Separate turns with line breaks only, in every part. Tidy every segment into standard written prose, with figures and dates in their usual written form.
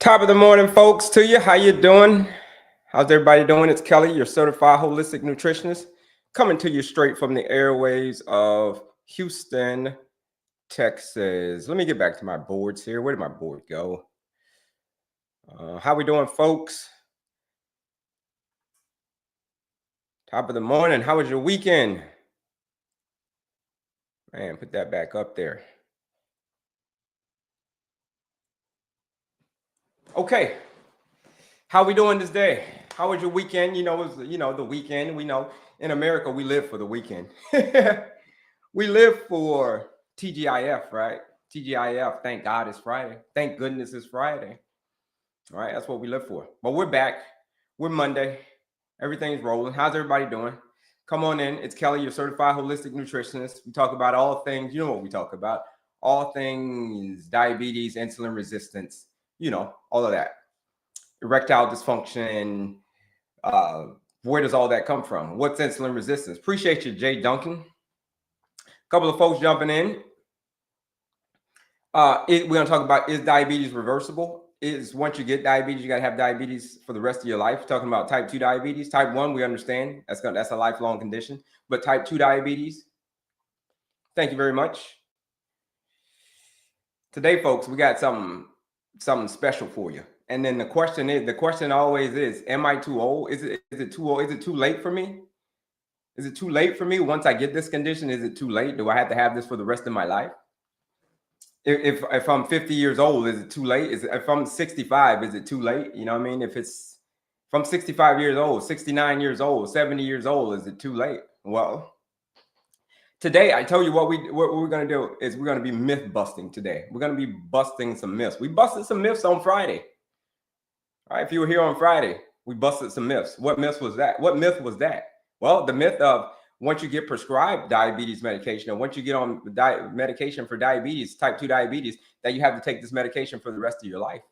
Top of the morning, folks, to you. How you doing? How's everybody doing? It's Kelley, your Certified Holistic Nutritionist, coming to you straight from the airways of Houston, Texas. Let me get back to my boards here. Where did my board go? How we doing, folks? Top of the morning. How was your weekend? Man, put that back up there. Okay. How we doing this day? How was your weekend? It was, the weekend. We know in America, we live for the weekend. We live for TGIF, right? TGIF, thank God it's Friday. Thank goodness it's Friday. All right, that's what we live for. But we're back. We're Monday. Everything's rolling. How's everybody doing? Come on in. It's Kelley, your Certified Holistic Nutritionist. We talk about all things, you know what we talk about. All things diabetes, insulin resistance, all of that. Erectile dysfunction. Where does all that come from? What's insulin resistance? Appreciate you, Jay Duncan. A couple of folks jumping in. We're going to talk about, is diabetes reversible? Is once you get diabetes, you got to have diabetes for the rest of your life. Talking about type 2 diabetes. Type 1, we understand. That's a lifelong condition. But type 2 diabetes, thank you very much. Today, folks, we got something special for you. And then the question always is, am I too old? Is it too old? Is it too late for me? Is it too late for me once I get this condition? Is it too late? Do I have to have this for the rest of my life? If I'm 50 years old, is it too late? If I'm 65, is it too late? You know what I mean? If I'm 65 years old, 69 years old, 70 years old, is it too late? Well, today I tell you what we're going to do is we're going to be myth busting today. We're going to be busting some myths. We busted some myths on Friday. All right, if you were here on Friday, we busted some myths. What myth was that? What myth was that? Well, the myth of once you get prescribed diabetes medication, or once you get on medication for diabetes, type 2 diabetes, that you have to take this medication for the rest of your life.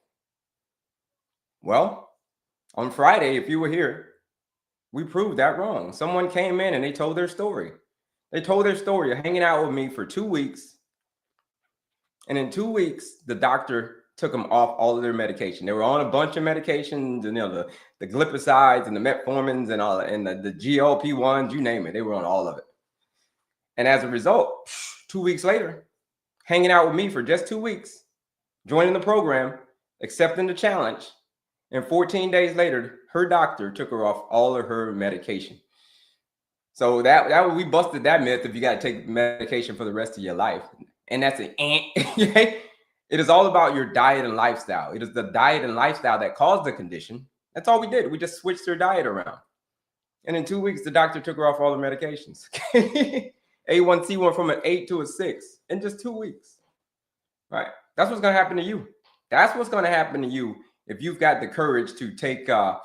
Well, on Friday, if you were here, we proved that wrong. Someone came in and they told their story. They told their story of hanging out with me for 2 weeks. And in 2 weeks, the doctor took them off all of their medication. They were on a bunch of medications, and the glipizide and the metformins and all, and the GLP-1s, you name it. They were on all of it. And as a result, 2 weeks later, hanging out with me for just 2 weeks, joining the program, accepting the challenge, and 14 days later, her doctor took her off all of her medication. So that we busted that myth if you got to take medication for the rest of your life. And that's an It is all about your diet and lifestyle. It is the diet and lifestyle that caused the condition. That's all we did. We just switched her diet around. And in 2 weeks, the doctor took her off all the medications. A1C went from an 8 to a 6 in just 2 weeks. Right? That's what's going to happen to you. That's what's going to happen to you if you've got the courage to take a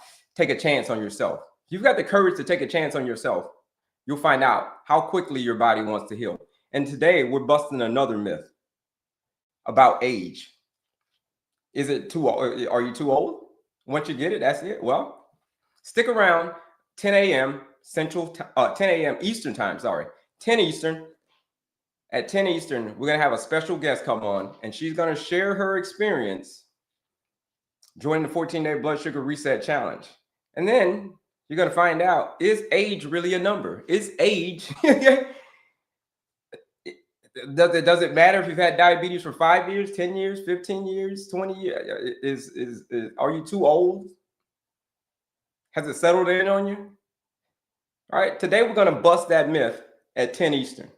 chance on yourself. If you've got the courage to take a chance on yourself, you'll find out how quickly your body wants to heal. And today, we're busting another myth about age. Is it too old? Are you too old? Once you get it, that's it. Well, stick around. 10 a.m. 10 a.m. Eastern time. 10 Eastern. At 10 Eastern, we're gonna have a special guest come on, and she's gonna share her experience joining the 14-day blood sugar reset challenge. And then you're gonna find out, is age really a number? Is age Does it matter if you've had diabetes for 5 years, 10 years, 15 years, 20 years? Are you too old? Has it settled in on you? All right, today we're going to bust that myth at 10 Eastern.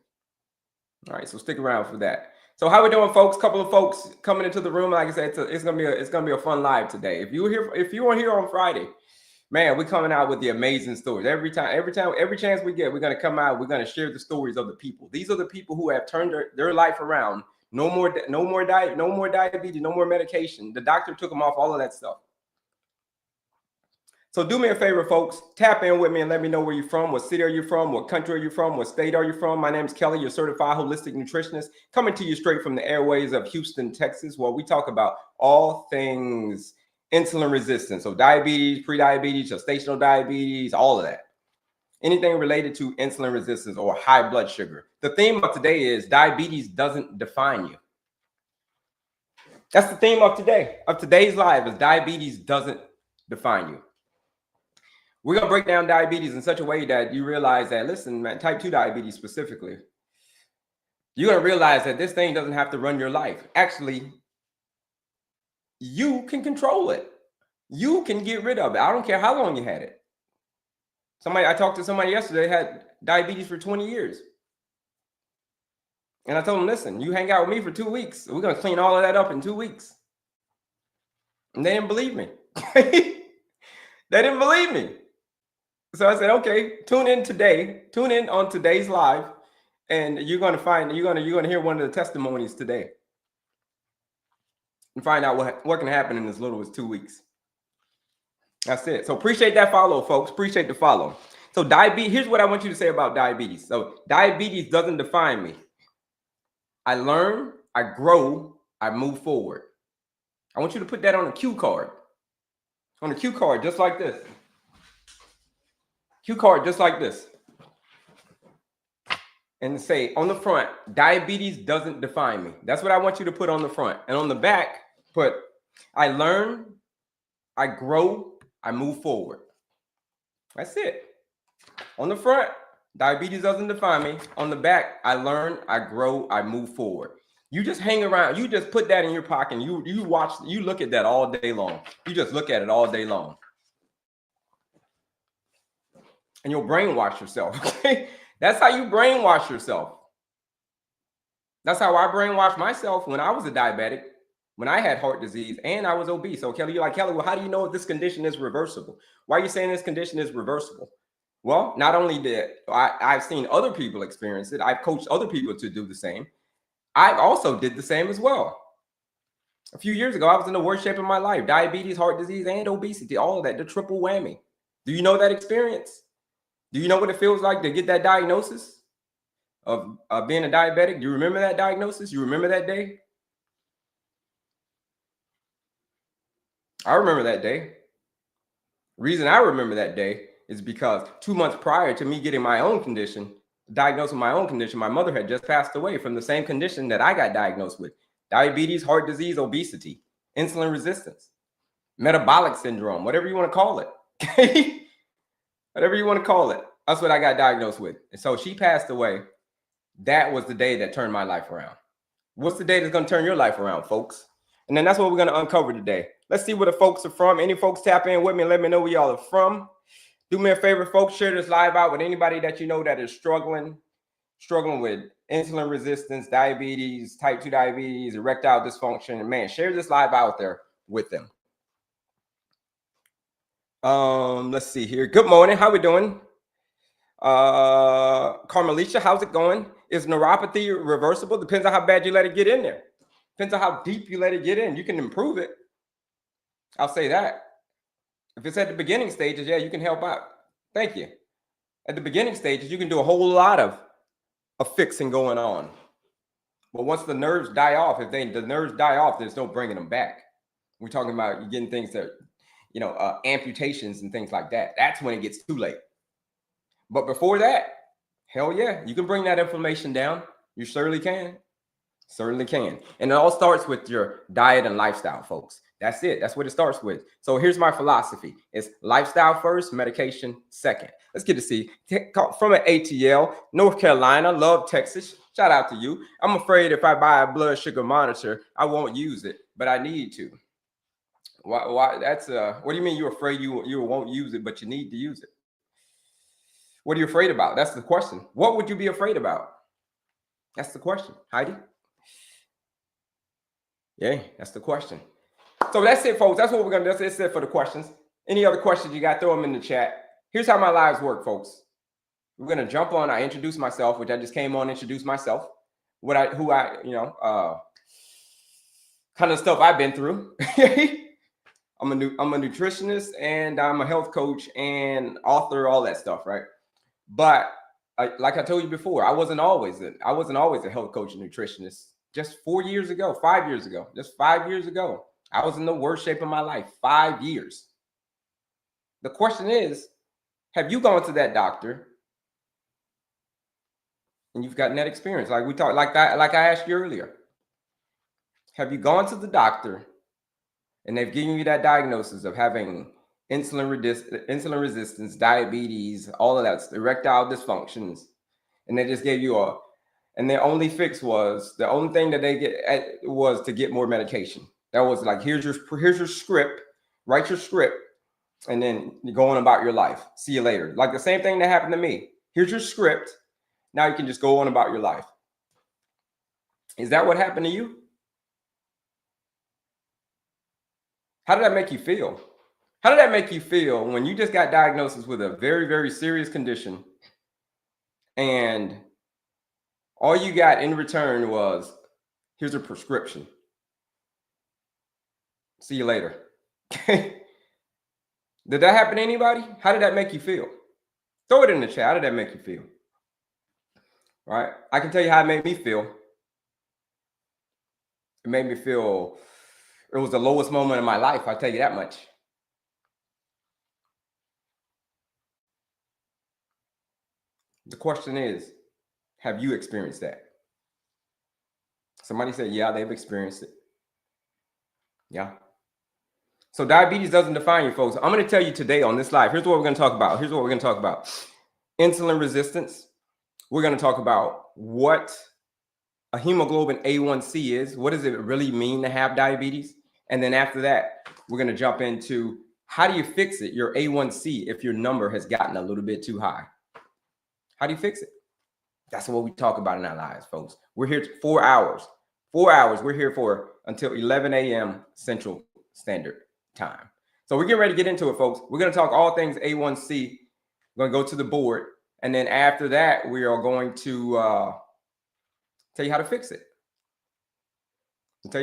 All right, so stick around for that. So how we doing, folks? Couple of folks coming into the room. Like I said, it's gonna be a fun live today. If you were here on Friday, Man, we're coming out with the amazing stories. Every chance we get, we're going to come out. We're going to share the stories of the people. These are the people who have turned their life around. No more diabetes, no more medication. The doctor took them off all of that stuff. So do me a favor, folks. Tap in with me and let me know where you're from. What city are you from? What country are you from? What state are you from? My name is Kelley, your certified holistic nutritionist, coming to you straight from the airways of Houston, Texas, where we talk about all things insulin resistance. So diabetes, pre-diabetes, gestational diabetes, all of that. Anything related to insulin resistance or high blood sugar. The theme of today is diabetes doesn't define you. That's the theme of today's live is diabetes doesn't define you. We're going to break down diabetes in such a way that you realize that, listen, man, type 2 diabetes specifically, you're going to realize that this thing doesn't have to run your life. Actually, you can control it. You can get rid of it. I don't care how long you had it. I talked to somebody yesterday had diabetes for 20 years. And I told him, listen, you hang out with me for 2 weeks. We're going to clean all of that up in 2 weeks. And they didn't believe me. They didn't believe me. So I said, okay, tune in on today's live, and you're going to hear one of the testimonies today and find out what can happen in as little as 2 weeks. That's it. So appreciate that follow, folks. Appreciate the follow. So diabetes, here's what I want you to say about diabetes. So diabetes doesn't define me. I learn, I grow, I move forward. I want you to put that on a cue card. On a cue card, just like this. Cue card, just like this. And say on the front, diabetes doesn't define me. That's what I want you to put on the front. And on the back, put, I learn, I grow, I move forward. That's it. On the front, diabetes doesn't define me. On the back, I learn, I grow, I move forward. You just hang around. You just put that in your pocket. And you look at that all day long. You just look at it all day long. And you'll brainwash yourself. Okay? That's how you brainwash yourself. That's how I brainwashed myself when I was a diabetic, when I had heart disease and I was obese. So Kelley, you're like, Kelley, well, how do you know if this condition is reversible? Why are you saying this condition is reversible? Well, not only did I've seen other people experience it, I've coached other people to do the same. I also did the same as well. A few years ago, I was in the worst shape of my life. Diabetes, heart disease, and obesity, all of that, the triple whammy. Do you know that experience? Do you know what it feels like to get that diagnosis of being a diabetic? Do you remember that diagnosis? You remember that day? I remember that day. The reason I remember that day is because 2 months prior to me getting my own condition, diagnosed with my own condition, my mother had just passed away from the same condition that I got diagnosed with. Diabetes, heart disease, obesity, insulin resistance, metabolic syndrome, whatever you want to call it. Okay? Whatever you want to call it. That's what I got diagnosed with. And so she passed away. That was the day that turned my life around. What's the day that's going to turn your life around, folks? And then that's what we're going to uncover today. Let's see where the folks are from. Any folks tap in with me and let me know where y'all are from. Do me a favor, folks. Share this live out with anybody that you know that is struggling with insulin resistance, diabetes, type 2 diabetes, erectile dysfunction. And man, share this live out there with them. Let's see here. Good morning. How we doing? Carmelisha, how's it going? Is neuropathy reversible? Depends on how bad you let it get in there. Depends on how deep you let it get in. You can improve it. I'll say that. If it's at the beginning stages, yeah, you can help out. Thank you. At the beginning stages, you can do a whole lot of fixing going on. But once the nerves die off, the nerves die off, there's no bringing them back. We're talking about you getting things that, amputations and things like that. That's when it gets too late. But before that, hell yeah, you can bring that inflammation down. You certainly can. Certainly can. And it all starts with your diet and lifestyle, folks. That's it. That's what it starts with. So here's my philosophy. It's lifestyle first, medication second. Let's get to see. From an ATL, North Carolina, love Texas. Shout out to you. I'm afraid if I buy a blood sugar monitor, I won't use it, but I need to. Why? That's what do you mean you're afraid you won't use it, but you need to use it? What are you afraid about? That's the question. What would you be afraid about? That's the question. Heidi? Yeah, that's the question. So that's it, folks. That's what we're going to do. That's it for the questions. Any other questions you got, throw them in the chat. Here's how my lives work, folks. We're going to jump on. I introduce myself, which I just came on, introduce myself, kind of stuff I've been through. I'm a nutritionist and I'm a health coach and author, all that stuff, right? But like I told you before, I wasn't always a health coach and nutritionist. Just 5 years ago, I was in the worst shape of my life. 5 years. The question is, have you gone to that doctor and you've gotten that experience? Like we talked, like I asked you earlier. Have you gone to the doctor and they've given you that diagnosis of having insulin resistance, diabetes, all of that, erectile dysfunctions, and they just gave you and their only fix was, the only thing that they was to get more medication. That was like, here's your script, write your script, and then you go on about your life. See you later. Like the same thing that happened to me. Here's your script. Now you can just go on about your life. Is that what happened to you? How did that make you feel? How did that make you feel when you just got diagnosed with a very, very serious condition and all you got in return was, here's a prescription. See you later. Did that happen to anybody? How did that make you feel? Throw it in the chat. How did that make you feel? Right? I can tell you how it made me feel. It made me feel, it was the lowest moment in my life. I'll tell you that much. The question is, have you experienced that? Somebody said, yeah, they've experienced it. Yeah. So diabetes doesn't define you, folks. I'm going to tell you today on this live. Here's what we're going to talk about. Insulin resistance. We're going to talk about what a hemoglobin A1C is. What does it really mean to have diabetes? And then after that, we're going to jump into how do you fix it, your A1C, if your number has gotten a little bit too high. How do you fix it? That's what we talk about in our lives, folks. We're here 4 hours. 4 hours. We're here for until 11 a.m. Central Standard Time. So we're getting ready to get into it, folks. We're going to talk all things A1C. We're going to go to the board. And then after that, we are going to tell you how to fix it. And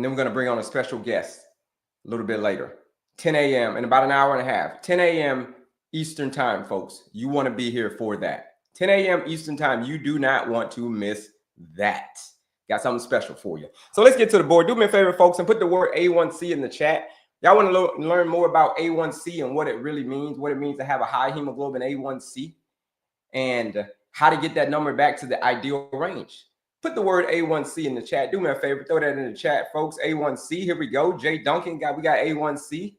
then we're going to bring on a special guest a little bit later. 10 a.m. in about an hour and a half. 10 a.m. Eastern time, folks. You want to be here for that. 10 a.m. Eastern time. You do not want to miss that. Got something special for you. So let's get to the board. Do me a favor, folks, and put the word A1C in the chat. Y'all want to learn more about A1C and what it really means, what it means to have a high hemoglobin A1C, and how to get that number back to the ideal range. Put the word A1C in the chat. Do me a favor, throw that in the chat, folks. A1C, here we go. Jay Duncan, we got A1C.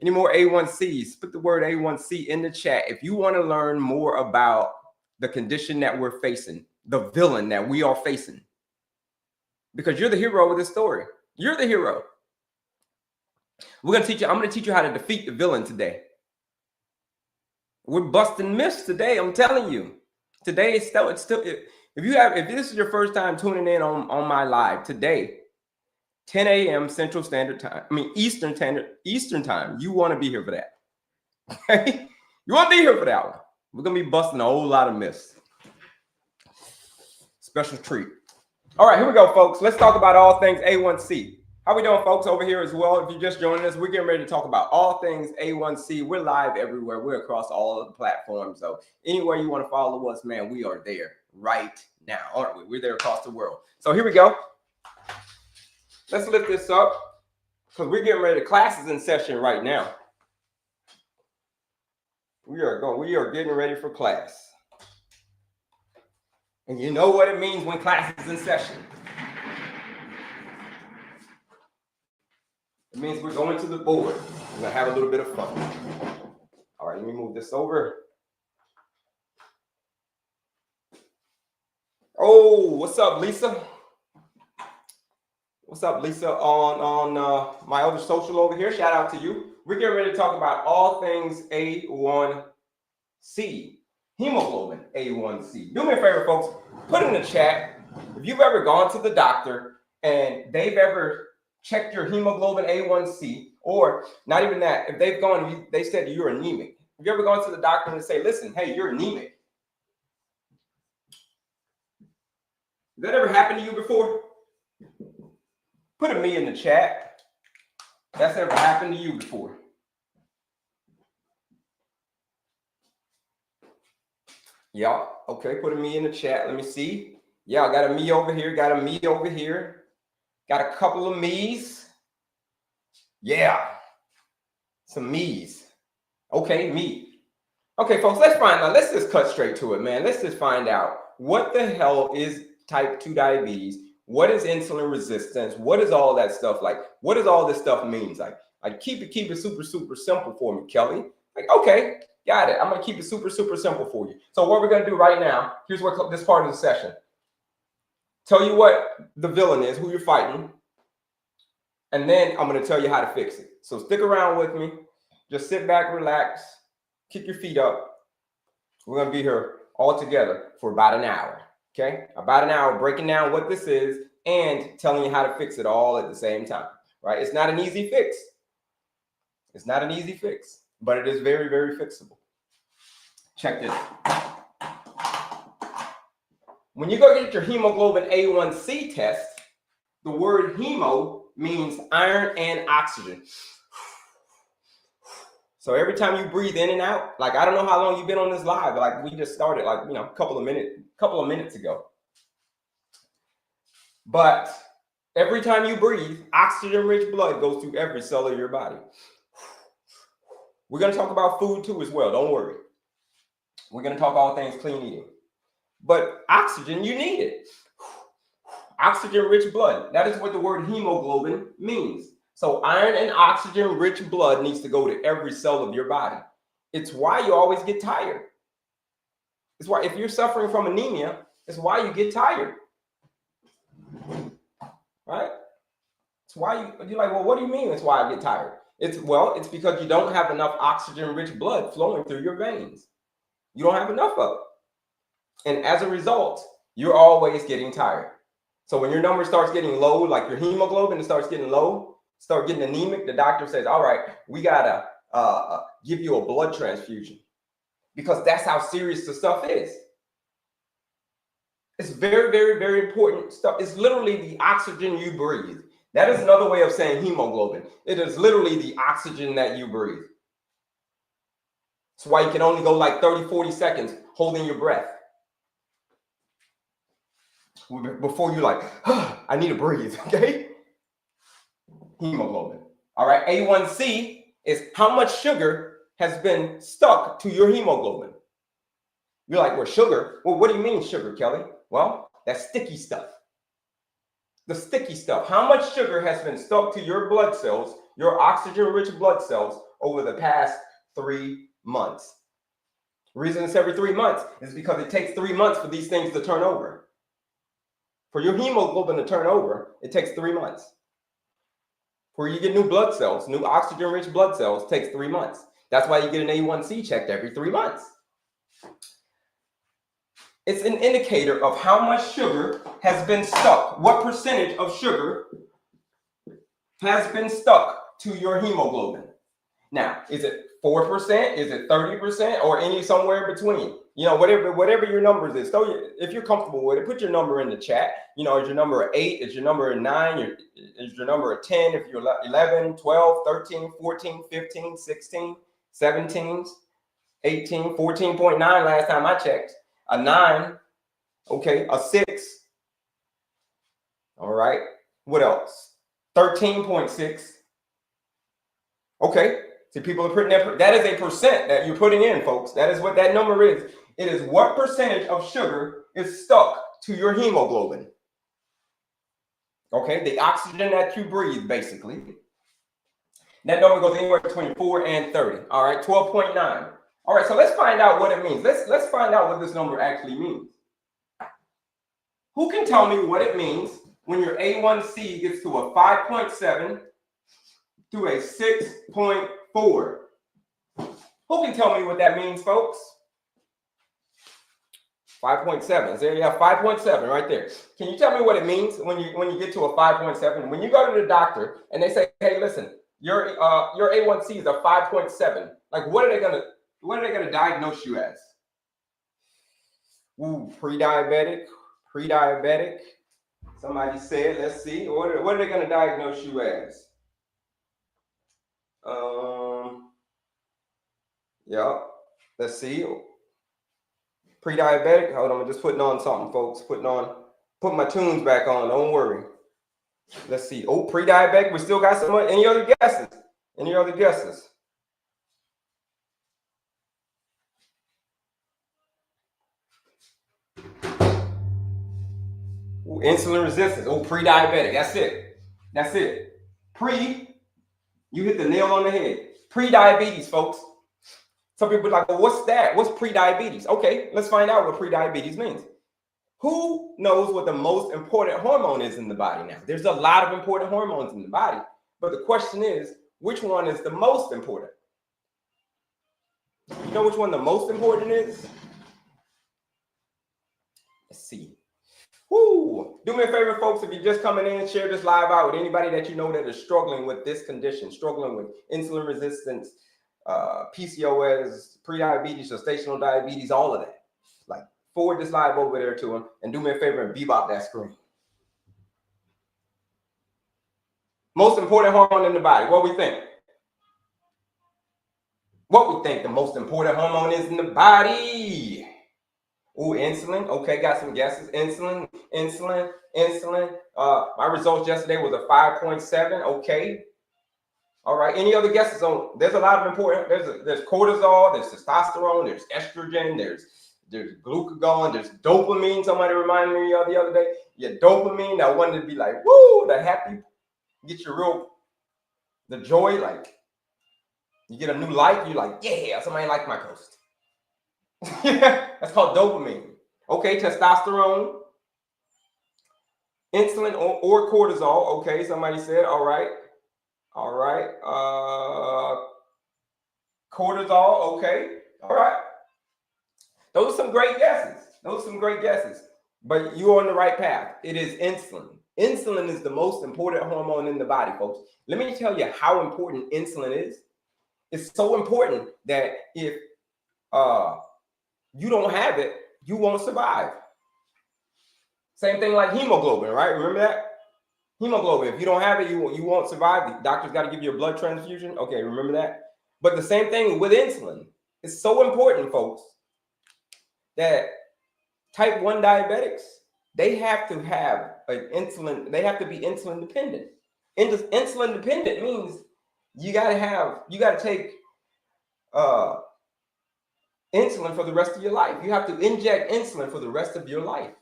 Any more A1Cs? Put the word A1C in the chat. If you want to learn more about the condition that we're facing, the villain that we are facing, because you're the hero of this story. You're the hero. I'm going to teach you how to defeat the villain today. We're busting myths today. I'm telling you. Today it's still if this is your first time tuning in on my live today, 10 a.m. Central Standard Time. Eastern Time. You want to be here for that. Okay? You want to be here for that one. We're going to be busting a whole lot of myths. Special treat. All right, here we go, folks. Let's talk about all things A1C. How we doing, folks, over here as well? If you're just joining us, we're getting ready to talk about all things A1C. We're live everywhere. We're across all of the platforms. So anywhere you want to follow us, man, we are there right now, aren't we? We're there across the world. So here we go. Let's lift this up because we're getting ready. Class is in session right now. We are getting ready for class. And you know what it means when class is in session. It means we're going to the board. We're going to have a little bit of fun. All right, let me move this over. Oh, what's up, Lisa? What's up, Lisa, on my other social over here? Shout out to you. We're getting ready to talk about all things A1C. Hemoglobin A1C. Do me a favor, folks. Put in the chat if you've ever gone to the doctor and they've ever checked your hemoglobin A1C, Or not even that, if they've gone, they said you're anemic. Have you ever gone to the doctor and say, listen, hey, you're anemic? Has that ever happened to you before? Put a me in the chat. That's ever happened to you before. Yeah, okay, put a me in the chat. Let me see. Yeah, I got a me over here, got a me over here. Got a couple of me's. Yeah, some me's. Okay, me. Okay, folks, let's just cut straight to it, man. Let's just find out what the hell is type 2 diabetes. What is insulin resistance? What is all that stuff like? What does all this stuff means? Like keep it super simple for me, Kelley. Like, okay, got it. I'm gonna keep it super simple for you. So what we're gonna do right now, here's what this part of the session. Tell you what the villain is, who you're fighting, and then I'm gonna tell you how to fix it. So stick around with me. Just sit back, relax, kick your feet up. We're gonna be here all together for about an hour. Okay, about an hour breaking down what this is and telling you how to fix it all at the same time, right? It's not an easy fix. It's not an easy fix, but it is very fixable. Check this. When you go get your hemoglobin A1C test, the word hemo means iron and oxygen. So every time you breathe in and out, like I don't know how long you've been on this live, but like we just started like, a couple of minutes ago. But every time you breathe, oxygen-rich blood goes through every cell of your body. We're going to talk about food too as well. Don't worry. We're going to talk all things clean eating. But oxygen, you need it. Oxygen-rich blood. That is what the word hemoglobin means. So iron and oxygen-rich blood needs to go to every cell of your body. It's why you always get tired. It's why if you're suffering from anemia, it's why you get tired. Right? It's why you're like, well, what do you mean it's why I get tired? It's because you don't have enough oxygen-rich blood flowing through your veins. You don't have enough of it. And as a result, you're always getting tired. So when your number starts getting low, like your hemoglobin starts getting low, start getting anemic, the doctor says, all right, we gotta give you a blood transfusion, because that's how serious the stuff is. It's very important stuff. It's literally the oxygen you breathe. That is another way of saying hemoglobin. It is literally the oxygen that you breathe. That's why you can only go like 30-40 seconds holding your breath before you're like, I need to breathe, okay? Hemoglobin. All right, A1C is how much sugar has been stuck to your hemoglobin. You're like, well, sugar? Well, what do you mean sugar, Kelley? Well, that's sticky stuff. The sticky stuff. How much sugar has been stuck to your blood cells, your oxygen-rich blood cells, over the past 3 months? The reason it's every 3 months is because it takes 3 months for these things to turn over. For your hemoglobin to turn over, it takes 3 months. For you get new blood cells, new oxygen-rich blood cells, takes 3 months. That's why you get an A1C checked every 3 months. It's an indicator of how much sugar has been stuck. What percentage of sugar has been stuck to your hemoglobin? Now, is it 4%? Is it 30%? Or any somewhere between? Whatever your numbers is. So if you're comfortable with it, put your number in the chat. Is your number an 8? Is your number a 9? Is your number a 10? If you're 11, 12, 13, 14, 15, 16, 17, 18, 14.9 last time I checked. A 9, okay, a 6. All right. What else? 13.6. Okay. See, people are putting that is a percent that you're putting in, folks. That is what that number is. It is what percentage of sugar is stuck to your hemoglobin. Okay, the oxygen that you breathe, basically. That number goes anywhere between 4 and 30. All right, 12.9. All right, so let's find out what it means. Let's find out what this number actually means. Who can tell me what it means when your A1C gets to a 5.7 to a 6.4? Who can tell me what that means, folks? 5.7. There you have 5.7 right there. Can you tell me what it means when you get to a 5.7? When you go to the doctor and they say, hey, listen, Your A1C is a 5.7. Like, what are they gonna diagnose you as? Ooh, pre-diabetic. Somebody said, let's see. What are they gonna diagnose you as? Yeah. Let's see. Pre-diabetic. Hold on, I'm just putting on something, folks. Put my tunes back on. Don't worry. Let's see. Oh, pre-diabetic. We still got some. Any other guesses? Ooh, insulin resistance. Oh, pre-diabetic. That's it. You hit the nail on the head. Pre-diabetes, folks. Some people are like, well, what's that? What's pre-diabetes? Okay, let's find out what pre-diabetes means. Who knows what the most important hormone is in the body now? There's a lot of important hormones in the body, but the question is, which one is the most important? You know which one the most important is? Let's see. Woo! Do me a favor, folks, if you're just coming in, share this live out with anybody that you know that is struggling with this condition, struggling with insulin resistance, PCOS, pre-diabetes, gestational diabetes, all of that. Like, forward this live over there to them and do me a favor and bebop that screen. Most important hormone in the body. What we think? The most important hormone is in the body? Ooh, insulin. Okay, got some guesses. Insulin. My results yesterday was a 5.7. Okay. All right. Any other guesses on? There's a lot of important. There's cortisol. There's testosterone. There's estrogen. There's glucagon. There's dopamine. Somebody reminded me of the other day. Yeah, dopamine. That one to be like, woo, the happy, get you the joy. Like, you get a new like. You're like, yeah, somebody liked my post. That's called dopamine. Okay, testosterone, insulin, or cortisol. Okay, somebody said, all right. Cortisol. Okay, all right. Those are some great guesses. But you're on the right path. It is insulin. Insulin is the most important hormone in the body, folks. Let me tell you how important insulin is. It's so important that if you don't have it, you won't survive. Same thing like hemoglobin, right? Remember that? Hemoglobin. If you don't have it, you won't survive. The doctor's got to give you a blood transfusion. Okay, remember that? But the same thing with insulin. It's so important, folks, that type 1 diabetics, they have to have an insulin. They have to be insulin dependent. Insulin dependent means you got to take insulin for the rest of your life. You have to inject insulin for the rest of your life.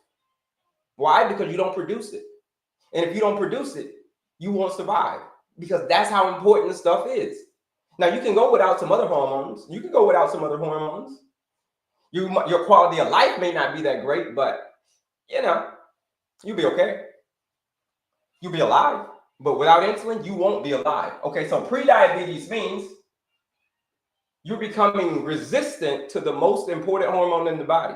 Why? Because you don't produce it. And if you don't produce it, you won't survive, because that's how important the stuff is. Now, you can go without some other hormones. Your quality of life may not be that great, but, you'll be okay. You'll be alive. But without insulin, you won't be alive. Okay, so pre-diabetes means you're becoming resistant to the most important hormone in the body.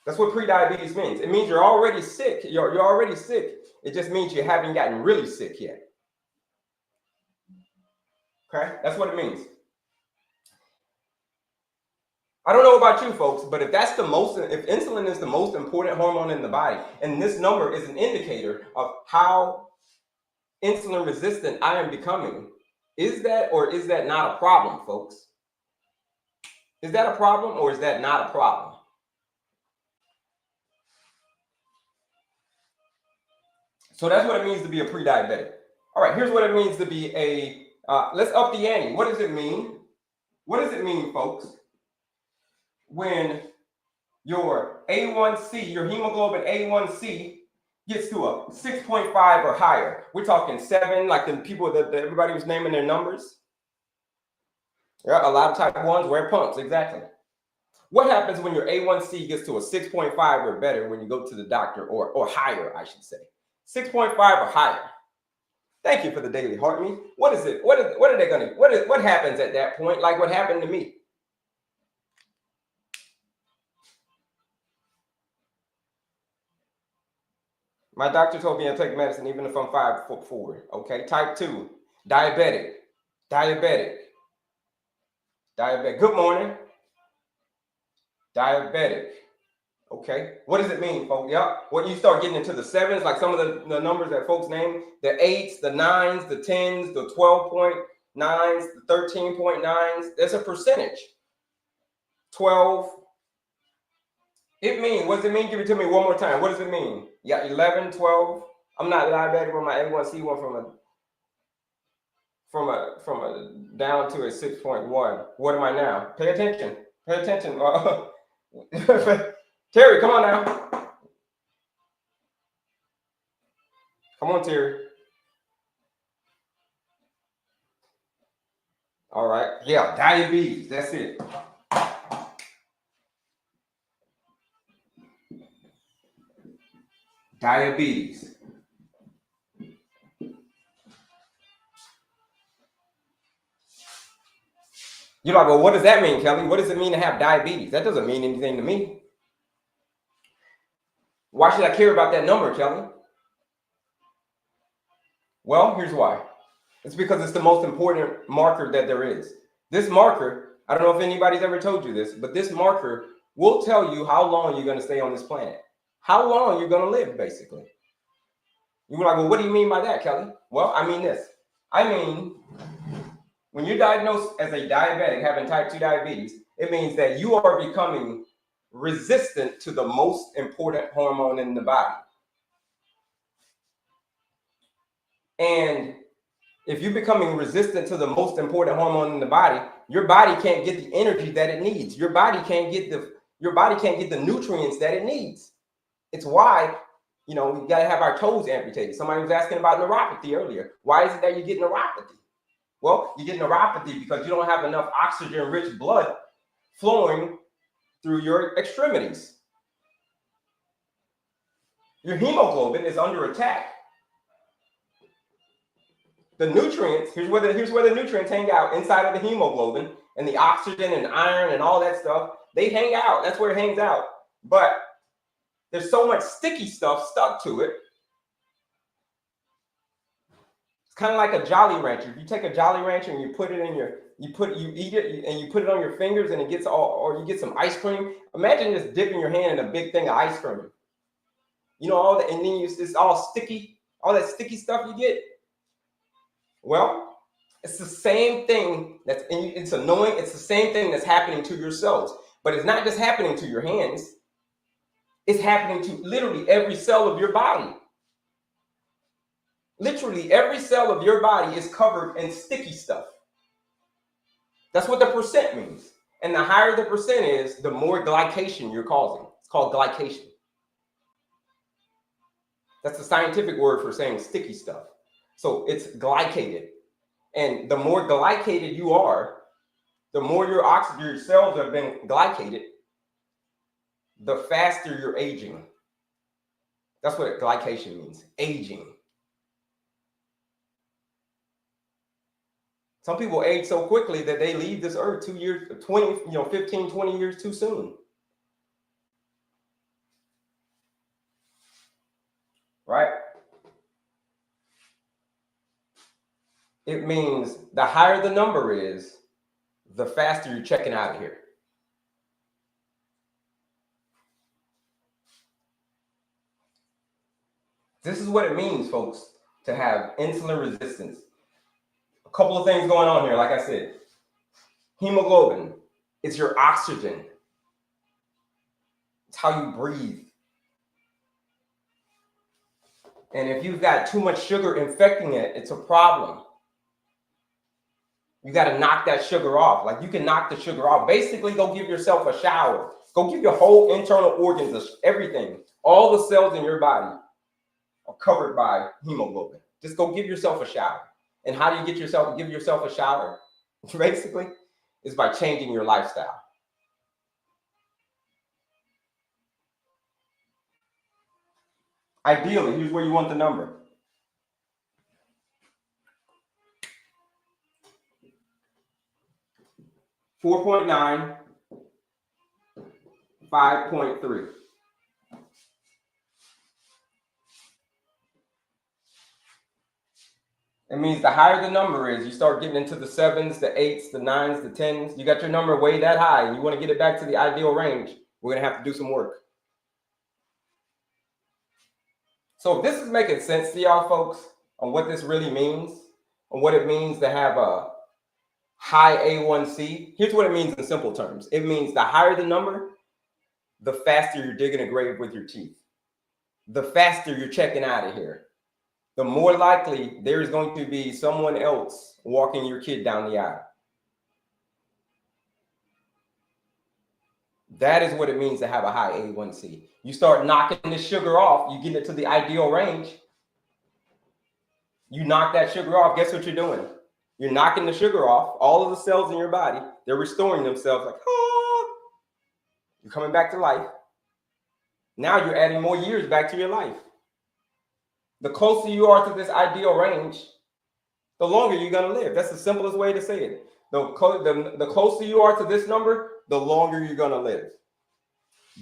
That's what pre-diabetes means. It means you're already sick. You're already sick. It just means you haven't gotten really sick yet. Okay, that's what it means. I don't know about you folks, but if insulin is the most important hormone in the body, and this number is an indicator of how insulin resistant I am becoming, is that or is that not a problem, folks? Is that a problem or is that not a problem? So that's what it means to be a pre-diabetic. All right, here's what it means to be let's up the ante. What does it mean? What does it mean, folks, when your A1C, your hemoglobin A1C gets to a 6.5 or higher? We're talking 7, like the people that everybody was naming their numbers. Yeah, a lot of type 1s wear pumps, exactly. What happens when your A1C gets to a 6.5 or better when you go to the doctor, or higher, I should say? 6.5 or higher. Thank you for the daily heart me. What is it? What are they gonna? What happens at that point? Like what happened to me? My doctor told me to take medicine even if I'm 5'4". Okay. Type 2, diabetic. Diabetic. Diabetic. Good morning. Diabetic. Okay. What does it mean, folks? Yep. When you start getting into the sevens, like some of the numbers that folks name, the 8s, the 9s, the 10s, the 12.9s, the 13.9s, that's a percentage. 12. It means, what does it mean? Give it to me one more time. What does it mean? Yeah, 11, 12. I'm not diabetic when my A1C went from a down to a 6.1. What am I now? Pay attention. Pay attention. Terry, come on now. Come on, Terry. All right. Yeah, diabetes. That's it. Diabetes. You're like, well, what does that mean, Kelley? What does it mean to have diabetes? That doesn't mean anything to me. Why should I care about that number, Kelley? Well, here's why. It's because it's the most important marker that there is. This marker, I don't know if anybody's ever told you this, but this marker will tell you how long you're going to stay on this planet. How long you're going to live, basically. You're like, well, what do you mean by that, Kelley? Well, I mean this. I mean, when you're diagnosed as a diabetic, having type 2 diabetes, it means that you are becoming resistant to the most important hormone in the body. And if you're becoming resistant to the most important hormone in the body, your body can't get the energy that it needs. Your body can't get the nutrients that it needs. It's why, we got to have our toes amputated. Somebody was asking about neuropathy earlier. Why is it that you get neuropathy? Well, you get neuropathy because you don't have enough oxygen-rich blood flowing through your extremities. Your hemoglobin is under attack. The nutrients, here's where the nutrients hang out inside of the hemoglobin, and the oxygen and iron and all that stuff, they hang out. That's where it hangs out. But there's so much sticky stuff stuck to it. It's kind of like a Jolly Rancher. If you take a Jolly Rancher and you put it in you eat it and you put it on your fingers and it gets or you get some ice cream. Imagine just dipping your hand in a big thing of ice cream. All that, and then it's all sticky, all that sticky stuff you get. Well, it's the same thing it's annoying. It's the same thing that's happening to your cells, but it's not just happening to your hands. It's happening to literally every cell of your body. Literally every cell of your body is covered in sticky stuff. That's what the percent means. And the higher the percent is, the more glycation you're causing. It's called glycation. That's the scientific word for saying sticky stuff. So it's glycated. And the more glycated you are, the more your cells have been glycated, the faster you're aging. That's what glycation means, aging. Some people age so quickly that they leave this earth 2 years, 15, 20 years too soon. Right? It means the higher the number is, the faster you're checking out of here. This is what it means, folks, to have insulin resistance. A couple of things going on here, like I said. Hemoglobin, it's your oxygen. It's how you breathe. And if you've got too much sugar infecting it, it's a problem. You got to knock that sugar off. Like you can knock the sugar off. Basically, go give yourself a shower. Go give your whole internal organs, everything. All the cells in your body are covered by hemoglobin. Just go give yourself a shower. And how do you give yourself a shower? Basically, is by changing your lifestyle. Ideally, here's where you want the number. .9, 5.3. It means the higher the number is, you start getting into the 7s, the 8s, the 9s, the 10s. You got your number way that high, and you want to get it back to the ideal range. We're going to have to do some work. So if this is making sense to y'all folks on what this really means, on what it means to have a high A1C, here's what it means in simple terms. It means the higher the number, the faster you're digging a grave with your teeth. The faster you're checking out of here. The more likely there is going to be someone else walking your kid down the aisle. That is what it means to have a high A1C. You start knocking the sugar off, you get it to the ideal range. You knock that sugar off, guess what you're doing? You're knocking the sugar off, all of the cells in your body, they're restoring themselves like, oh, you're coming back to life. Now you're adding more years back to your life. The closer you are to this ideal range, the longer you're going to live. That's the simplest way to say it. The closer you are to this number, the longer you're going to live.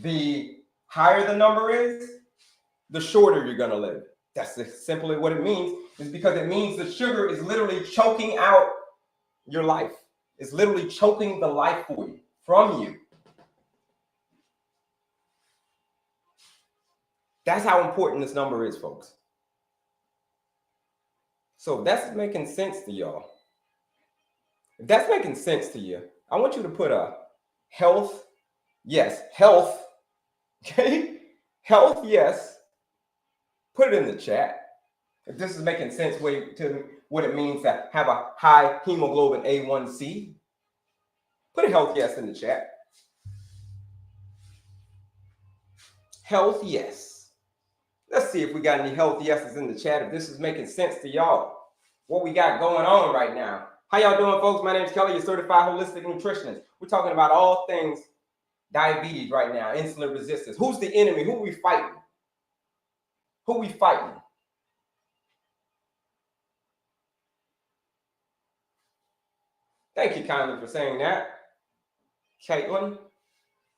The higher the number is, the shorter you're going to live. That's simply what it means, is because it means the sugar is literally choking out your life. It's literally choking the life for you, from you. That's how important this number is, folks. So if that's making sense to y'all, if that's making sense to you, I want you to put a health, yes, health, okay? Health, yes. Put it in the chat. If this is making sense to what it means to have a high hemoglobin A1C, put a health yes in the chat. Health yes. Let's see if we got any health yeses in the chat, if this is making sense to y'all, what we got going on right now. How y'all doing, folks? My name is Kelley, your Certified Holistic Nutritionist. We're talking about all things diabetes right now, insulin resistance. Who's the enemy? Who are we fighting? Who are we fighting? Thank you kindly for saying that, Caitlin.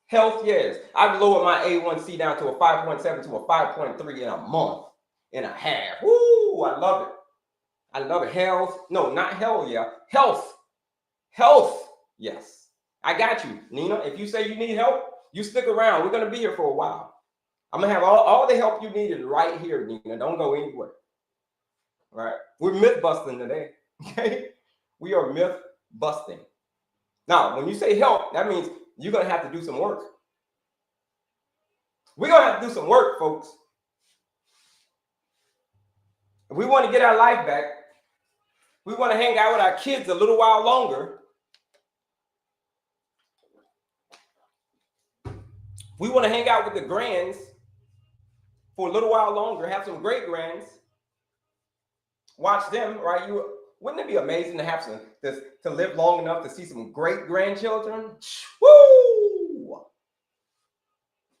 Health, yes. I've lowered my A1C down to a 5.7 to a 5.3 in a month and a half. Woo, I love it. I love it. Health, no, not hell, yeah. Health, health, yes. I got you, Nina. If you say you need help, you stick around. We're going to be here for a while. I'm going to have all the help you need is right here, Nina. Don't go anywhere. All right? We're myth busting today, okay? We are myth busting. Now, when you say help, that means you're going to have to do some work. We're going to have to do some work, folks. If we want to get our life back, we want to hang out with our kids a little while longer. We want to hang out with the grands for a little while longer, have some great grands, watch them, right? Wouldn't it be amazing to have to live long enough to see some great grandchildren? Woo!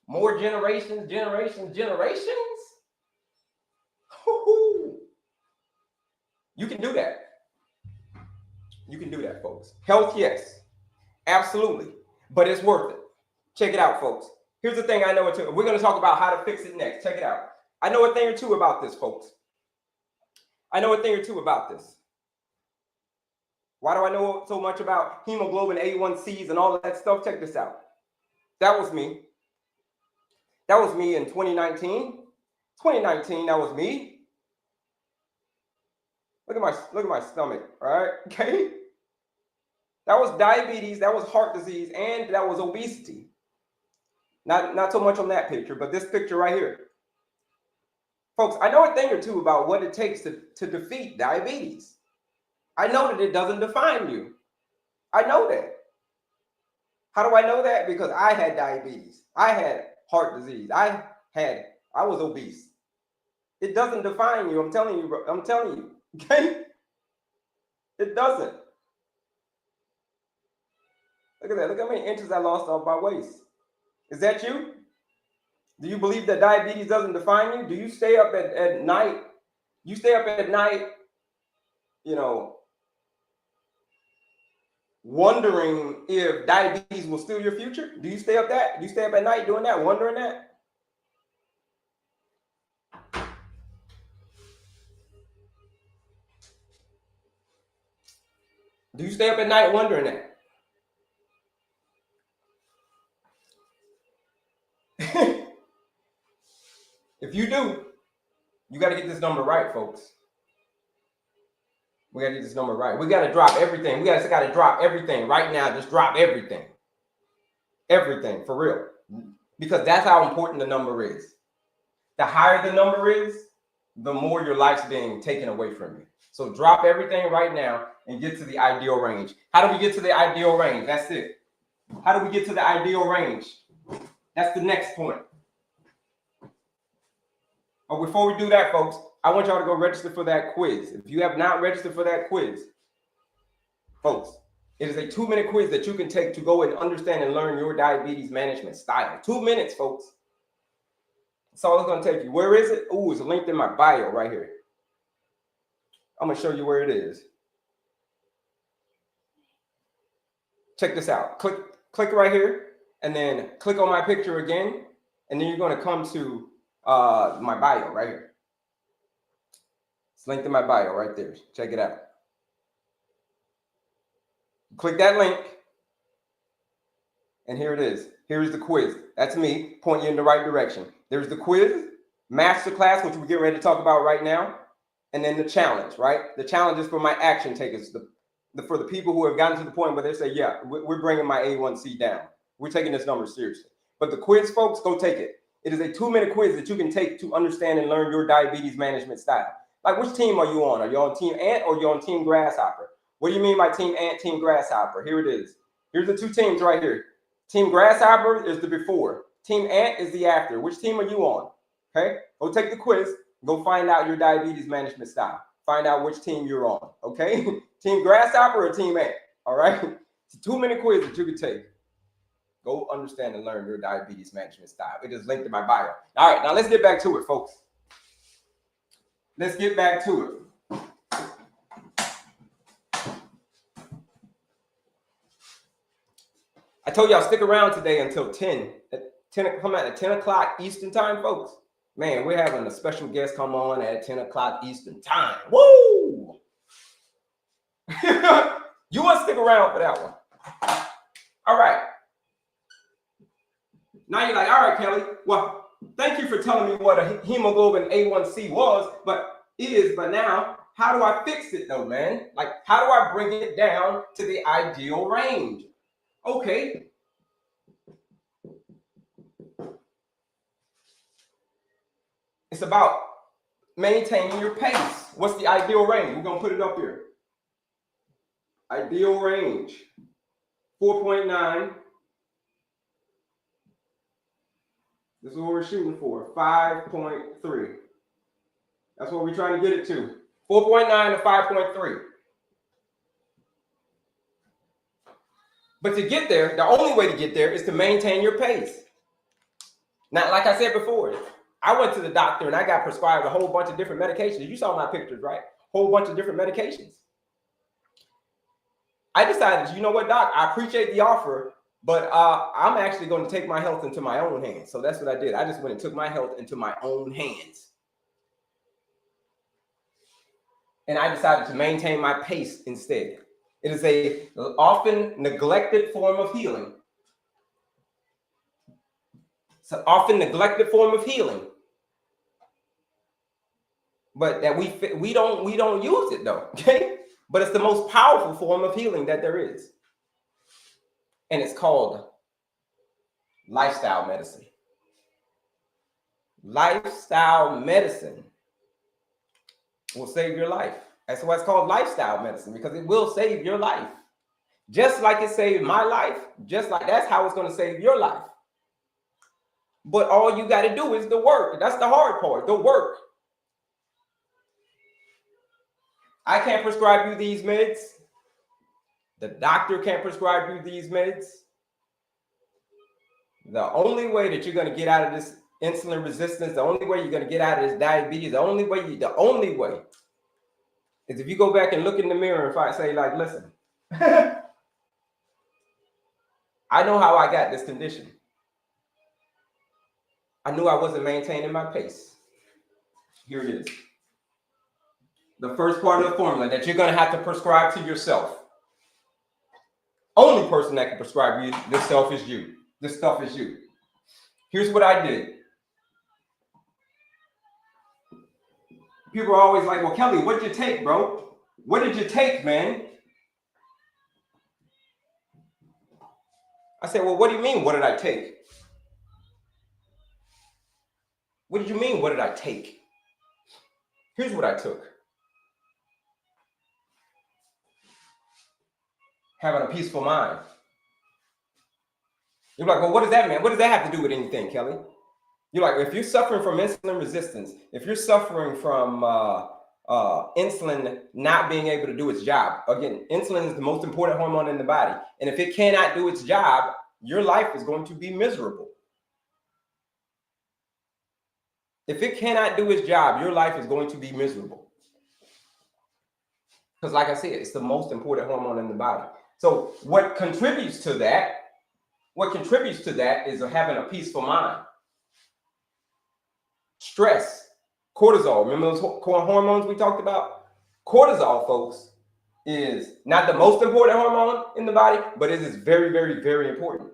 More generations. Woo-hoo. You can do that. You can do that, folks. Health, yes, absolutely, but it's worth it. Check it out, folks. Here's the thing I know too. We're going to talk about how to fix it next. Check it out. I know a thing or two about this, folks. I know a thing or two about this. Why do I know so much about hemoglobin A1Cs and all of that stuff? Check this out. That was me. That was me in 2019. 2019, that was me. Look at my stomach, all right? Okay. That was diabetes, that was heart disease, and that was obesity. Not so much on that picture, but this picture right here. Folks, I know a thing or two about what it takes to defeat diabetes. I know that it doesn't define you. I know that. How do I know that? Because I had diabetes. I had heart disease. I was obese. It doesn't define you. I'm telling you, bro. I'm telling you. Okay? It doesn't. Look at that. Look how many inches I lost off my waist. Is that you? Do you believe that diabetes doesn't define you? Do you stay up at night? You stay up at night, wondering if diabetes will steal your future? Do you stay up at night doing that, wondering that? Do you stay up at night wondering that? If you do, you got to get this number right, folks. We got to get this number right. We got to drop everything. We got to drop everything right now. Just drop everything. Everything, for real. Because that's how important the number is. The higher the number is, the more your life's being taken away from you. So drop everything right now and get to the ideal range. How do we get to the ideal range? That's it. How do we get to the ideal range? That's the next point. But before we do that, folks, I want y'all to go register for that quiz. If you have not registered for that quiz, folks, it is a 2-minute quiz that you can take to go and understand and learn your diabetes management style. 2 minutes, folks. That's all it's going to take you. Where is it? Ooh, it's linked in my bio right here. I'm going to show you where it is. Check this out. Click right here, and then click on my picture again, and then you're going to come to my bio right here. It's linked in my bio right there. Check it out. Click that link, and here it is. Here's the quiz. That's me pointing you in the right direction. There's the quiz, masterclass, which we get ready to talk about right now, and then the challenge, right? The challenge is for my action takers, for the people who have gotten to the point where they say, yeah, we're bringing my A1C down. We're taking this number seriously. But the quiz, folks, go take it. It is a 2-minute quiz that you can take to understand and learn your diabetes management style. Like, which team are you on? Are you on Team Ant or are you on Team Grasshopper? What do you mean by Team Ant, Team Grasshopper? Here it is. Here's the 2 teams right here. Team Grasshopper is the before. Team Ant is the after. Which team are you on? Okay? Go take the quiz. Go find out your diabetes management style. Find out which team you're on. Okay? Team Grasshopper or Team Ant? All right? It's a 2-minute quiz that you can take. Go understand and learn your diabetes management style. It is linked in my bio. All right, now let's get back to it, folks. Let's get back to it. I told y'all stick around today until 10. Come out at 10 o'clock Eastern time, folks. Man, we're having a special guest come on at 10 o'clock Eastern time. Woo! You want to stick around for that one. All right. Now you're like, all right, Kelley, well, thank you for telling me what a hemoglobin A1C was, but now, how do I fix it though, man? Like, how do I bring it down to the ideal range? Okay. It's about maintaining your pace. What's the ideal range? We're going to put it up here. Ideal range, 4.9. This is what we're shooting for, 5.3. That's what we're trying to get it to, 4.9 to 5.3. But to get there, the only way to get there is to maintain your pace. Now, like I said before, I went to the doctor and I got prescribed a whole bunch of different medications. You saw my pictures, right? Whole bunch of different medications. I decided, you know what, doc, I appreciate the offer, but I'm actually going to take my health into my own hands. So that's what I did. I just went and took my health into my own hands. And I decided to maintain my pace instead. It is a often neglected form of healing. It's an often neglected form of healing. But that we don't use it though, okay? But it's the most powerful form of healing that there is. And it's called lifestyle medicine. Lifestyle medicine will save your life. That's why it's called lifestyle medicine, because it will save your life. Just like it saved my life, just like that's how it's going to save your life. But all you got to do is the work. That's the hard part, the work. I can't prescribe you these meds. The doctor can't prescribe you these meds. The only way that you're going to get out of this insulin resistance, the only way you're going to get out of this diabetes, the only way is if you go back and look in the mirror and say, like, listen, I know how I got this condition. I knew I wasn't maintaining my pace. Here it is. The first part of the formula that you're going to have to prescribe to yourself. only person that can prescribe you this stuff is you. This stuff is you. Here's what I did. People are always like, well, Kelley, what did you take, bro? What did you take, man? I said, well, what do you mean, what did I take? What did you mean, what did I take? Here's what I took. Having a peaceful mind. You're like, well, what does that mean? What does that have to do with anything, Kelley? You're like, if you're suffering from insulin resistance, if you're suffering from insulin not being able to do its job, again, insulin is the most important hormone in the body. And if it cannot do its job, your life is going to be miserable. If it cannot do its job, your life is going to be miserable. Because like I said, it's the most important hormone in the body. So what contributes to that is having a peaceful mind. Stress, cortisol. Remember those hormones we talked about? Cortisol, folks, is not the most important hormone in the body, but it is very, very, very important.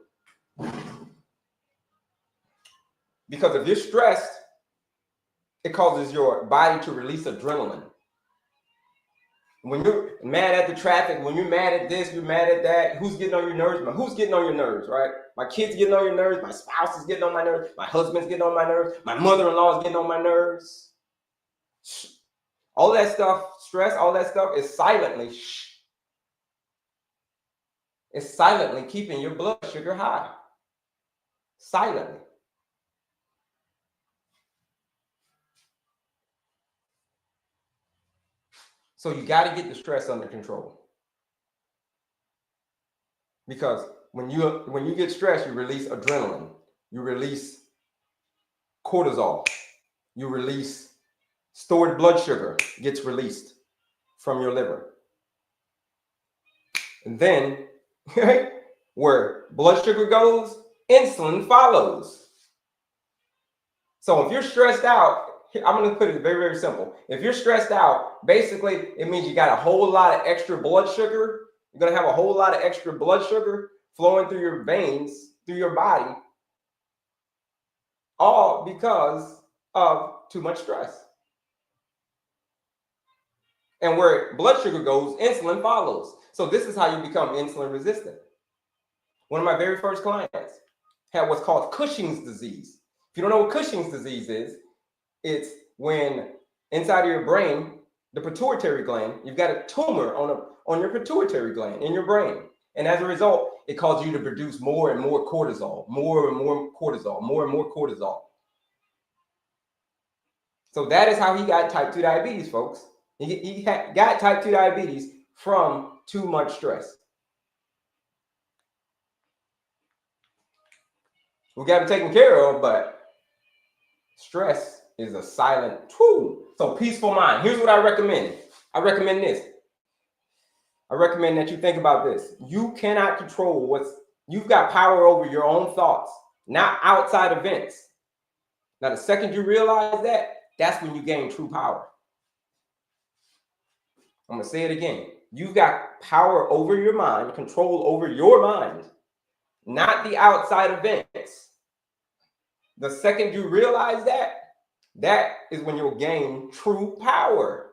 Because if you're stressed, it causes your body to release adrenaline. When you're mad at the traffic, when you're mad at this, you're mad at that, who's getting on your nerves? Who's getting on your nerves, right? My kids getting on your nerves, my spouse is getting on my nerves, my husband's getting on my nerves, my mother-in-law is getting on my nerves. All that stuff, stress, all that stuff is silently keeping your blood sugar high. Silently. So you got to get the stress under control. Because when you get stressed, you release adrenaline, you release cortisol, you release stored blood sugar gets released from your liver. And then where blood sugar goes, insulin follows. So if you're stressed out, I'm going to put it very, very simple. If you're stressed out, basically it means you got a whole lot of extra blood sugar. You're going to have a whole lot of extra blood sugar flowing through your veins, through your body, all because of too much stress. And where blood sugar goes, insulin follows. So this is how you become insulin resistant. One of my very first clients had what's called Cushing's disease. If you don't know what Cushing's disease is, it's when inside of your brain, the pituitary gland, you've got a tumor on your pituitary gland in your brain. And as a result, it causes you to produce more and more cortisol, more and more cortisol, more and more cortisol. So that is how he got type 2 diabetes, folks. He got type 2 diabetes from too much stress. We got him taken care of, but stress is a silent tool. So peaceful mind. Here's what I recommend. I recommend this. I recommend that you think about this. You cannot control you've got power over your own thoughts, not outside events. Now, the second you realize that, that's when you gain true power. I'm going to say it again. You've got power over your mind, control over your mind, not the outside events. The second you realize that, that is when you'll gain true power.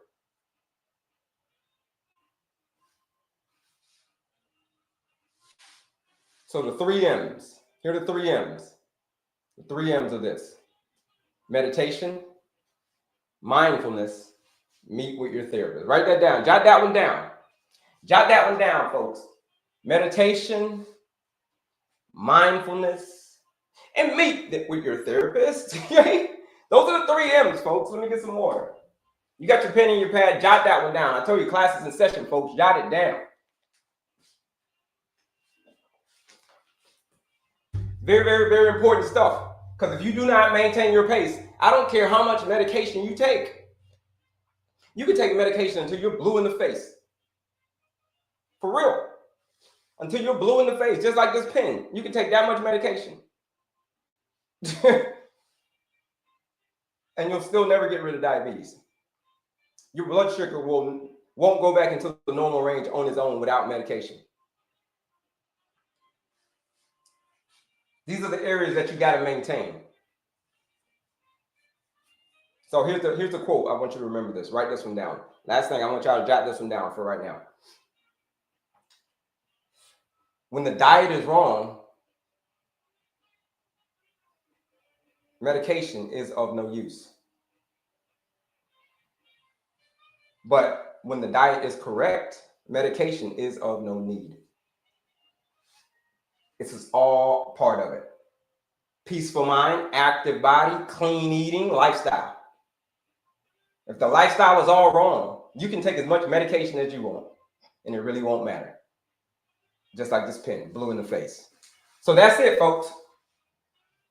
So the 3 M's. Here are the 3 M's. The 3 M's of this. Meditation, mindfulness, meet with your therapist. Write that down. Jot that one down. Jot that one down, folks. Meditation, mindfulness, and meet with your therapist. Those are the 3 M's, folks. Let me get some water. You got your pen and your pad. Jot that one down. I told you class is in session, folks. Jot it down. Very, very, very important stuff. Because if you do not maintain your pace, I don't care how much medication you take. You can take medication until you're blue in the face. For real. Until you're blue in the face, just like this pen. You can take that much medication. And you'll still never get rid of diabetes. Your blood sugar won't go back into the normal range on its own without medication. These are the areas that you got to maintain. So here's the quote. I want you to remember this. Write this one down. Last thing, I want y'all to jot this one down for right now. When the diet is wrong, medication is of no use. But when the diet is correct, medication is of no need. This is all part of it. Peaceful mind, active body, clean eating, lifestyle. If the lifestyle is all wrong, you can take as much medication as you want, and it really won't matter. Just like this pen, blue in the face. So that's it, folks.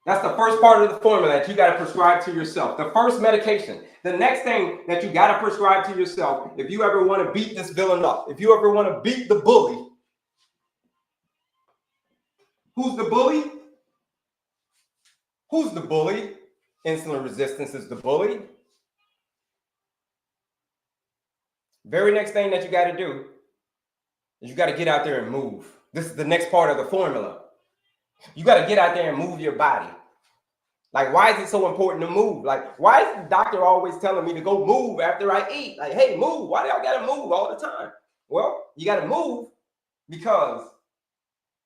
That's the first part of the formula that you got to prescribe to yourself. The first medication. The next thing that you got to prescribe to yourself, if you ever want to beat this villain up, if you ever want to beat the bully. Who's the bully? Who's the bully? Insulin resistance is the bully. Very next thing that you got to do is you got to get out there and move. This is the next part of the formula. You got to get out there and move your body. Like, why is it so important to move? Like, why is the doctor always telling me to go move after I eat? Like, hey, move. Why do I got to move all the time? Well, you got to move because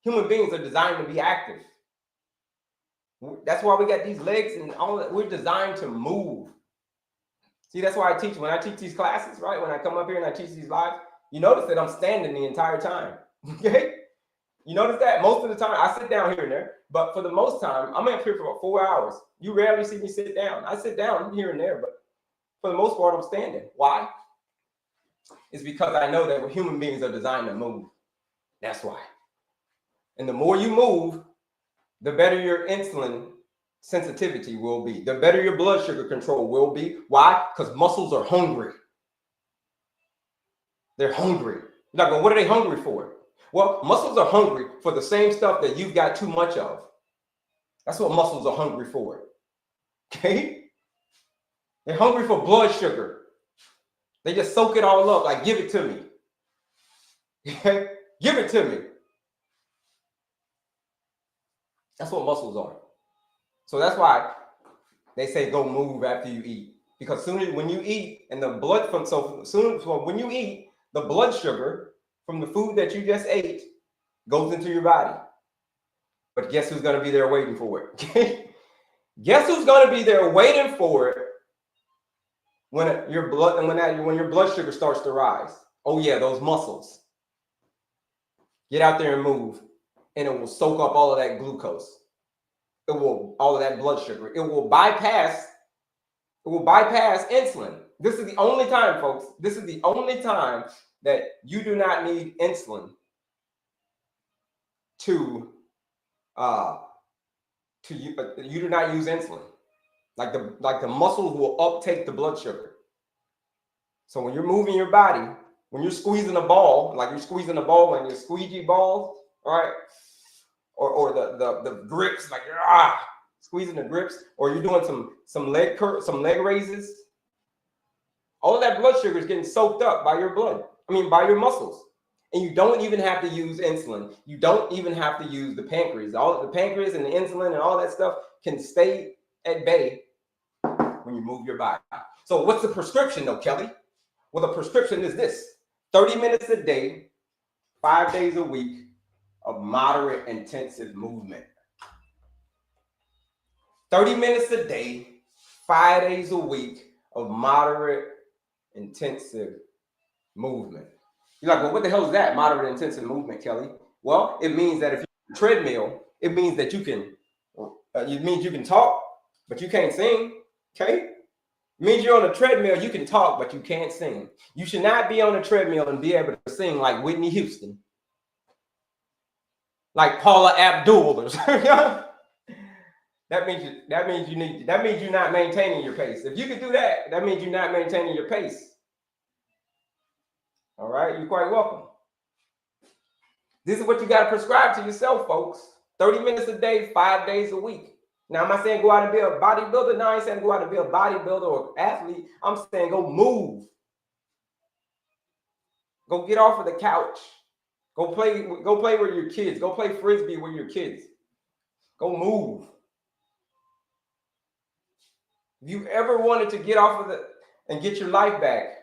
human beings are designed to be active. That's why we got these legs and all that. We're designed to move. See, that's why I teach. When I teach these classes, right? When I come up here and I teach these lives, you notice that I'm standing the entire time. Okay? You notice that most of the time I sit down here and there, but for the most time, I'm up here for about 4 hours. You rarely see me sit down. I sit down here and there, but for the most part, I'm standing. Why? It's because I know that human beings are designed to move. That's why. And the more you move, the better your insulin sensitivity will be. The better your blood sugar control will be. Why? Because muscles are hungry. They're hungry. You're like, well, what are they hungry for? Well, muscles are hungry for the same stuff that you've got too much of. That's what muscles are hungry for. Okay? They're hungry for blood sugar. They just soak it all up, like, give it to me. Give it to me. That's what muscles are. So that's why they say go move after you eat. Because when you eat, and the blood when you eat, the blood sugar from the food that you just ate goes into your body. But guess who's going to be there waiting for it? Guess who's going to be there waiting for it when your blood sugar starts to rise? Oh yeah, those muscles. Get out there and move, and it will soak up all of that glucose. It will all of that blood sugar. It will bypass insulin. This is the only time, folks. This is the only time that you do not need insulin you do not use insulin. Like the muscles will uptake the blood sugar. So when you're moving your body, when you're squeezing a ball, like you're squeezing a ball and your squeegee balls, all right, or the grips, like squeezing the grips, or you're doing some leg raises, all of that blood sugar is getting soaked up by your by your muscles. And you don't even have to use insulin. You don't even have to use the pancreas. All the pancreas and the insulin and all that stuff can stay at bay when you move your body. So what's the prescription though, Kelley? Well, the prescription is this: 30 minutes a day, 5 days a week of moderate intensive movement. 30 minutes a day, 5 days a week of moderate intensive movement. You're like, well, what the hell is that? Moderate intensive movement, Kelley? Well, it means that if you're on a treadmill, it means that you can talk, but you can't sing. Okay? It means you're on a treadmill, you can talk, but you can't sing. You should not be on a treadmill and be able to sing like Whitney Houston, like Paula Abdul. That means you're not maintaining your pace. If you can do that, that means you're not maintaining your pace. All right, you're quite welcome. This is what you got to prescribe to yourself, folks. 30 minutes a day, 5 days a week. Now, am I saying go out and be a bodybuilder? No, I ain't saying go out and be a bodybuilder or athlete. I'm saying go move. Go get off of the couch. Go play with your kids. Go play frisbee with your kids. Go move. If you ever wanted to get off of it and get your life back,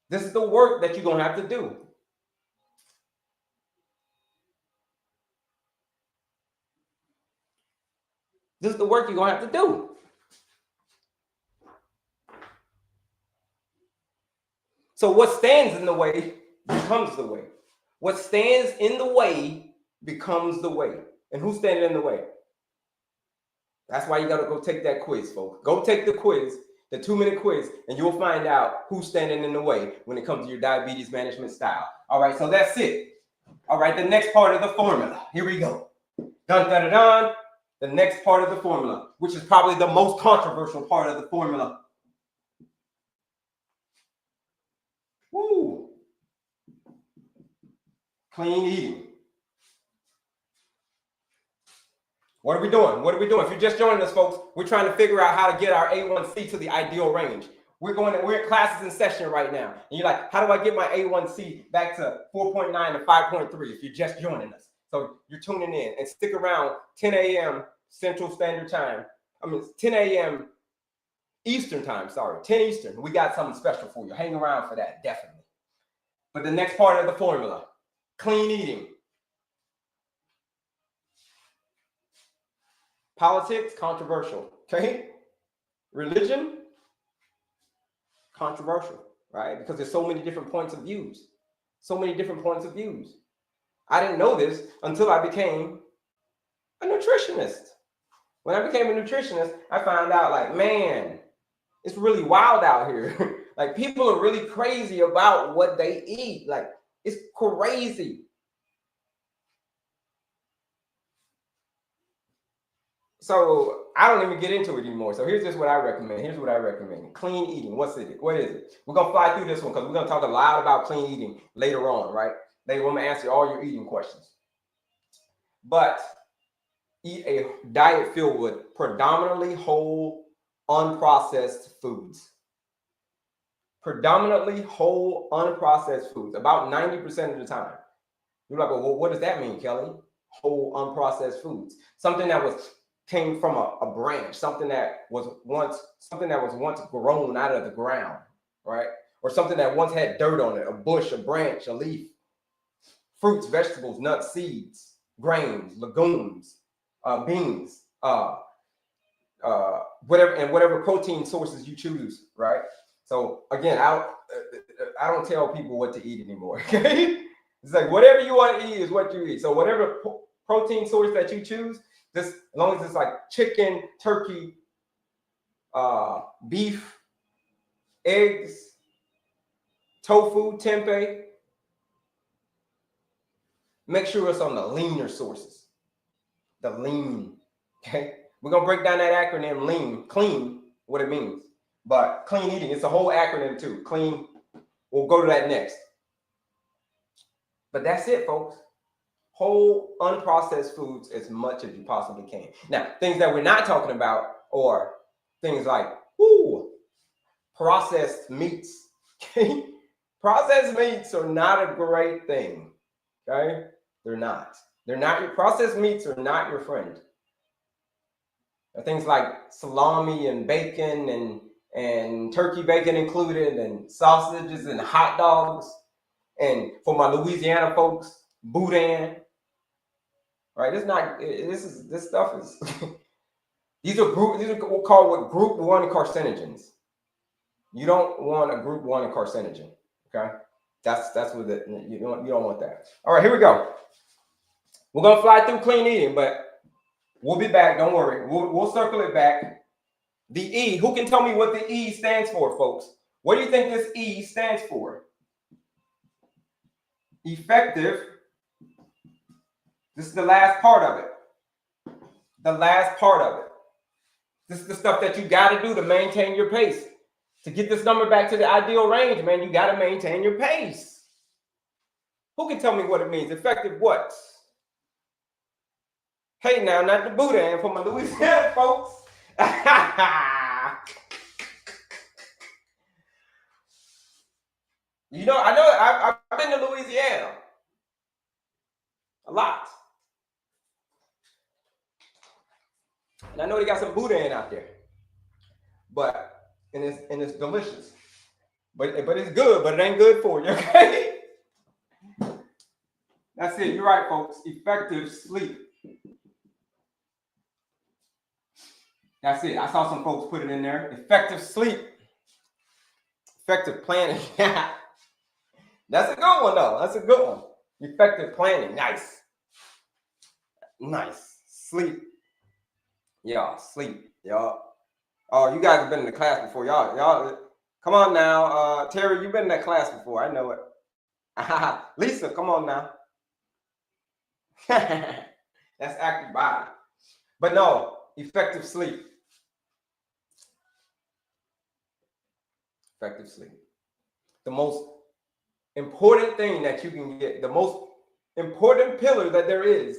this is the work that you're going to have to do. This is the work you're going to have to do. So what stands in the way becomes the way. What stands in the way becomes the way. And who's standing in the way? That's why you got to go take that quiz, folks. Go take the quiz, the 2-minute quiz, and you'll find out who's standing in the way when it comes to your diabetes management style. All right, so that's it. All right, the next part of the formula. Here we go. Dun, dun, dun, dun. The next part of the formula, which is probably the most controversial part of the formula. Woo! Clean eating. What are we doing? What are we doing? If you're just joining us, folks, we're trying to figure out how to get our A1C to the ideal range. We're in classes in session right now. And you're like, how do I get my A1C back to 4.9 to 5.3 if you're just joining us? So you're tuning in and stick around 10 a.m. Central Standard Time. 10 a.m. Eastern Time, 10 Eastern. We got something special for you. Hang around for that, definitely. But the next part of the formula, clean eating. Politics, controversial, okay? Religion, controversial, right? Because there's so many different points of views. So many different points of views. I didn't know this until I became a nutritionist. When I became a nutritionist, I found out, like, man, it's really wild out here. Like, people are really crazy about what they eat. Like, it's crazy. So I don't even get into it anymore. So here's just what I recommend. Here's what I recommend. Clean eating. What is it? We're going to fly through this one because we're going to talk a lot about clean eating later on, right? Later on, I'm going to answer all your eating questions. But eat a diet filled with predominantly whole, unprocessed foods. Predominantly whole, unprocessed foods. About 90% of the time. You're like, well, what does that mean, Kelley? Whole, unprocessed foods. Something that came from a branch, something that was once grown out of the ground, right? Or something that once had dirt on it, a bush, a branch, a leaf. Fruits, vegetables, nuts, seeds, grains, legumes, beans, whatever protein sources you choose, right? So again, I don't tell people what to eat anymore. Okay, it's like whatever you want to eat is what you eat. So whatever protein source that you choose, just as long as it's like chicken, turkey, beef, eggs, tofu, tempeh, make sure it's on the leaner sources. The lean. Okay, we're gonna break down that acronym lean, clean, what it means. But clean eating, it's a whole acronym too. Clean. We'll go to that next. But that's it, folks. Whole, unprocessed foods as much as you possibly can. Now, things that we're not talking about are things like processed meats. Okay? Processed meats are not a great thing. Okay? They're not. Your processed meats are not your friend. Things like salami and bacon and turkey bacon included, and sausages and hot dogs, and for my Louisiana folks, boudin. Right? This stuff is these are called group 1 carcinogens. You don't want a group 1 carcinogen. Okay? That's what you don't want that. All right, here we go. We're gonna fly through clean eating, but we'll be back. Don't worry. We'll circle it back. The E. Who can tell me what the E stands for, folks? What do you think this E stands for? Effective. This is the last part of it. The last part of it. This is the stuff that you got to do to maintain your pace. To get this number back to the ideal range, man, you got to maintain your pace. Who can tell me what it means? Effective what? Hey, now, not the boudin for my Louisiana folks. You know, I've been to Louisiana. A lot. And I know they got some boudin out there, but and it's delicious. But it's good, but it ain't good for you, okay? That's it. You're right, folks. Effective sleep. That's it. I saw some folks put it in there. Effective sleep. Effective planning. That's a good one, though. That's a good one. Effective planning. Nice. Nice. Sleep. Yeah, sleep. Y'all. Oh, you guys have been in the class before. Y'all. Come on now. Terry, you've been in that class before. I know it. Lisa, come on now. That's active body. But no, effective sleep. Effective sleep. The most important thing that you can get, the most important pillar that there is,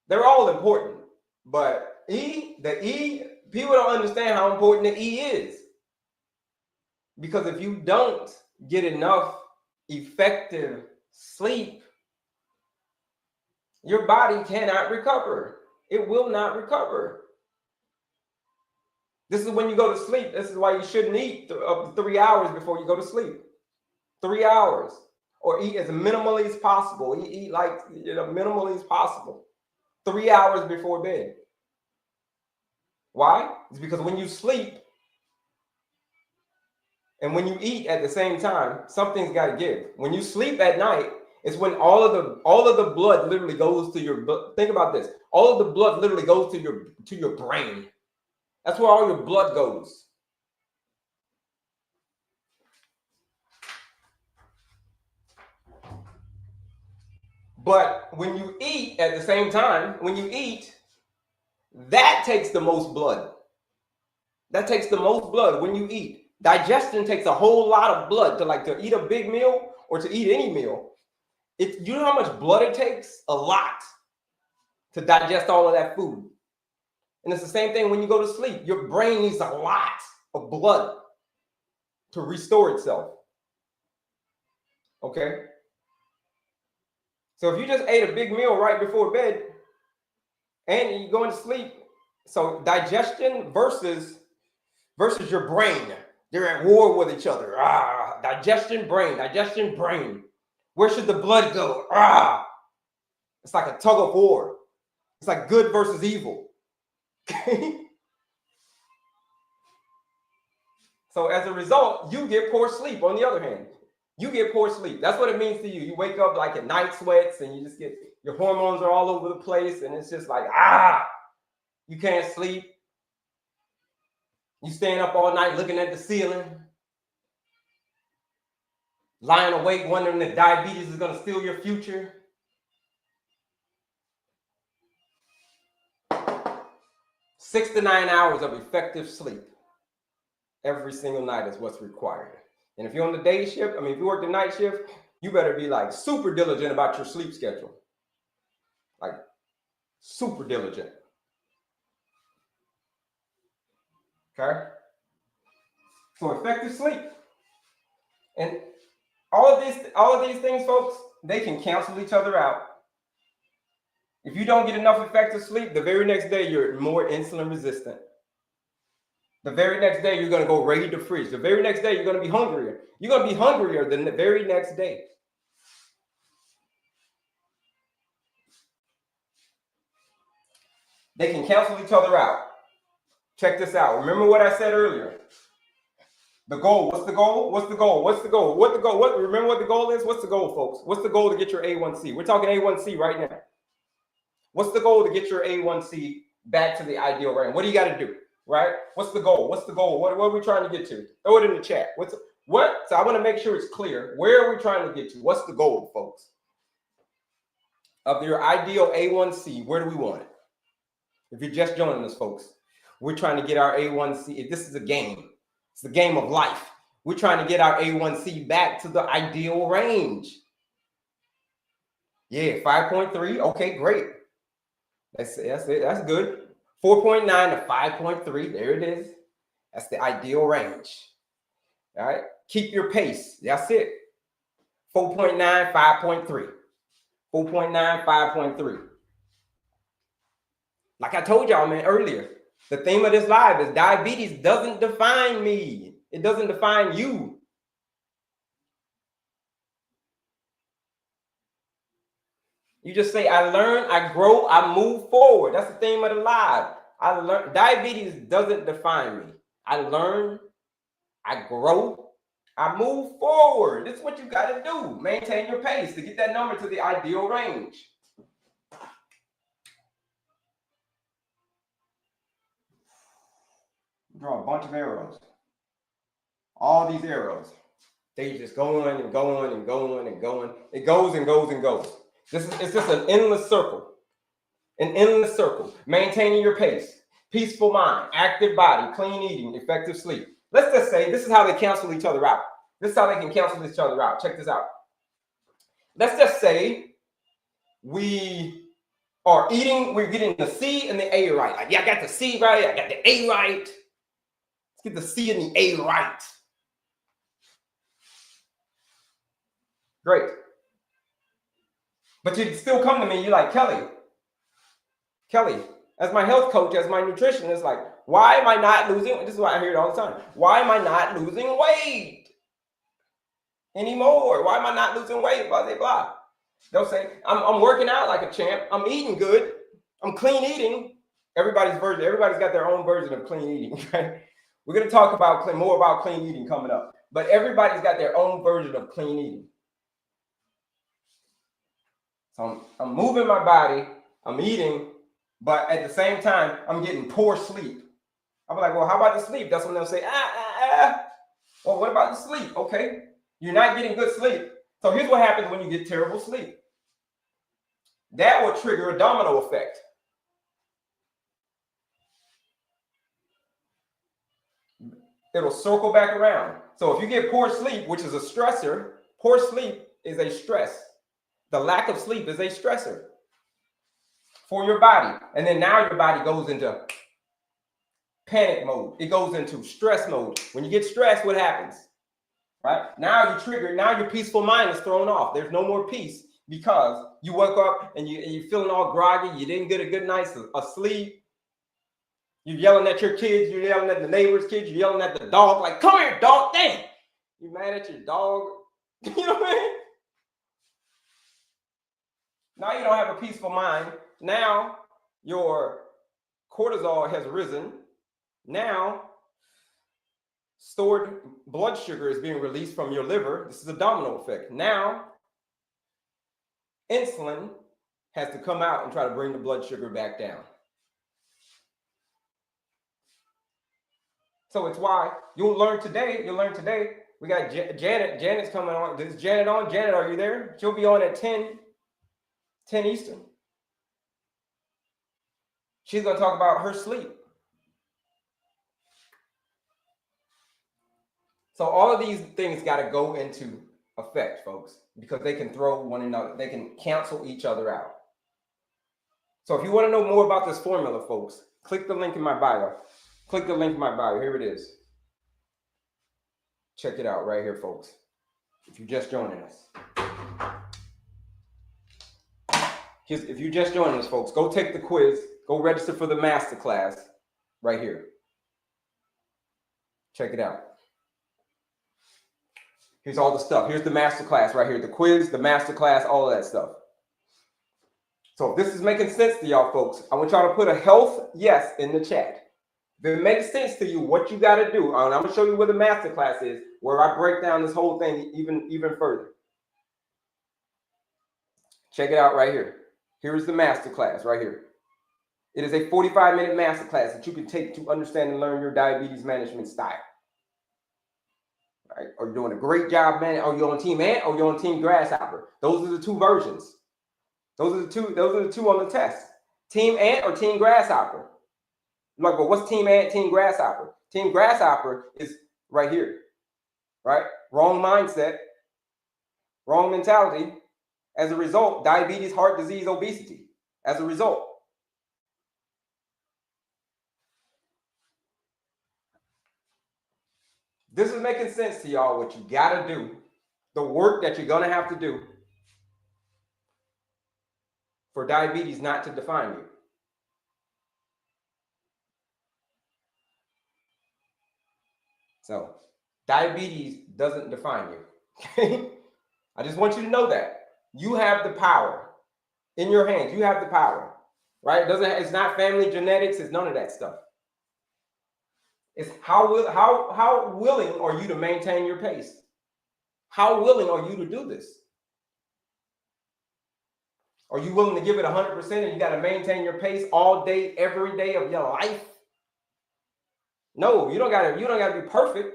they're all important. But the E, people don't understand how important the E is. Because if you don't get enough effective sleep, your body cannot recover. It will not recover. This is when you go to sleep. This is why you shouldn't eat up to 3 hours before you go to sleep. 3 hours. Or eat as minimally as possible. Eat like minimally as possible. 3 hours before bed. Why? It's because when you sleep and when you eat at the same time, something's got to give. When you sleep at night, it's when all of the blood literally goes to your blood. Think about this. All of the blood literally goes to your brain. That's where all your blood goes. But when you eat at the same time, that takes the most blood. That takes the most blood when you eat. Digestion takes a whole lot of blood to eat a big meal or to eat any meal. You know how much blood it takes? A lot to digest all of that food. And it's the same thing when you go to sleep. Your brain needs a lot of blood to restore itself. Okay? So if you just ate a big meal right before bed and you go into sleep, so digestion versus your brain, they're at war with each other. Digestion, brain. Where should the blood go? It's like a tug of war. It's like good versus evil. So as a result, you get poor sleep. On the other hand, you get poor sleep. That's what it means to you. You wake up like at night sweats and you just get, your hormones are all over the place. And it's just like, you can't sleep. You staying up all night looking at the ceiling, lying awake wondering if diabetes is going to steal your future. Six to 9 hours of effective sleep every single night is what's required. And if you're on the day shift, if you work the night shift, you better be like super diligent about your sleep schedule. Like super diligent. Okay? So effective sleep. And all of these things, folks, they can cancel each other out. If you don't get enough effective sleep, the very next day you're more insulin resistant. The very next day you're going to go raid the fridge. The very next day you're going to be hungrier. You're going to be hungrier than the very next day. They can cancel each other out. Check this out. Remember what I said earlier. The goal. What's the goal? What's the goal? What's the goal? What the goal? Remember what the goal is? What's the goal, folks? What's the goal to get your A1C? We're talking A1C right now. What's the goal to get your A1C back to the ideal range? What do you got to do? Right? What's the goal? What's the goal? What are we trying to get to? Throw it in the chat. So I want to make sure it's clear. Where are we trying to get to? What's the goal, folks? Of your ideal A1C, where do we want it? If you're just joining us, folks, we're trying to get our A1C. This is a game. It's the game of life. We're trying to get our A1C back to the ideal range. Yeah, 5.3. Okay, great. That's it. That's good. 4.9 to 5.3. There it is. That's the ideal range. All right. Keep your pace. That's it. 4.9, 5.3. 4.9, 5.3. Like I told y'all, man, earlier, the theme of this live is diabetes doesn't define me. It doesn't define you. You just say, I learn, I grow, I move forward. That's the theme of the live. I learn. Diabetes doesn't define me. I learn, I grow, I move forward. This is what you got to do. Maintain your pace to get that number to the ideal range. Draw a bunch of arrows. All these arrows. They just going and going and going and going. It goes and goes and goes. It's just an endless circle. An endless circle. Maintaining your pace. Peaceful mind. Active body. Clean eating. Effective sleep. Let's just say this is how they cancel each other out. This is how they can cancel each other out. Check this out. Let's just say we are eating, we're getting the C and the A right. Like, yeah, I got the C right. I got the A right. Let's get the C and the A right. Great. But you still come to me, you're like, Kelley, as my health coach, as my nutritionist, like, why am I not losing? This is why I hear it all the time. Why am I not losing weight anymore? Why am I not losing weight? Blah, blah, blah. They'll say, I'm working out like a champ. I'm eating good. I'm clean eating. Everybody's got their own version of clean eating, right? We're going to talk about more about clean eating coming up. But everybody's got their own version of clean eating. So I'm moving my body, I'm eating, but at the same time, I'm getting poor sleep. I'm like, well, how about the sleep? That's when they'll say, Well, what about the sleep? Okay, you're not getting good sleep. So here's what happens when you get terrible sleep. That will trigger a domino effect. It'll circle back around. So if you get poor sleep, which is a stressor, poor sleep is a stress. The lack of sleep is a stressor for your body. And then now your body goes into panic mode. It goes into stress mode. When you get stressed, what happens? Right? Now you trigger, now your peaceful mind is thrown off. There's no more peace because you woke up and you're feeling all groggy. You didn't get a good night's sleep. You're yelling at your kids. You're yelling at the neighbor's kids. You're yelling at the dog. Like, come here, dog. Dang. You mad at your dog? You know what I mean? Now you don't have a peaceful mind. Now your cortisol has risen. Now stored blood sugar is being released from your liver. This is a domino effect. Now insulin has to come out and try to bring the blood sugar back down. So it's why you'll learn today. We got Janet. Janet's coming on. Is Janet on? Janet, are you there? She'll be on at 10 Eastern. She's going to talk about her sleep. So all of these things got to go into effect, folks, because they can throw one another. They can cancel each other out. So if you want to know more about this formula, folks, click the link in my bio. Click the link in my bio. Here it is. Check it out right here, folks. If you're just joining us. If you're just joining us, folks, go take the quiz. Go register for the masterclass right here. Check it out. Here's all the stuff. Here's the masterclass right here. The quiz, the masterclass, all of that stuff. So if this is making sense to y'all, folks, I want y'all to put a health yes in the chat. If it makes sense to you, what you got to do, and I'm going to show you where the masterclass is, where I break down this whole thing even further. Check it out right here. Here is the masterclass right here. It is a 45-minute masterclass that you can take to understand and learn your diabetes management style. Right? Are you doing a great job, man? Are you on Team Ant or you're on Team Grasshopper? Those are the two versions. Those are the two on the test. Team Ant or Team Grasshopper. I'm like, well, what's Team Ant, Team Grasshopper? Team Grasshopper is right here. Right? Wrong mindset, wrong mentality. As a result, diabetes, heart disease, obesity. As a result. This is making sense to y'all, what you got to do, the work that you're going to have to do for diabetes not to define you. So diabetes doesn't define you. I just want you to know that you have the power in your hands. You have the power, right? It's not family genetics. It's none of that stuff. It's how willing are you to maintain your pace? How willing are you to do this? Are you willing to give it 100% and you got to maintain your pace all day, every day of your life? No, you don't got to be perfect.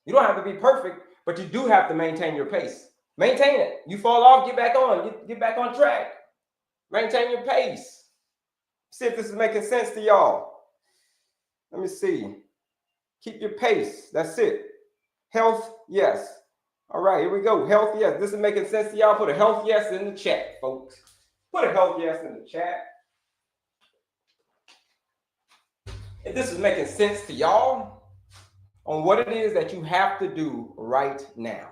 You don't have to be perfect, but you do have to maintain your pace. Maintain it. You fall off, get back on. Get back on track. Maintain your pace. See if this is making sense to y'all. Let me see. Keep your pace. That's it. Health, yes. All right, here we go. Health, yes. This is making sense to y'all. Put a health yes in the chat, folks. Put a health yes in the chat. If this is making sense to y'all on what it is that you have to do right now.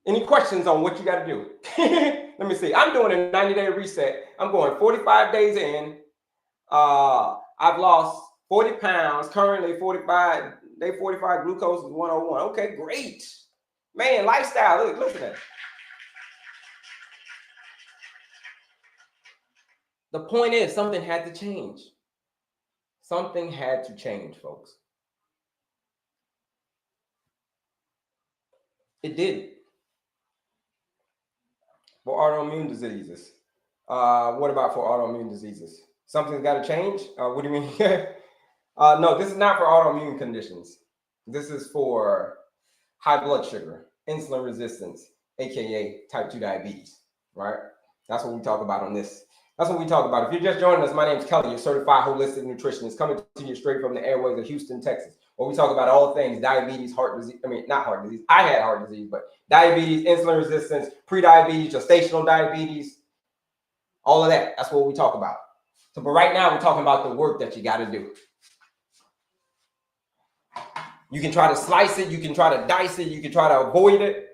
Any questions on what you got to do? Let me see. I'm doing a 90-day reset. I'm going 45 days in. I've lost 40 pounds. Currently 45. Day 45 glucose is 101. Okay, great. Man, lifestyle. Look, listen at it. The point is, something had to change. Something had to change, folks. It did. For autoimmune diseases. What about for autoimmune diseases? Something's got to change? What do you mean? No, this is not for autoimmune conditions. This is for high blood sugar, insulin resistance, aka type 2 diabetes, right? That's what we talk about on this. That's what we talk about. If you're just joining us, my name is Kelley, your certified holistic nutritionist, coming to you straight from the airways of Houston, Texas, where we talk about all things diabetes, heart disease. I mean, not heart disease. I had heart disease, but diabetes, insulin resistance, pre-diabetes, gestational diabetes, all of that. That's what we talk about. So, but right now we're talking about the work that you got to do. You can try to slice it. You can try to dice it. You can try to avoid it.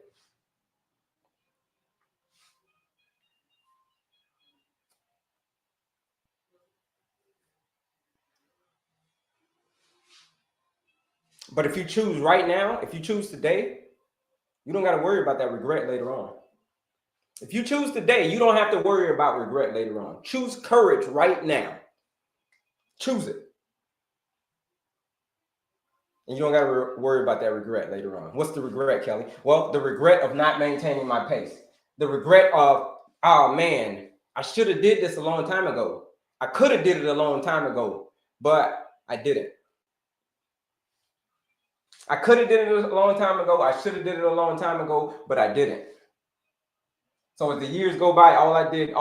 But if you choose right now, if you choose today, you don't got to worry about that regret later on. If you choose today, you don't have to worry about regret later on. Choose courage right now. Choose it. And you don't got to worry about that regret later on. What's the regret, Kelley? Well, the regret of not maintaining my pace. The regret of, oh man, I should have did this a long time ago. I could have did it a long time ago, but I didn't. I could have did it a long time ago. I should have did it a long time ago, but I didn't. So as the years go by, all I did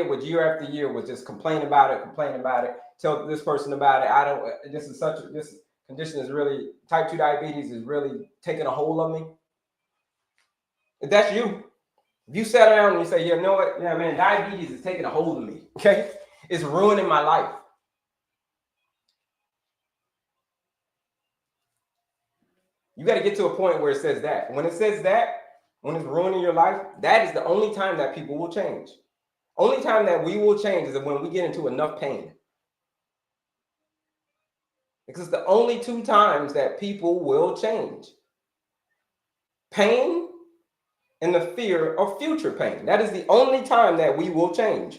was year after year was just complain about it, tell this person about it. This condition is really, type 2 diabetes is really taking a hold of me. If that's you, if you sat around and you say, you know what, yeah, man, diabetes is taking a hold of me, okay? It's ruining my life. You got to get to a point where it says that. When it says that, when it's ruining your life, that is the only time that people will change. Only time that we will change is when we get into enough pain. Because it's the only two times that people will change. Pain and the fear of future pain. That is the only time that we will change.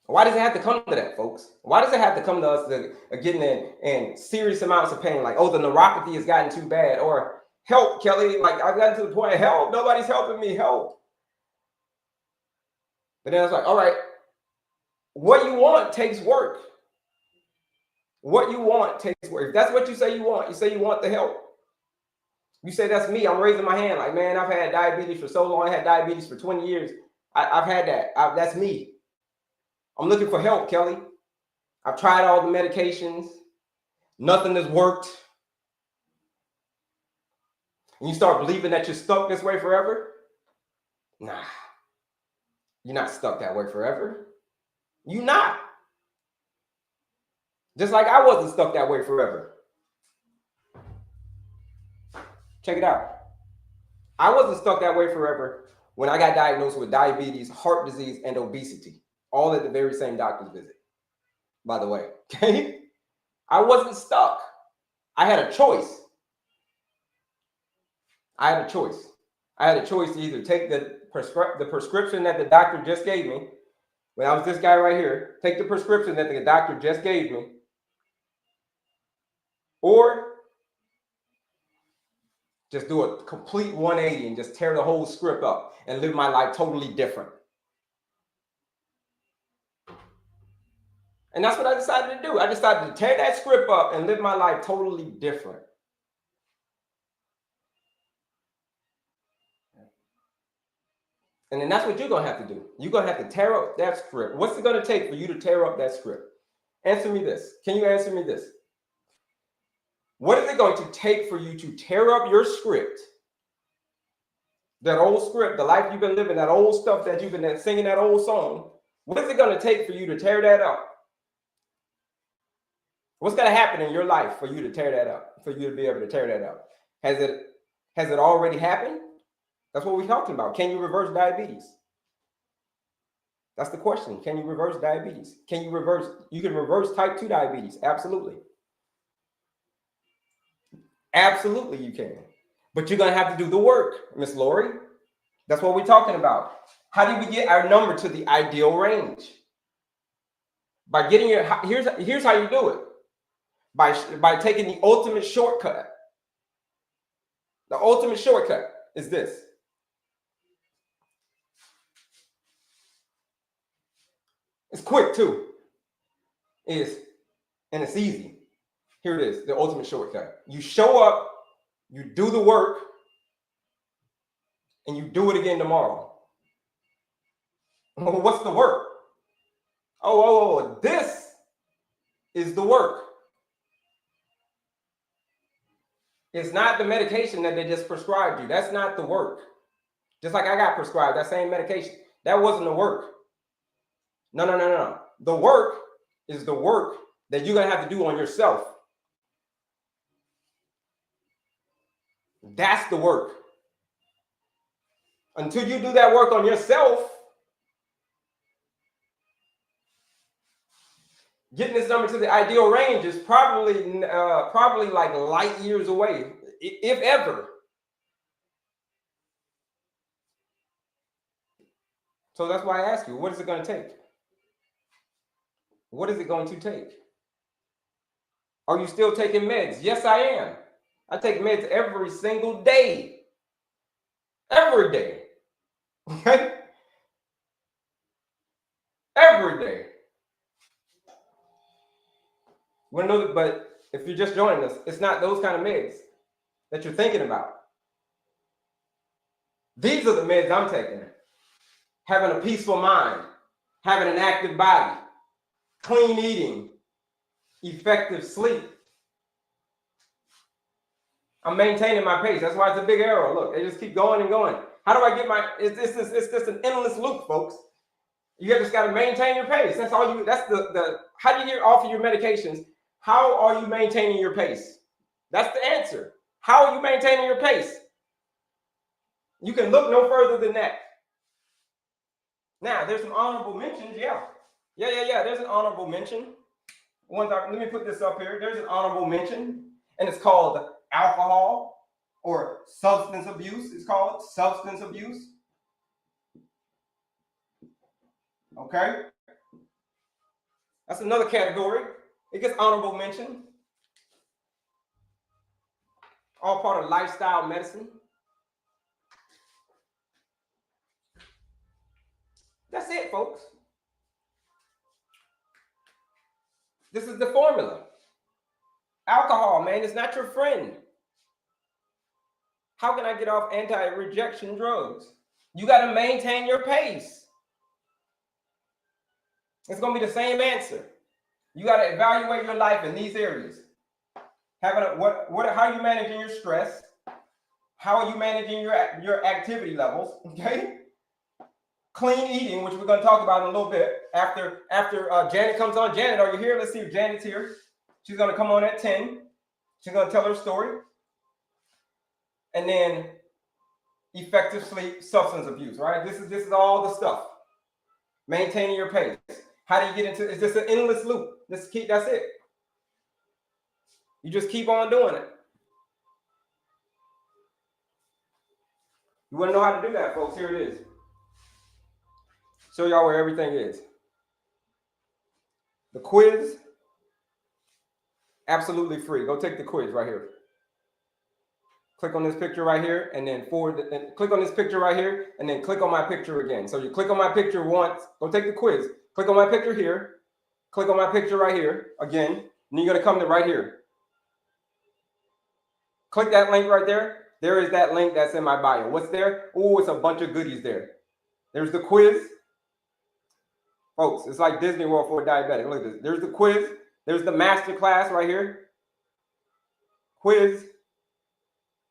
Why does it have to come to that, folks? Why does it have to come to us getting in serious amounts of pain? Like, oh, the neuropathy has gotten too bad. Or help, Kelley. Like, I've gotten to the point, help. Nobody's helping me. Help. But then it's like, all right, what you want takes work. What you want takes work. If that's what you say you want the help. You say, that's me. I'm raising my hand. Like, man, I've had diabetes for so long. I had diabetes for 20 years. I've had that. That's me. I'm looking for help, Kelley. I've tried all the medications. Nothing has worked. And you start believing that you're stuck this way forever? Nah. You're not stuck that way forever. You're not. Just like I wasn't stuck that way forever. Check it out. I wasn't stuck that way forever when I got diagnosed with diabetes, heart disease, and obesity all at the very same doctor's visit, by the way. Okay? I wasn't stuck. I had a choice. I had a choice. I had a choice to either take the prescription that the doctor just gave me, when I was this guy right here, take the prescription that the doctor just gave me, or just do a complete 180 and just tear the whole script up and live my life totally different. And that's what I decided to do. I decided to tear that script up and live my life totally different. And then that's what you're going to have to do. You're going to have to tear up that script. What's it going to take for you to tear up that script? Answer me this. Can you answer me this? What is it going to take for you to tear up your script? That old script, the life you've been living, that old stuff that you've been singing, that old song. What is it going to take for you to tear that up? What's going to happen in your life for you to tear that up? For you to be able to tear that up? Has it already happened? That's what we're talking about. Can you reverse diabetes? That's the question. Can you reverse diabetes? You can reverse type 2 diabetes. Absolutely. Absolutely you can. But you're going to have to do the work, Miss Lori. That's what we're talking about. How do we get our number to the ideal range? By getting your, here's how you do it. By taking the ultimate shortcut. The ultimate shortcut is this. It's quick too. And it's easy. Here it is, the ultimate shortcut. You show up, you do the work, and you do it again tomorrow. What's the work? This is the work. It's not the medication that they just prescribed you. That's not the work. Just like I got prescribed that same medication. That wasn't the work. No. The work is the work that you're going to have to do on yourself. That's the work. Until you do that work on yourself, getting this number to the ideal range is probably like light years away, if ever. So that's why I ask you, what is it going to take? What is it going to take? Are you still taking meds? Yes, I am. I take meds every single day. Every day. Okay? Every day. But if you're just joining us, it's not those kind of meds that you're thinking about. These are the meds I'm taking. Having a peaceful mind, having an active body, clean eating, effective sleep. I'm maintaining my pace. That's why it's a big arrow. Look, they just keep going and going. How do I get it's just an endless loop, folks. You just got to maintain your pace. That's all you, that's how do you get off of your medications? How are you maintaining your pace? That's the answer. How are you maintaining your pace? You can look no further than that. Now, there's some honorable mentions. Yeah. There's an honorable mention. Let me put this up here. There's an honorable mention, and it's called alcohol or substance abuse. It's called substance abuse. Okay. That's another category. It gets honorable mention. All part of lifestyle medicine. That's it, folks. This is the formula. Alcohol, man, is not your friend. How can I get off anti-rejection drugs? You got to maintain your pace. It's going to be the same answer. You got to evaluate your life in these areas. How are you managing your stress? How are you managing your activity levels? Okay. Clean eating, which we're going to talk about in a little bit after Janet comes on. Janet, are you here? Let's see if Janet's here. She's going to come on at 10. She's going to tell her story. And then effective sleep, substance abuse, right? This is all the stuff. Maintaining your pace. How do you get into? It's just an endless loop. That's it. You just keep on doing it. You want to know how to do that, folks? Here it is. Show y'all where everything is. The quiz, absolutely free. Go take the quiz right here. Click on this picture right here, and then click on this picture right here, and then click on my picture again. So you click on my picture once, go take the quiz. Click on my picture here, click on my picture right here again, and you're gonna come to right here. Click that link right there. There is that link that's in my bio. What's there? Oh, it's a bunch of goodies there. There's the quiz. Folks, it's like Disney World for a diabetic. Look at this. There's the quiz. There's the master class right here. Quiz.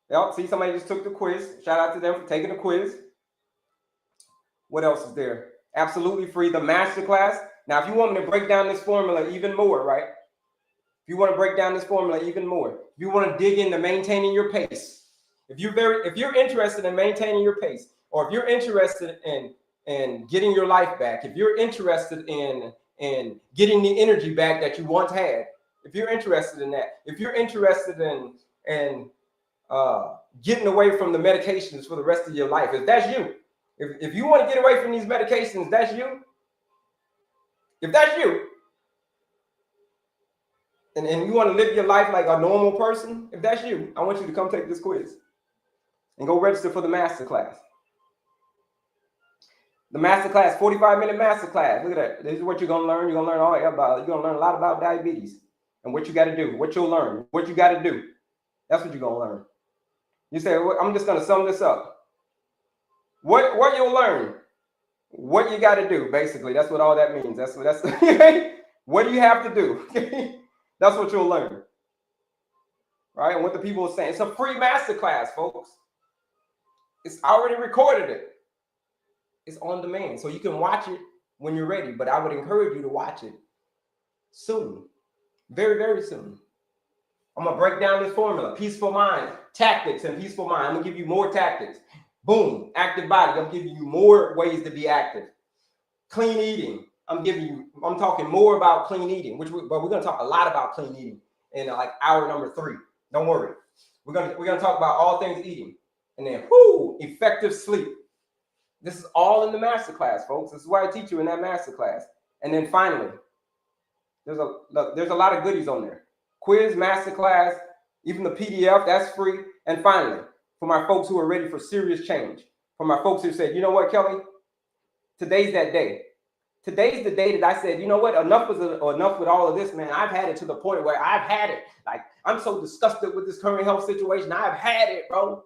Yep, see, somebody just took the quiz. Shout out to them for taking the quiz. What else is there? Absolutely free. The master class. Now, if you want me to break down this formula even more, right? If you want to break down this formula even more, if you want to dig into maintaining your pace, if you're interested in maintaining your pace, or if you're interested in getting your life back, if you're interested in getting the energy back that you once had, if you're interested in that, if you're interested in getting away from the medications for the rest of your life, if that's you, if you want to get away from these medications, that's you. If that's you, and you want to live your life like a normal person, if that's you, I want you to come take this quiz and go register for the masterclass. The masterclass, 45-minute masterclass. Look at that. This is what you're gonna learn. You're gonna learn all about. You're gonna learn a lot about diabetes and what you got to do, what you'll learn, what you got to do. That's what you're gonna learn. You say, well, I'm just gonna sum this up. What you'll learn, what you got to do. Basically, that's what all that means. That's what do you have to do? That's what you'll learn, right? And what the people are saying. It's a free masterclass, folks. It's already recorded it. It's on demand, so you can watch it when you're ready. But I would encourage you to watch it soon, very, very soon. I'm gonna break down this formula: peaceful mind, tactics, and peaceful mind. I'm gonna give you more tactics. Boom, active body. I'm giving you more ways to be active. Clean eating. I'm talking more about clean eating, but we're gonna talk a lot about clean eating in like hour number 3. Don't worry. We're gonna talk about all things eating, and then effective sleep. This is all in the masterclass, folks. This is why I teach you in that masterclass. And then finally, there's a lot of goodies on there. Quiz, masterclass, even the PDF, that's free. And finally, for my folks who are ready for serious change, for my folks who said, you know what, Kelley, today's that day. Today's the day that I said, you know what, enough with all of this, man. I've had it to the point where I've had it. Like, I'm so disgusted with this current health situation. I've had it, bro.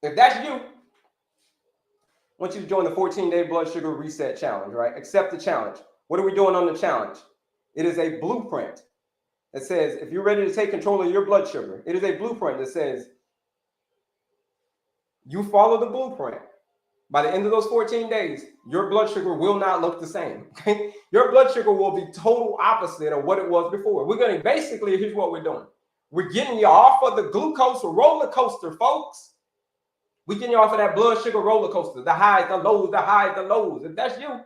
If that's you, I want you to join the 14-day blood sugar reset challenge, right? Accept the challenge. What are we doing on the challenge? It is a blueprint that says, if you're ready to take control of your blood sugar, it is a blueprint that says, you follow the blueprint. By the end of those 14 days, your blood sugar will not look the same. Okay? Your blood sugar will be total opposite of what it was before. We're going to basically, here's what we're doing. We're getting you off of the glucose roller coaster, folks. We're getting you off of that blood sugar roller coaster, the highs, the lows, the highs, the lows. If that's you,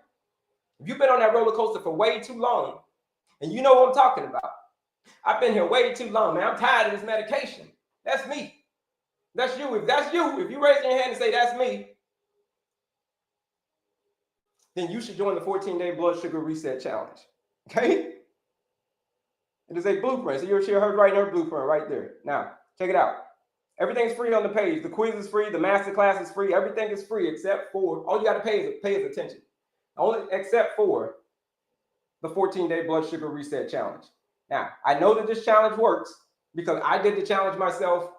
if you've been on that roller coaster for way too long, and you know what I'm talking about, I've been here way too long, man. I'm tired of this medication. That's me. That's you. If that's you, if you raise your hand and say that's me, then you should join the 14-day blood sugar reset challenge. Okay? It is a blueprint. So you'll see her right in her blueprint right there. Now, check it out. Everything's free on the page. The quiz is free. The master class is free. Everything is free except for, all you got to pay is attention. Only except for the 14-day blood sugar reset challenge. Now, I know that this challenge works because I did the challenge myself.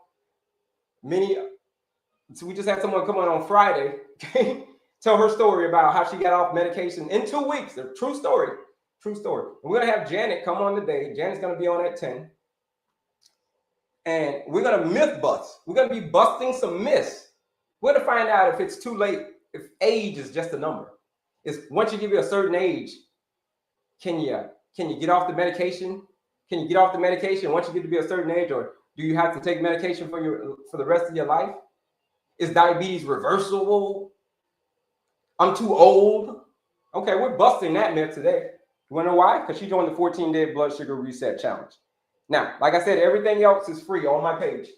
So we just had someone come on Friday, tell her story about how she got off medication in 2 weeks. A true story. True story. And we're going to have Janet come on today. Janet's going to be on at 10. And we're going to myth bust. We're going to be busting some myths. We're going to find out if it's too late, if age is just a number. It's once you give you a certain age, can you get off the medication? Can you get off the medication once you get to be a certain age, or do you have to take medication for the rest of your life? Is diabetes reversible? I'm too old. Okay, we're busting that myth today. You wanna know why? Because she joined the 14-day blood sugar reset challenge. Now, like I said, everything else is free on my page.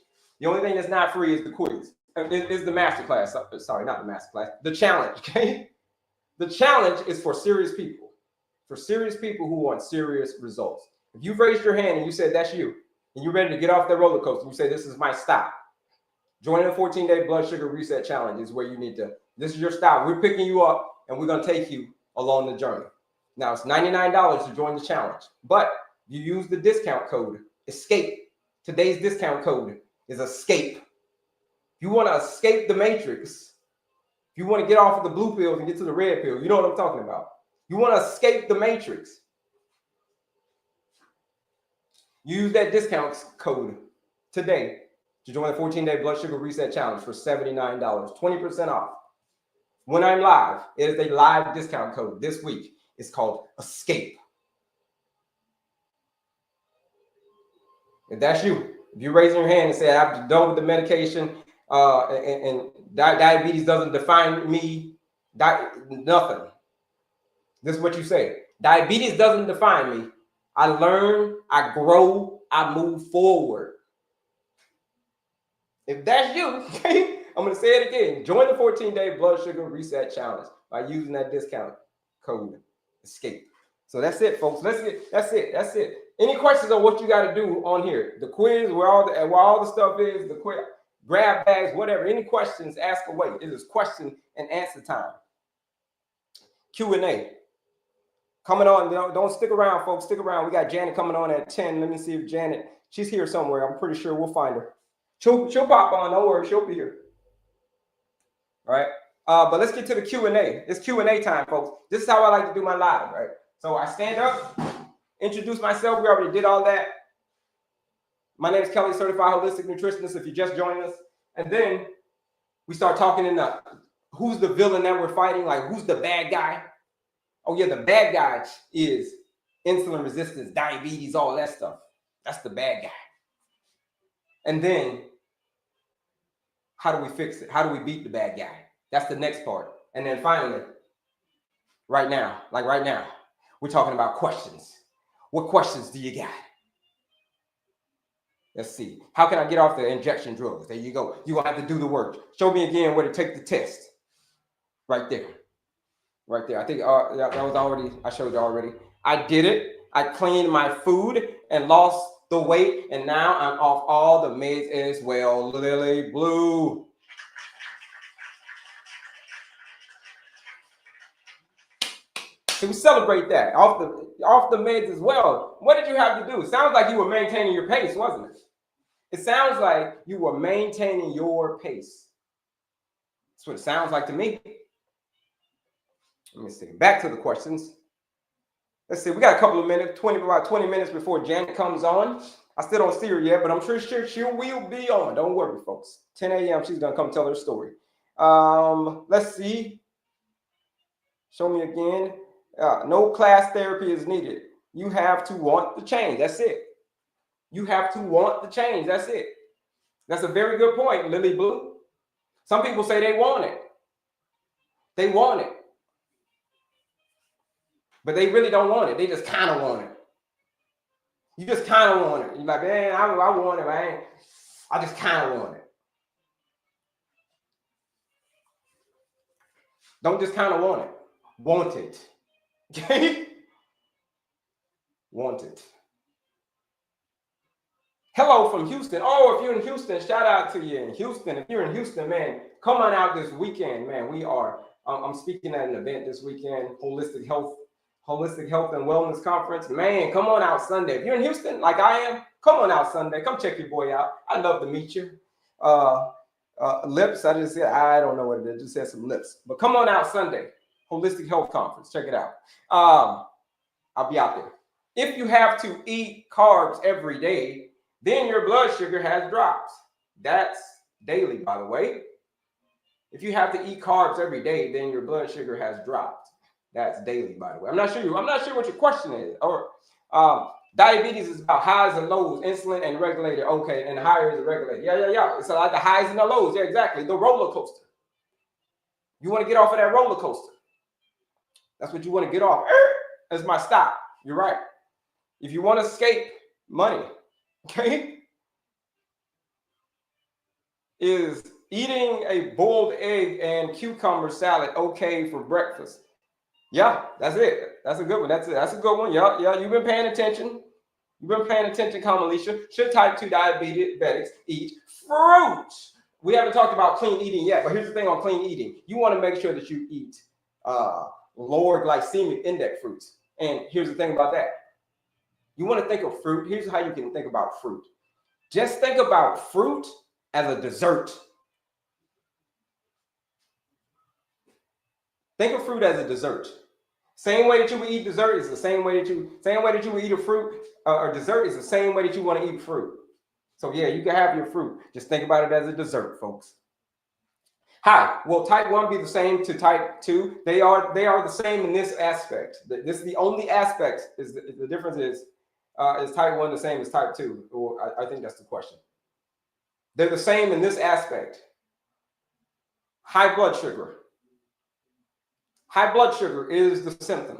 The only thing that's not free is the quiz. Is the masterclass. Sorry, not the masterclass. The challenge, okay? The challenge is for serious people. For serious people who want serious results. If you've raised your hand and you said that's you, and you're ready to get off the roller coaster, and you say this is my stop, joining the 14-day blood sugar reset challenge is where you need to. This is your stop. We're picking you up, and we're going to take you along the journey. Now, it's $99 to join the challenge, but you use the discount code ESCAPE. Today's discount code is ESCAPE. If you want to escape the matrix, if you want to get off of the blue pills and get to the red pill, you know what I'm talking about. You want to escape the matrix. Use that discount code today to join the 14-day blood sugar reset challenge for $79, 20% off. When I'm live, it is a live discount code this week. It's called ESCAPE. If that's you, if you're raising your hand and say, I'm done with the medication, and diabetes doesn't define me, nothing. This is what you say. Diabetes doesn't define me. I learn, I grow, I move forward. If that's you, okay, I'm going to say it again. Join the 14-day blood sugar reset challenge by using that discount code ESCAPE. So that's it, folks. That's it. Any questions on what you got to do on here? The quiz, where all the stuff is, the quiz, grab bags, whatever. Any questions, ask away. It is question and answer time. Q&A. Coming on. Don't stick around, folks. Stick around. We got Janet coming on at 10. Let me see if Janet, she's here somewhere. I'm pretty sure we'll find her. She'll pop on. Don't worry. She'll be here. All right. But let's get to the Q&A. It's Q&A time, folks. This is how I like to do my live, right? So I stand up, introduce myself. We already did all that. My name is Kelley, Certified Holistic Nutritionist, if you just joined us. And then we start talking in the, who's the villain that we're fighting? Like, who's the bad guy? Oh, yeah, the bad guy is insulin resistance, diabetes, all that stuff. That's the bad guy. And then, how do we fix it? How do we beat the bad guy? That's the next part. And then finally, right now, we're talking about questions. What questions do you got? Let's see. How can I get off the injection drugs? There you go. You're going to have to do the work. Show me again where to take the test. Right there. Right there. I think that was already, I showed you already. I did it. I cleaned my food and lost the weight. And now I'm off all the meds as well. Lily Blue. So we celebrate that. Off the meds as well. What did you have to do? Sounds like you were maintaining your pace, wasn't it? It sounds like you were maintaining your pace. That's what it sounds like to me. Let me see. Back to the questions. Let's see. We got a couple of minutes, about 20 minutes before Janet comes on. I still don't see her yet, but I'm sure she will be on. Don't worry, folks. 10 a.m. She's going to come tell her story. Let's see. Show me again. No class therapy is needed. You have to want the change. That's it. You have to want the change. That's it. That's a very good point, Lily Blue. Some people say they want it. They want it. But they really don't want it. They just kind of want it. You just kind of want it. You're like, man, I want it, man. I just kind of want it. Don't just kind of want it. Want it. Okay? Want it. Hello from Houston. Oh, if you're in Houston, shout out to you in Houston. If you're in Houston, man, come on out this weekend, man. We are, I'm speaking at an event this weekend, Holistic Health and Wellness Conference. Man, come on out Sunday. If you're in Houston, like I am, come on out Sunday. Come check your boy out. I'd love to meet you. Lips, I just said, I don't know what it is. Just said some lips. But come on out Sunday, Holistic Health Conference. Check it out. I'll be out there. If you have to eat carbs every day, then your blood sugar has dropped. That's daily, by the way. If you have to eat carbs every day, then your blood sugar has dropped. That's daily, by the way. I'm not sure what your question is. Or diabetes is about highs and lows, insulin and regulated. Okay, and higher is regulated. Yeah. It's like the highs and the lows. Yeah, exactly. The roller coaster. You want to get off of that roller coaster. That's what you want to get off. That's my stop. You're right. If you want to escape money, okay, is eating a boiled egg and cucumber salad okay for breakfast? Yeah, that's it. That's a good one. That's it. That's a good one. Yeah, yeah. You've been paying attention. You've been paying attention, Kamalisha. Should type 2 diabetics eat fruit? We haven't talked about clean eating yet, but here's the thing on clean eating. You want to make sure that you eat lower glycemic index fruits. And here's the thing about that. You want to think of fruit. Here's how you can think about fruit. Just think about fruit as a dessert. Think of fruit as a dessert. Same way that you would eat dessert is the same way that you would eat a fruit or dessert is the same way that you want to eat fruit. So yeah, you can have your fruit. Just think about it as a dessert, folks. Hi. Will type 1 be the same to type 2? They are the same in this aspect. This is the only aspect. Is the difference is type 1 the same as type 2? Or I think that's the question. They're the same in this aspect. High blood sugar. High blood sugar is the symptom.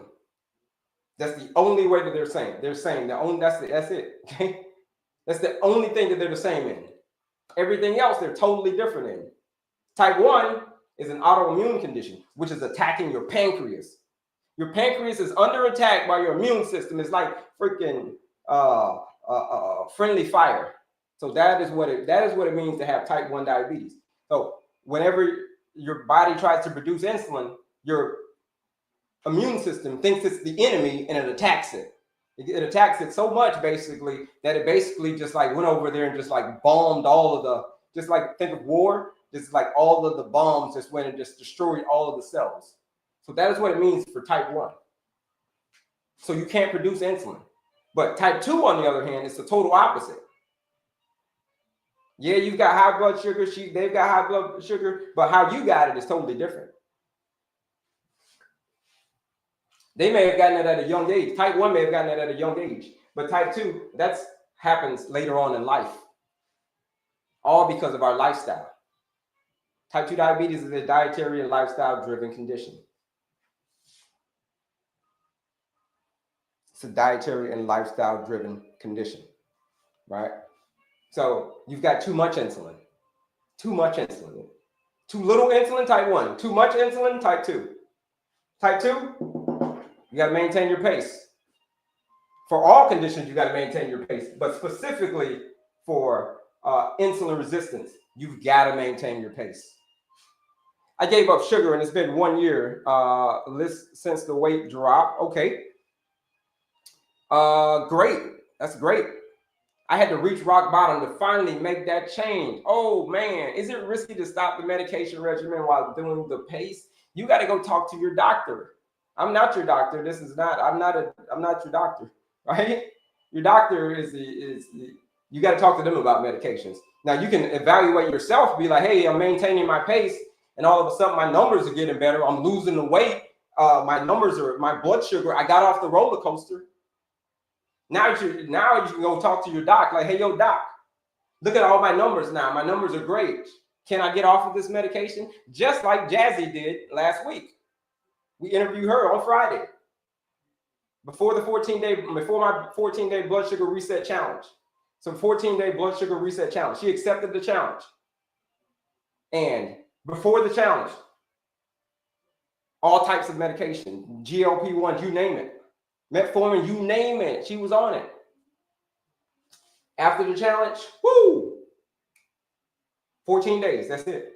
That's the only way that they're saying. They're saying that's it. Okay, that's the only thing that they're the same in. Everything else they're totally different in. Type 1 is an autoimmune condition, which is attacking your pancreas. Your pancreas is under attack by your immune system. It's like freaking friendly fire. So that is what it means to have type 1 diabetes. So whenever your body tries to produce insulin, your immune system thinks it's the enemy and it attacks it. It attacks it so much basically that it basically just like went over there and just like bombed all of the, just like think of war, just like all of the bombs just went and just destroyed all of the cells. So that is what it means for type 1. So you can't produce insulin. But type 2 on the other hand is the total opposite. Yeah, you've got high blood sugar, they've got high blood sugar, but how you got it is totally different. They may have gotten it at a young age. Type 1 may have gotten it at a young age. But type 2, that happens later on in life. All because of our lifestyle. Type 2 diabetes is a dietary and lifestyle-driven condition. It's a dietary and lifestyle-driven condition, right? So you've got too much insulin. Too much insulin. Too little insulin, type 1. Too much insulin, type 2. Type 2, you got to maintain your pace. For all conditions, you got to maintain your pace. But specifically for insulin resistance, you've got to maintain your pace. I gave up sugar and it's been 1 year since the weight drop. Okay. Great. That's great. I had to reach rock bottom to finally make that change. Oh man, is it risky to stop the medication regimen while doing the pace? You got to go talk to your doctor. I'm not your doctor. I'm not your doctor, right? Your doctor you got to talk to them about medications. Now you can evaluate yourself, be like, hey, I'm maintaining my pace, and all of a sudden my numbers are getting better. I'm losing the weight. My blood sugar. I got off the roller coaster. Now you can go talk to your doc, like, hey, yo, doc, look at all my numbers now. My numbers are great. Can I get off of this medication? Just like Jazzy did last week. We interviewed her on Friday before my 14-day blood sugar reset challenge. So 14-day blood sugar reset challenge. She accepted the challenge. And before the challenge, all types of medication, GLP-1, you name it. Metformin, you name it. She was on it. After the challenge, 14 days, that's it.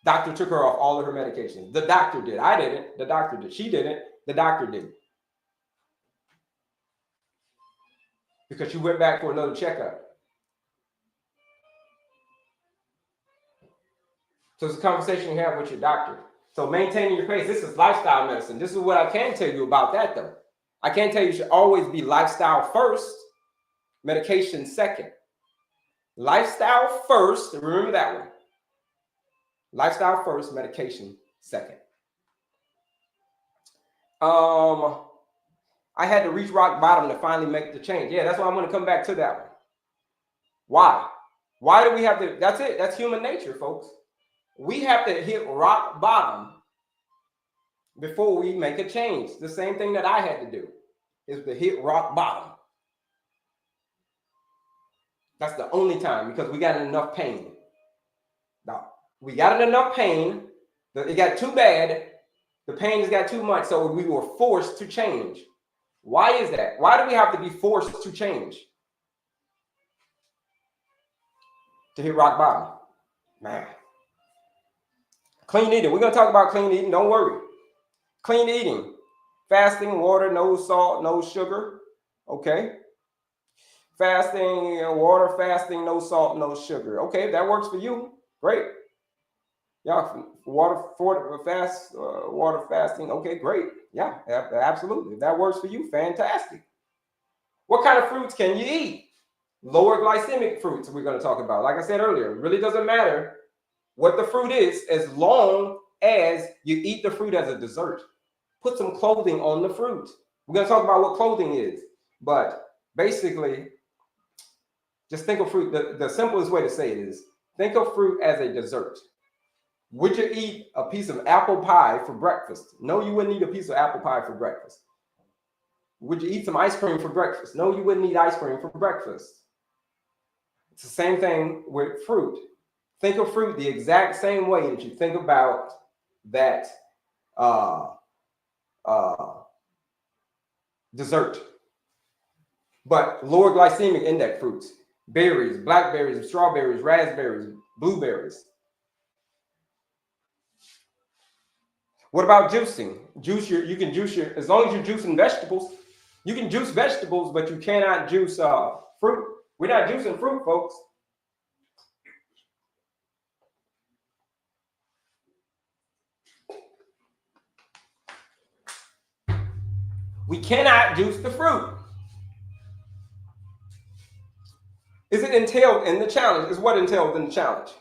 Doctor took her off all of her medications. The doctor did. I didn't. The doctor did. She didn't. The doctor did. Because she went back for another checkup. So it's a conversation you have with your doctor. So maintaining your pace, this is lifestyle medicine. This is what I can tell you about that though. I can tell you should always be lifestyle first, medication second. Lifestyle first, remember that one. Lifestyle first, medication second. I had to reach rock bottom to finally make the change. Yeah, that's why I'm going to come back to that one. Why? Why do we have to? That's it. That's human nature, folks. We have to hit rock bottom before we make a change. The same thing that I had to do is to hit rock bottom. That's the only time, because we got in enough pain. Now, we got in enough pain. It got too bad. The pain has got too much, so we were forced to change. Why is that? Why do we have to be forced to change? To hit rock bottom. Man. Clean eating. We're going to talk about clean eating. Don't worry. Clean eating. Fasting, water, no salt, no sugar. Okay. Fasting, water, fasting, no salt, no sugar. Okay, if that works for you, great. Yeah, water fasting. Okay, great. Yeah, absolutely. If that works for you, fantastic. What kind of fruits can you eat? Lower glycemic fruits we're going to talk about. Like I said earlier, it really doesn't matter what the fruit is as long as you eat the fruit as a dessert. Put some clothing on the fruit. We're going to talk about what clothing is. But basically, just think of fruit. The simplest way to say it is think of fruit as a dessert. Would you eat a piece of apple pie for breakfast? No, you wouldn't eat a piece of apple pie for breakfast. Would you eat some ice cream for breakfast? No, you wouldn't eat ice cream for breakfast. It's the same thing with fruit. Think of fruit the exact same way that you think about that dessert. But lower glycemic index fruits, berries, blackberries, strawberries, raspberries, blueberries. What about juicing? You can juice as long as you're juicing vegetables. You can juice vegetables, but you cannot juice fruit. We're not juicing fruit, folks. We cannot juice the fruit. Is it entailed in the challenge? Is what entailed in the challenge?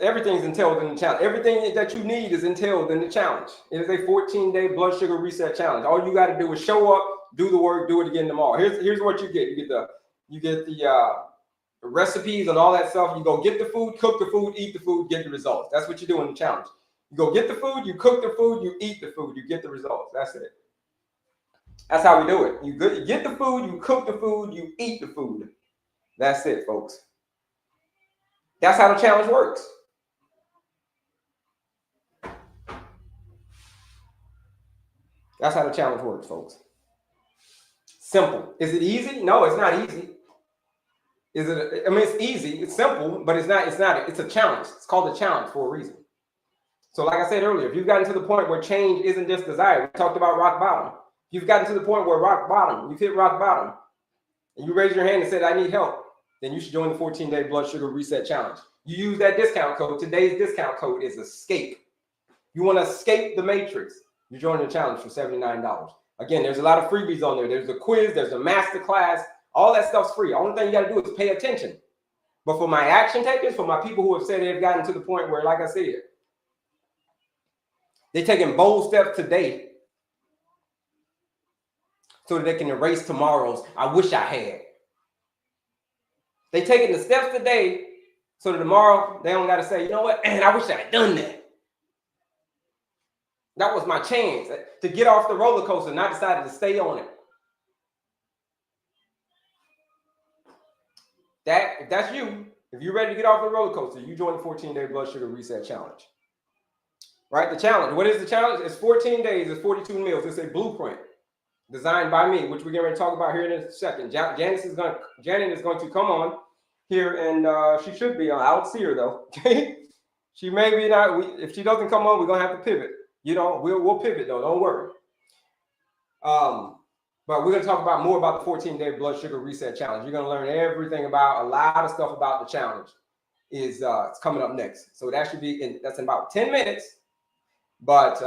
Everything's entailed in the challenge. Everything that you need is entailed in the challenge. It is a 14-day blood sugar reset challenge. All you got to do is show up, do the work, do it again tomorrow. Here's what you get. You get the recipes and all that stuff. You go get the food, cook the food, eat the food, get the results. That's what you do in the challenge. You go get the food, you cook the food, you eat the food, you get the results. That's it. That's how we do it. You get the food, you cook the food, you eat the food. That's it, folks. That's how the challenge works. That's how the challenge works, folks. Simple. Is it easy? No, it's not easy. Is it? I mean, it's easy. It's simple, but it's not. It's a challenge. It's called a challenge for a reason. So, like I said earlier, if you've gotten to the point where change isn't just desired, we talked about rock bottom. If you've gotten to the point where you've hit rock bottom, and you raise your hand and said, "I need help," then you should join the 14-day blood sugar reset challenge. You use that discount code. Today's discount code is ESCAPE. You want to escape the matrix? You join the challenge for $79. Again, there's a lot of freebies on there. There's a quiz, there's a master class. All that stuff's free. Only thing you got to do is pay attention. But for my action takers, for my people who have said they've gotten to the point where, like I said, they're taking bold steps today so that they can erase tomorrow's "I wish I had." They're taking the steps today so that tomorrow they don't got to say, "You know what, man, I wish I had done that. That was my chance to get off the roller coaster," and I decided to stay on it. If that's you, if you're ready to get off the roller coaster, you join the 14-day blood sugar reset challenge. Right? The challenge. What is the challenge? It's 14 days. It's 42 meals. It's a blueprint designed by me, which we're going to talk about here in a second. Janet is going to come on here, and she should be on. I don't see her though. She may be not. If she doesn't come on, we're going to have to pivot. We'll pivot though. Don't worry. But we're going to talk about more about the 14-day blood sugar reset challenge. You're going to learn everything about a lot of stuff about the challenge. It's coming up next. So that should be that's in about 10 minutes. But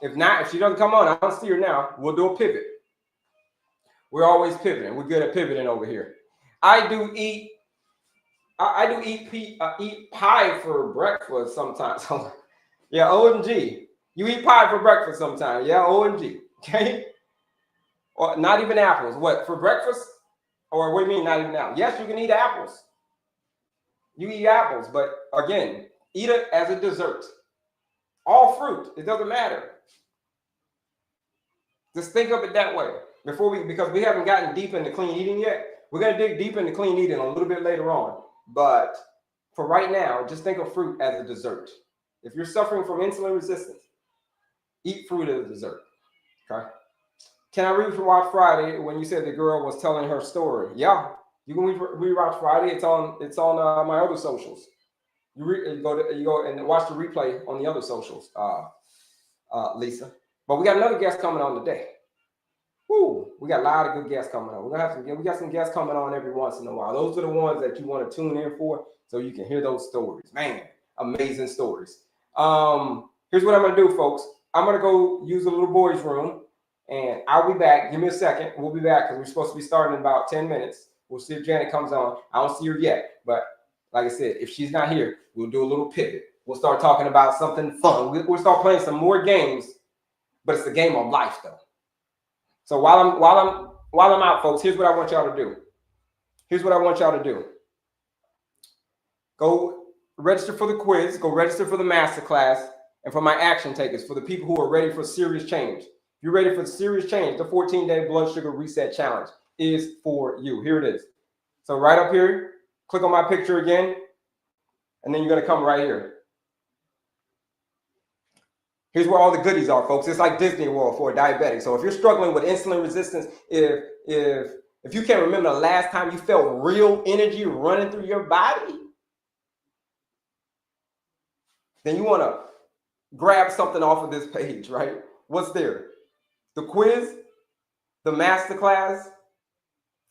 if she doesn't come on, I don't see her now. We'll do a pivot. We're always pivoting. We're good at pivoting over here. I do eat pie for breakfast sometimes. Yeah, OMG. You eat pie for breakfast sometimes. Yeah, OMG. Okay. Or not even apples. What, for breakfast? Or what do you mean not even apples? Yes, you can eat apples. You eat apples, but again, eat it as a dessert. All fruit. It doesn't matter. Just think of it that way because we haven't gotten deep into clean eating yet. We're going to dig deep into clean eating a little bit later on. But for right now, just think of fruit as a dessert. If you're suffering from insulin resistance, eat fruit as a dessert. Okay. Can I rewatch Friday when you said the girl was telling her story? Yeah, you can rewatch Friday. It's on my other socials. You go and watch the replay on the other socials, Lisa. But we got another guest coming on today. Woo, we got a lot of good guests coming on. We got some guests coming on every once in a while. Those are the ones that you want to tune in for so you can hear those stories. Man, amazing stories. Here's what I'm going to do, folks. I'm going to go use the little boys' room, and I'll be back. Give me a second. We'll be back because we're supposed to be starting in about 10 minutes. We'll see if Janet comes on. I don't see her yet, but like I said, if she's not here, we'll do a little pivot. We'll start talking about something fun. We'll start playing some more games, but it's a game of life, though. So while I'm out, folks, here's what I want y'all to do. Here's what I want y'all to do. Go register for the quiz. Go register for the masterclass and for my action takers, for the people who are ready for serious change. If you're ready for serious change, the 14-day blood sugar reset challenge is for you. Here it is. So right up here, click on my picture again, and then you're going to come right here. Here's where all the goodies are, folks. It's like Disney World for a diabetic. So if you're struggling with insulin resistance, if you can't remember the last time you felt real energy running through your body, then you want to grab something off of this page, right? What's there? The quiz, the masterclass,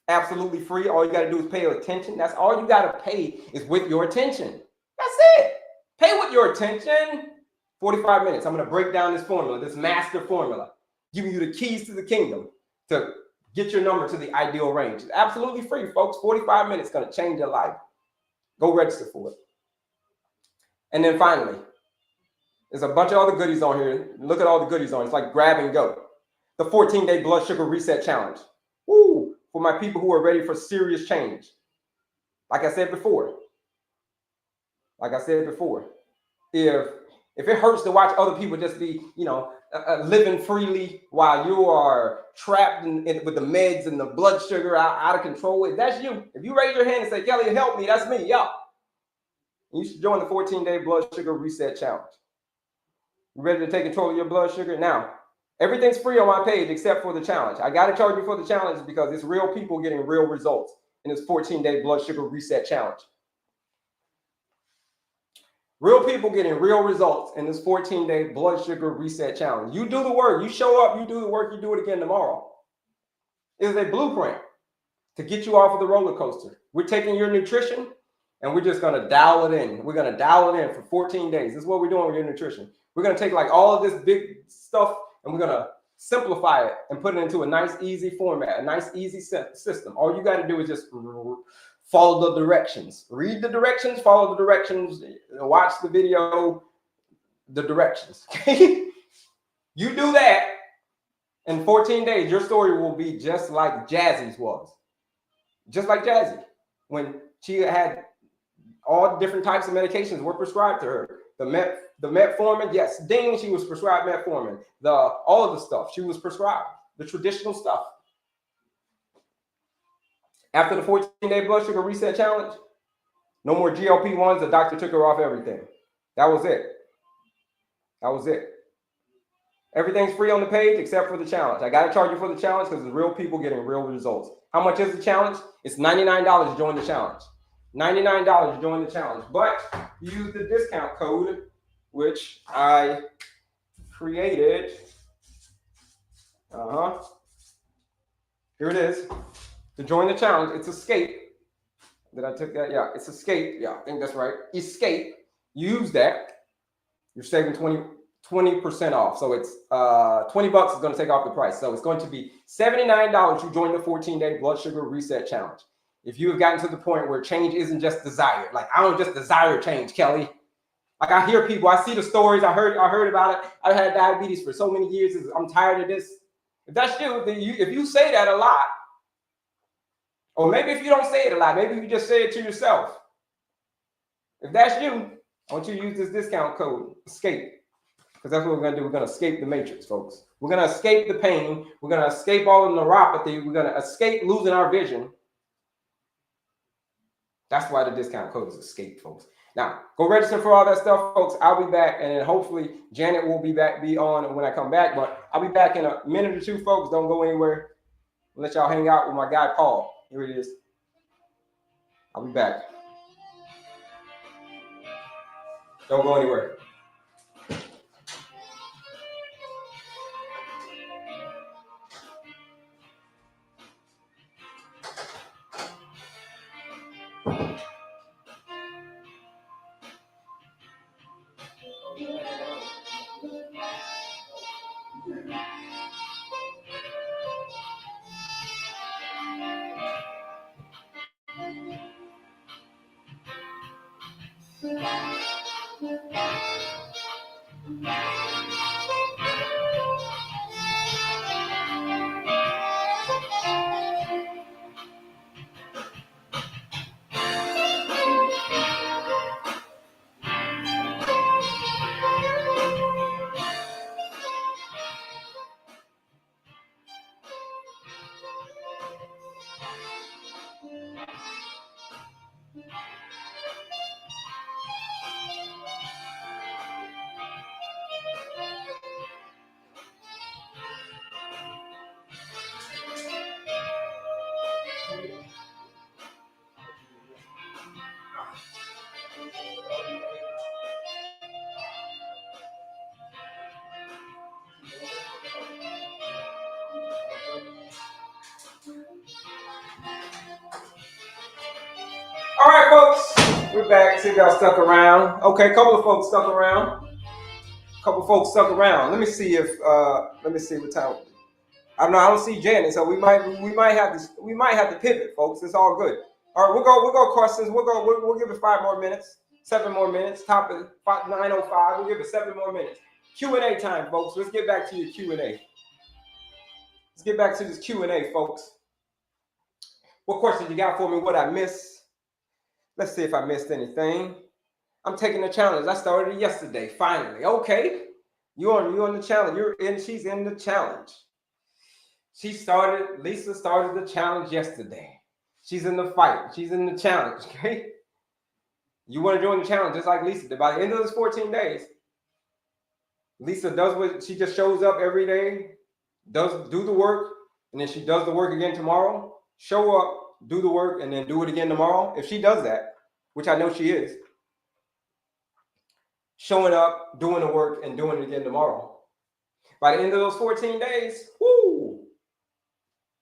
absolutely free. All you got to do is pay attention. That's all you got to pay is with your attention. That's it. Pay with your attention. 45 minutes. I'm going to break down this formula, this master formula, giving you the keys to the kingdom to get your number to the ideal range. It's absolutely free, folks. 45 minutes going to change your life. Go register for it. And then finally, there's a bunch of other goodies on here. Look at all the goodies on it. It's like grab and go. The 14-day blood sugar reset challenge. Woo! For my people who are ready for serious change. Like I said before, if it hurts to watch other people just be, living freely while you are trapped with the meds and the blood sugar out of control, if that's you, if you raise your hand and say, Kelley, help me, that's me, yeah. You should join the 14-day blood sugar reset challenge. You ready to take control of your blood sugar? Now, everything's free on my page except for the challenge. I got to charge you for the challenge because it's real people getting real results in this 14-day blood sugar reset challenge. Real people getting real results in this 14-day blood sugar reset challenge. You do the work. You show up. You do the work. You do it again tomorrow. It is a blueprint to get you off of the roller coaster. We're taking your nutrition and we're just going to dial it in. We're going to dial it in for 14 days. This is what we're doing with your nutrition. We're going to take like all of this big stuff and we're going to simplify it and put it into a nice, easy format, a nice, easy system. All you got to do is just follow the directions. Read the directions, follow the directions, watch the video, the directions. Okay? You do that, in 14 days, your story will be just like Jazzy's was. Just like Jazzy. When she had all different types of medications were prescribed to her. The metformin, yes, ding, she was prescribed metformin. All of the stuff she was prescribed, the traditional stuff. After the 14-day blood sugar reset challenge, no more GLP-1s. The doctor took her off everything. That was it. That was it. Everything's free on the page except for the challenge. I got to charge you for the challenge because it's real people getting real results. How much is the challenge? It's $99 to join the challenge. $99 to join the challenge. But use the discount code, which I created. Here it is. To join the challenge, it's escape. Did I take that? Yeah, it's escape. Yeah, I think that's right. Escape. Use that. You're saving 20% off. So it's $20 is going to take off the price. So it's going to be $79 to join the 14-day blood sugar reset challenge. If you have gotten to the point where change isn't just desired, like I don't just desire change, Kelley. Like I hear people, I see the stories, I heard about it. I've had diabetes for so many years. I'm tired of this. If that's you, then if you say that a lot, or maybe if you don't say it a lot, maybe you just say it to yourself. If that's you, I want you to use this discount code, ESCAPE. Because that's what we're going to do. We're going to escape the matrix, folks. We're going to escape the pain. We're going to escape all the neuropathy. We're going to escape losing our vision. That's why the discount code is escape, folks. Now, go register for all that stuff, folks. I'll be back, and then hopefully Janet will be on when I come back. But I'll be back in a minute or two, folks. Don't go anywhere. I'll let y'all hang out with my guy, Paul. Here it is. I'll be back. Don't go anywhere. All right, folks, we're back. See if y'all stuck around. Okay, a couple of folks stuck around. Let me see if what time. I don't see Janet, so we might have to pivot, folks. It's all good. All right, we'll go questions. We'll give it 5 more minutes, 7 more minutes. Top of 9:05. We'll give it 7 more minutes. Q&A time, folks. Let's get back to your Q&A. Let's get back to this Q&A, folks. What questions you got for me? What I missed? Let's see if I missed anything. I'm taking the challenge. I started it yesterday. Finally, okay. You on the challenge. She's in the challenge. Lisa started the challenge yesterday. She's in the fight. She's in the challenge, okay? You want to join the challenge just like Lisa did. By the end of those 14 days, Lisa does what she just shows up every day, do the work, and then she does the work again tomorrow. Show up, do the work, and then do it again tomorrow. If she does that, which I know she is, showing up, doing the work, and doing it again tomorrow. By the end of those 14 days, whoo,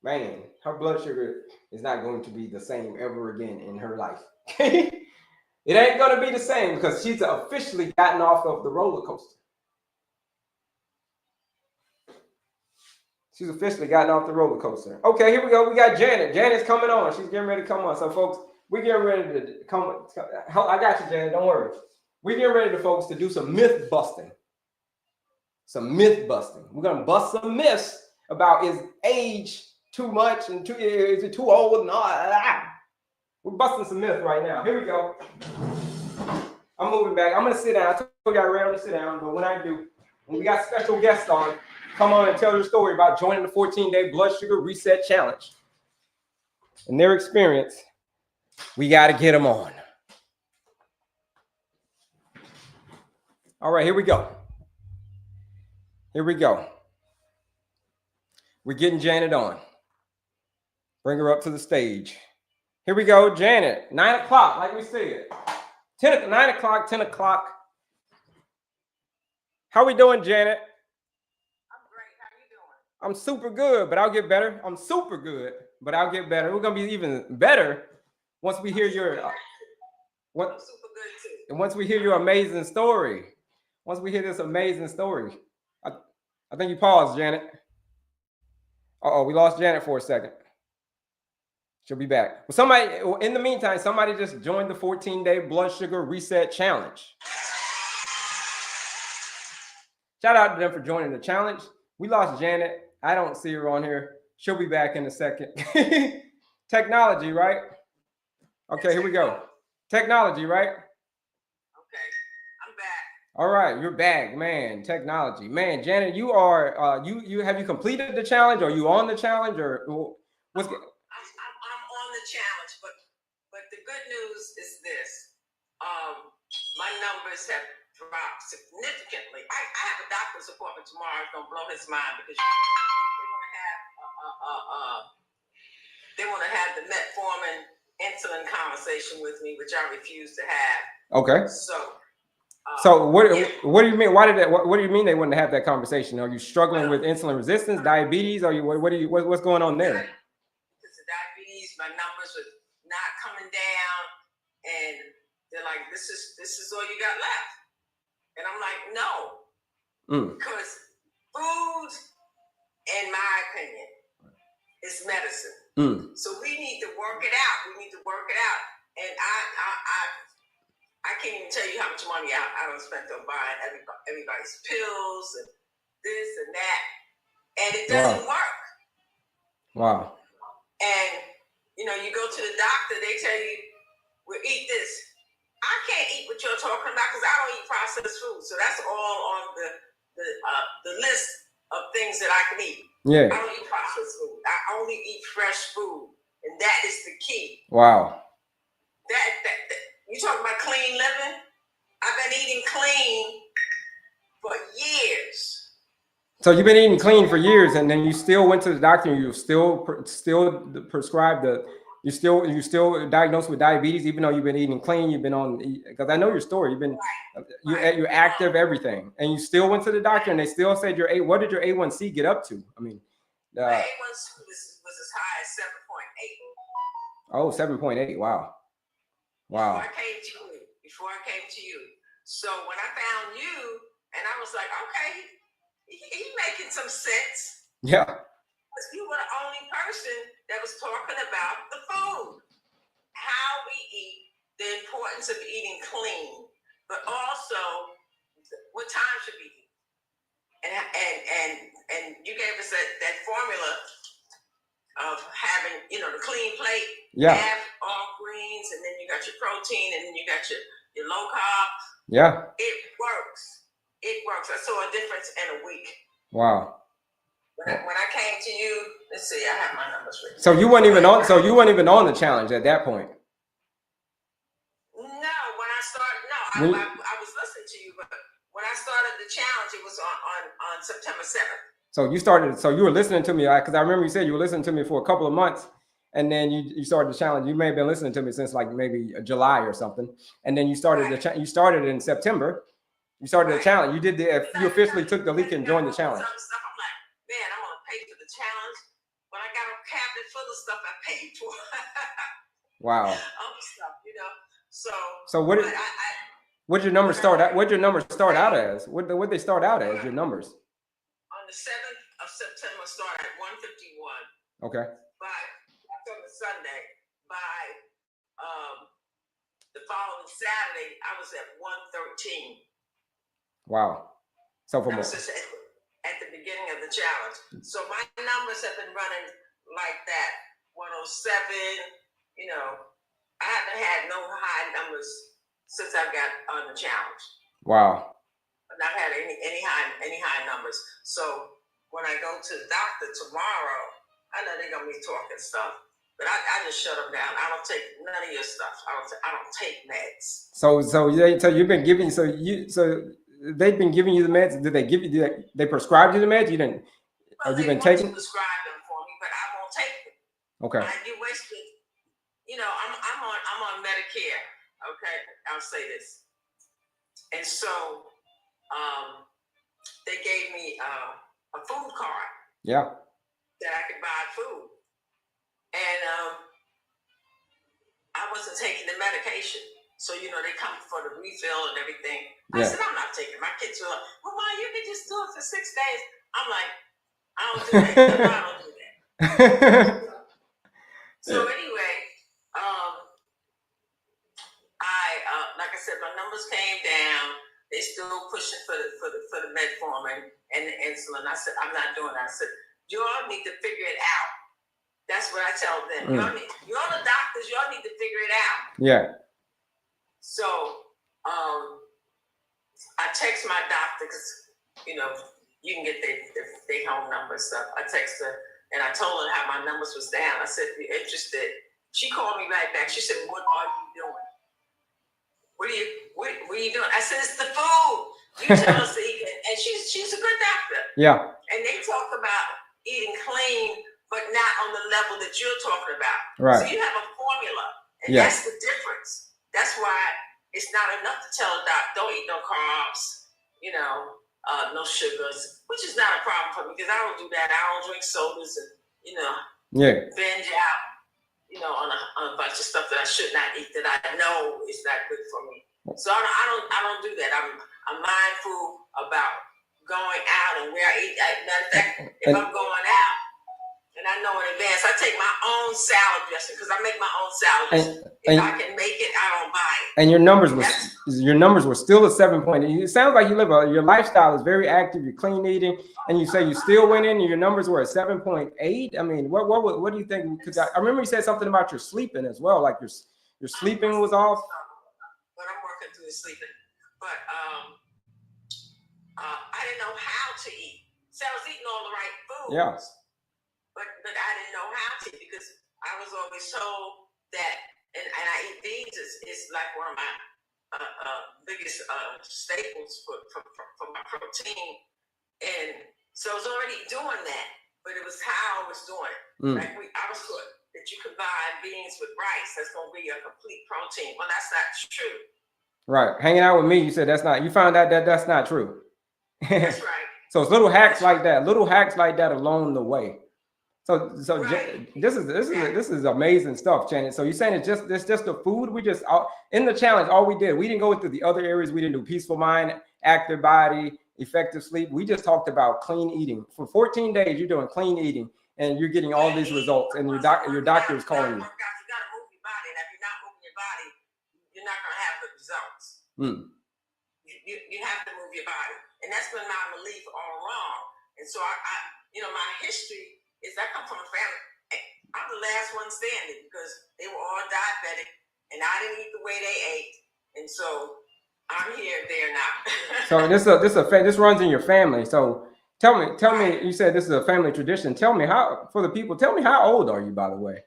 man, her blood sugar is not going to be the same ever again in her life. It ain't going to be the same because she's officially gotten off of the roller coaster. She's officially gotten off the roller coaster. Okay, here we go. We got Janet. Janet's coming on. She's getting ready to come on. So, folks, we're getting ready to come. I got you, Janet. Don't worry. We're getting ready, folks, to do some myth busting. We're going to bust some myths about is age too much and is it too old and all that. We're busting some myths right now. Here we go. I'm moving back. I'm going to sit down. I told you I rarely sit down, but when I do, when we got special guests on, come on and tell their story about joining the 14-day blood sugar reset challenge and their experience, we got to get them on. All right, here we go. We're getting Janet on. Bring her up to the stage. Here we go, Janet. 9 o'clock, like we said. 9 o'clock, 10 o'clock. How we doing, Janet?
I'm great. How you doing?
I'm super good, but I'll get better. I'm super good, but I'll get better. We're going to be even better once we hear your...
I'm super good, too.
And once we hear your amazing story. Once we hear this amazing story. I think you paused, Janet. Uh-oh, we lost Janet for a second. She'll be back. Well, somebody, in the meantime, somebody just joined the 14-day blood sugar reset challenge. Shout out to them for joining the challenge. We lost Janet. I don't see her on here. She'll be back in a second. Technology, right? Okay, here we go. Technology, right?
Okay, I'm back.
All right, you're back, man. Technology, man. Janet, you are you have you completed the challenge? Or are you on the challenge, or what's?
I'm on the challenge, but the good news is this: my numbers have dropped significantly. I have a doctor's appointment tomorrow. It's gonna blow his mind because they want to have the metformin insulin conversation with me, which I refuse to have.
Okay. So what do you mean? Why did that? What do you mean they wouldn't have that conversation? Are you struggling with insulin resistance, diabetes? Are you what's going on there?
Because of diabetes, my numbers were not coming down, and they're like, "This is all you got left," and I'm like, "No," because food, in my opinion, is medicine. So we need to work it out. And I can't even tell you how much money I don't spend on buying everybody's pills and this and that. And it doesn't work.
Wow.
And, you go to the doctor, they tell you, we'll eat this. I can't eat what you're talking about because I don't eat processed food. So that's all on the list of things that I can eat.
Yeah.
I don't eat processed food. I only eat fresh food. And that is the key.
Wow.
That you talking about clean living? I've been eating clean for years.
So you've been eating clean for years, and then you still went to the doctor, and you still prescribed you still diagnosed with diabetes, even though you've been eating clean. You've been on, because I know your story. You've been you're active, everything, and you still went to the doctor, and they still said what did your A1C get up to? I mean,
my A1C was as high as 7.8.
Oh, 7.8. Wow.
Before I came to you. So when I found you, and I was like, okay, he's making some sense.
Yeah.
Because you were the only person that was talking about the food, how we eat, the importance of eating clean, but also what time should we eat. And you gave us that formula of having, the clean plate.
Yeah.
Half all greens, and then you got your protein, and then you got your low carb.
Yeah.
It works. I saw a difference in a week.
Wow.
When I came to you, let's see, I have my numbers written.
So you weren't even on. So you weren't even on the challenge at that point.
No, when I started, I was listening to you, but when I started the challenge, it was on September 7th.
So you were listening to me, because I remember you said you were listening to me for a couple of months, and then you started the challenge. You may have been listening to me since like maybe July or something, and then you started you started in September. You started the challenge. You officially took the leak and joined the challenge.
I'm like, man, I'm gonna pay for the challenge, but I got a cabinet full of stuff I paid for.
Wow.
Other stuff,
So what'd your numbers start out? What'd your numbers start out as? What they start out as? Your numbers?
On the 7th of September, started at 151.
Okay.
That's on the Sunday. By the following Saturday, I was at 113.
Wow. So
that was just at the beginning of the challenge. So my numbers have been running like that, 107. I haven't had no high numbers since I got on the challenge.
Wow.
I've not had any high numbers. So when I go to the doctor tomorrow, I know they're gonna be talking stuff, but I just shut them down. I don't take none of your stuff. I don't take meds. So
you've been giving they've been giving you the meds. Did they give you? They prescribed you the meds? You didn't?
Well,
you've been
taking? Prescribe them for me, but I won't take them.
Okay.
You wasted. I'm on Medicare. Okay, I'll say this. And so, they gave me a food card.
Yeah.
That I could buy food, and I wasn't taking the medication. So they come for the refill and everything. I said, I'm not taking. My kids were like, well, Mom, you can just do it for 6 days. I'm like, I don't do that. I don't do that. So anyway, like I said, my numbers came down. They still pushing for the metformin and the insulin. I said, I'm not doing that. I said, y'all need to figure it out. That's what I tell them. Y'all the doctors, y'all need to figure it out.
Yeah.
So, I text my doctor because, you know, you can get their home number and stuff. I text her and I told her how my numbers was down. I said, if you're interested. She called me right back. She said, what are you doing? What are you doing? I said, it's the food. You tell us to eat it. And she's a good doctor.
Yeah.
And they talk about eating clean, but not on the level that you're talking about.
Right.
So you have a formula. And
yeah.
that's the difference. That's why it's not enough to tell a doc, don't eat no carbs, you know, no sugars, which is not a problem for me because I don't do that. I don't drink sodas and, you know, binge out, you know, on a bunch of stuff that I should not eat that I know is not good for me. So I don't do that. I'm mindful about going out and where I eat. Matter of fact, if I'm going out and I know in advance, I take my own salad dressing because I make my own salad dressing. If I can make it, I don't buy it.
And your numbers were still a 7.8. It sounds like your lifestyle is very active. You're clean eating, and you say you still went in, and your numbers were at 7.8. I mean, what do you think? Because I remember you said something about your sleeping as well, like your sleeping was off.
But I'm working through the sleeping. But I didn't know how to eat. So I was eating all the right foods.
Yeah.
But I didn't know how to because I was always told that, and I eat beans is like one of my biggest staples for my protein. And so I was already doing that, but it was how I was doing it. Like I was taught that you combine beans with rice, that's going to be a complete protein. Well, that's not true.
Right. Hanging out with me, you said that's not, you found out that that's not true.
That's right.
So it's little hacks like that along the way. So
right.
this is amazing stuff, Janet. So you're saying it's just the food? We just in the challenge, all we didn't go into the other areas. We didn't do peaceful mind, active body, effective sleep. We just talked about clean eating. For 14 days, you're doing clean eating, and you're getting all these results. And your doctor is calling you.
You got to move your body, and if you're not moving your body, you're not going to have good results. You have to move your body, and that's been my belief all along. And so I my history is I come from a family. I'm the last one standing because they were all diabetic, and I didn't eat the way they ate, and so I'm here, there now.
So this runs in your family. So tell me. You said this is a family tradition. Tell me how old are you, by the way?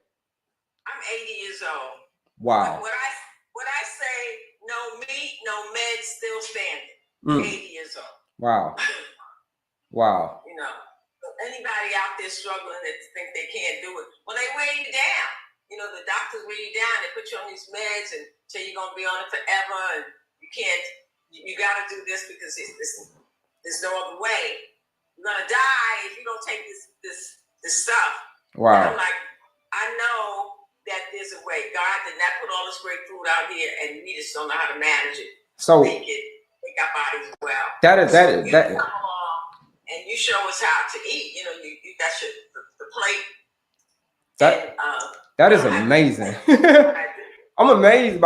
I'm 80 years old.
Wow.
What I say, no meat, no meds, still standing. 80 years old.
Wow. Wow.
You know, anybody out there struggling that think they can't do it, well, they weigh you down. You know, the doctors weigh you down. They put you on these meds and say you're gonna be on it forever, and you can't. You got to do this because there's no other way. You're gonna die if you don't take this stuff.
Wow.
And I'm like, I know that there's a way. God did not put all this great food out here, and we just don't know how to manage it.
So
make our bodies well.
That is.
Come along and you show us how to eat. You know, you that's the plate.
That is amazing. I'm amazed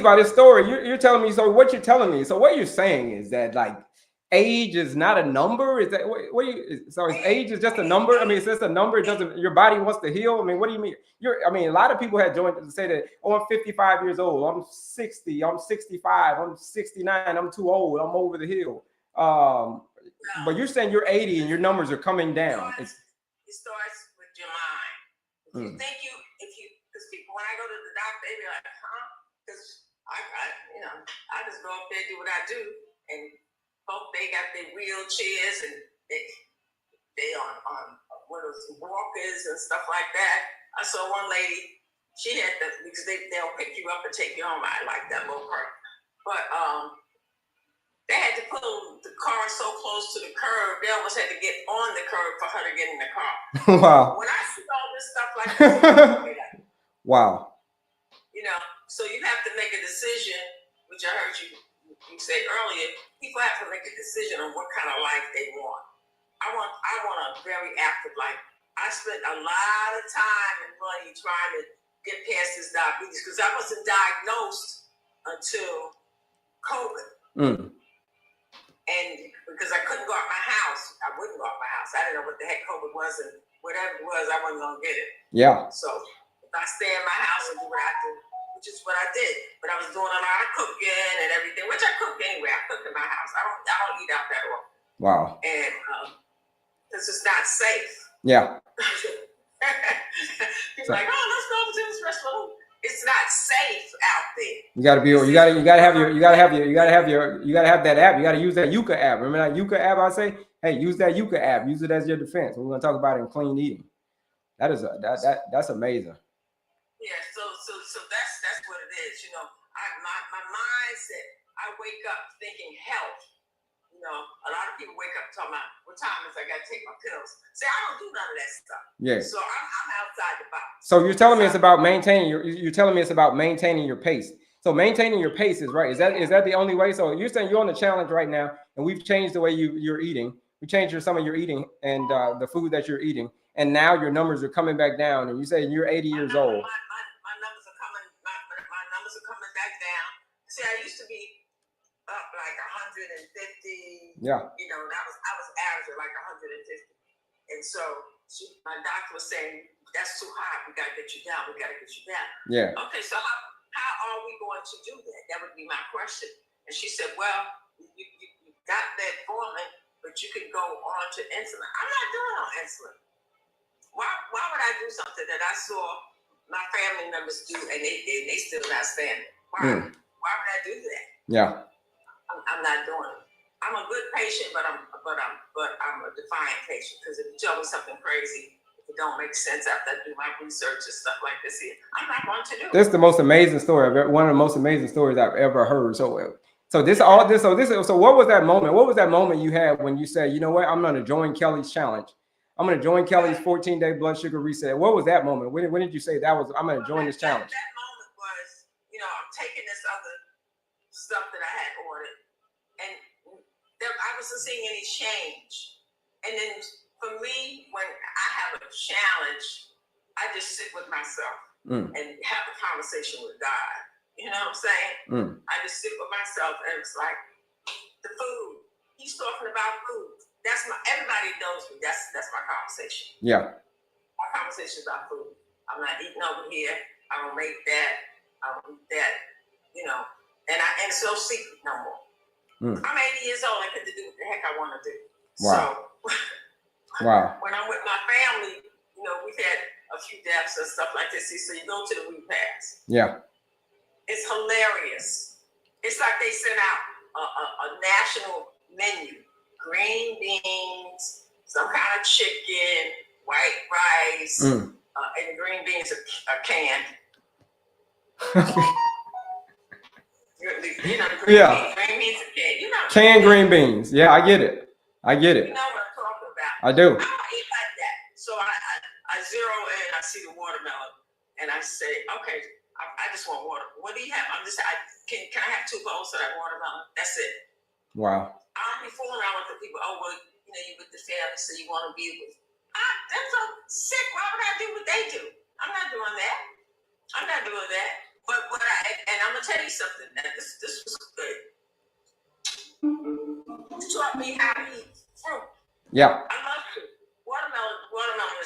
by this story. You're telling me. So what you're telling me. So what you're saying is that like age is not a number. Is that what you? So age is just a number. I mean, it's just a number. It doesn't. Your body wants to heal. I mean, what do you mean? A lot of people had joined to say that. Oh, I'm 55 years old. I'm 60. I'm 65. I'm 69. I'm too old. I'm over the hill. But you're saying you're 80 and your numbers are coming down.
It starts with your mind. If you because people, when I go to the doctor, they be like, huh? Because I just go up there, do what I do, and folk, they got their wheelchairs and they on one of those walkers and stuff like that. I saw one lady, she had because they'll pick you up and take you home. I like that little part, but they had to put the car so close to the curb, they almost had to get on the curb for her to get in the car.
Wow.
When I see all this stuff like this,
wow.
You know, so you have to make a decision, which I heard you say earlier. People have to make a decision on what kind of life they want. I want a very active life. I spent a lot of time and money trying to get past this diabetes because I wasn't diagnosed until COVID. And because I couldn't go out my house, I wouldn't go out my house. I didn't know what the heck COVID was, and whatever it was, I wasn't gonna get it.
Yeah.
So if I stay in my house and do what I do, which is what I did. But I was doing a lot of cooking and everything, which I cook anyway. I cook in my house. I don't eat out that often.
Wow.
And this is not safe.
Yeah.
He's like, oh, let's go to this restaurant. It's not safe out there. You gotta
have that app. You gotta use that Yuka app. Remember that Yuka app? I say, hey, use that Yuka app. Use it as your defense. We're gonna talk about it in clean eating. That's amazing.
Yeah, so that's what it is. You know, my mindset. I wake up thinking health. You know, a lot of people wake up talking about what time is I got to take my pills. See, I don't do none of that stuff.
Yeah.
So I'm outside the box.
So you're telling me it's about maintaining your pace. So maintaining your pace is right. Is that the only way? So you're saying you're on the challenge right now, and we've changed the way you're eating. We changed some of your eating and the food that you're eating, and now your numbers are coming back down. And you say you're 80 years old.
My numbers are coming. My numbers are coming back down. See, I used to be up like 150.
Yeah.
You know, I was averaging like 150. And so my doctor was saying, that's too high. We got to get you down.
Yeah.
Okay, so how are we going to do that? That would be my question. And she said, well, you got that forming, but you can go on to insulin. I'm not doing on insulin. Why would I do something that I saw my family members do and they still not standing? Why would I do that?
Yeah.
I'm not doing it. I'm a good patient, but I'm a defiant patient, because if you tell me something crazy, if it don't make sense after I do my research and stuff like this here, I'm not going to do it.
This is the most amazing story. One of the most amazing stories I've ever heard. So what was that moment? What was that moment you had when you said, you know what, I'm going to join Kelley's challenge? I'm going to join Kelley's 14-day blood sugar reset. What was that moment? When did you say I'm going to join this challenge?
That moment was, you know, I'm taking this other stuff that I had ordered, and I wasn't seeing any change. And then for me, when I have a challenge, I just sit with myself and have a conversation with God. You know what I'm saying? I just sit with myself, and it's like the food. He's talking about food. Everybody knows me. That's my conversation.
Yeah.
My conversation is about food. I'm not eating over here. I don't make that. I don't eat that. You know, and it's no secret no more. I'm 80 years old. I get to do what the heck I want to do.
Wow.
So, when I'm with my family, you know, we've had a few deaths and stuff like this. So you go to the repast.
Yeah.
It's hilarious. It's like they sent out a national menu: green beans, some kind of chicken, white rice, and green beans are canned. You know, green beans are canned. You know,
canned green beans. Yeah, I get it.
You know what I'm talking about.
I do.
I don't eat like that. So I zero in. I see the watermelon, and I say, okay, I just want water. What do you have? Can I have 2 bowls of that watermelon? That's it.
Wow.
I don't be fooling around with the people. Oh, well, you know, you with the family, so you want to be with. That's so sick. Why would I do what they do? I'm not doing that. But I'm gonna tell you something. That this was good. You taught me how to eat fruit.
Yeah.
I love fruit. Watermelon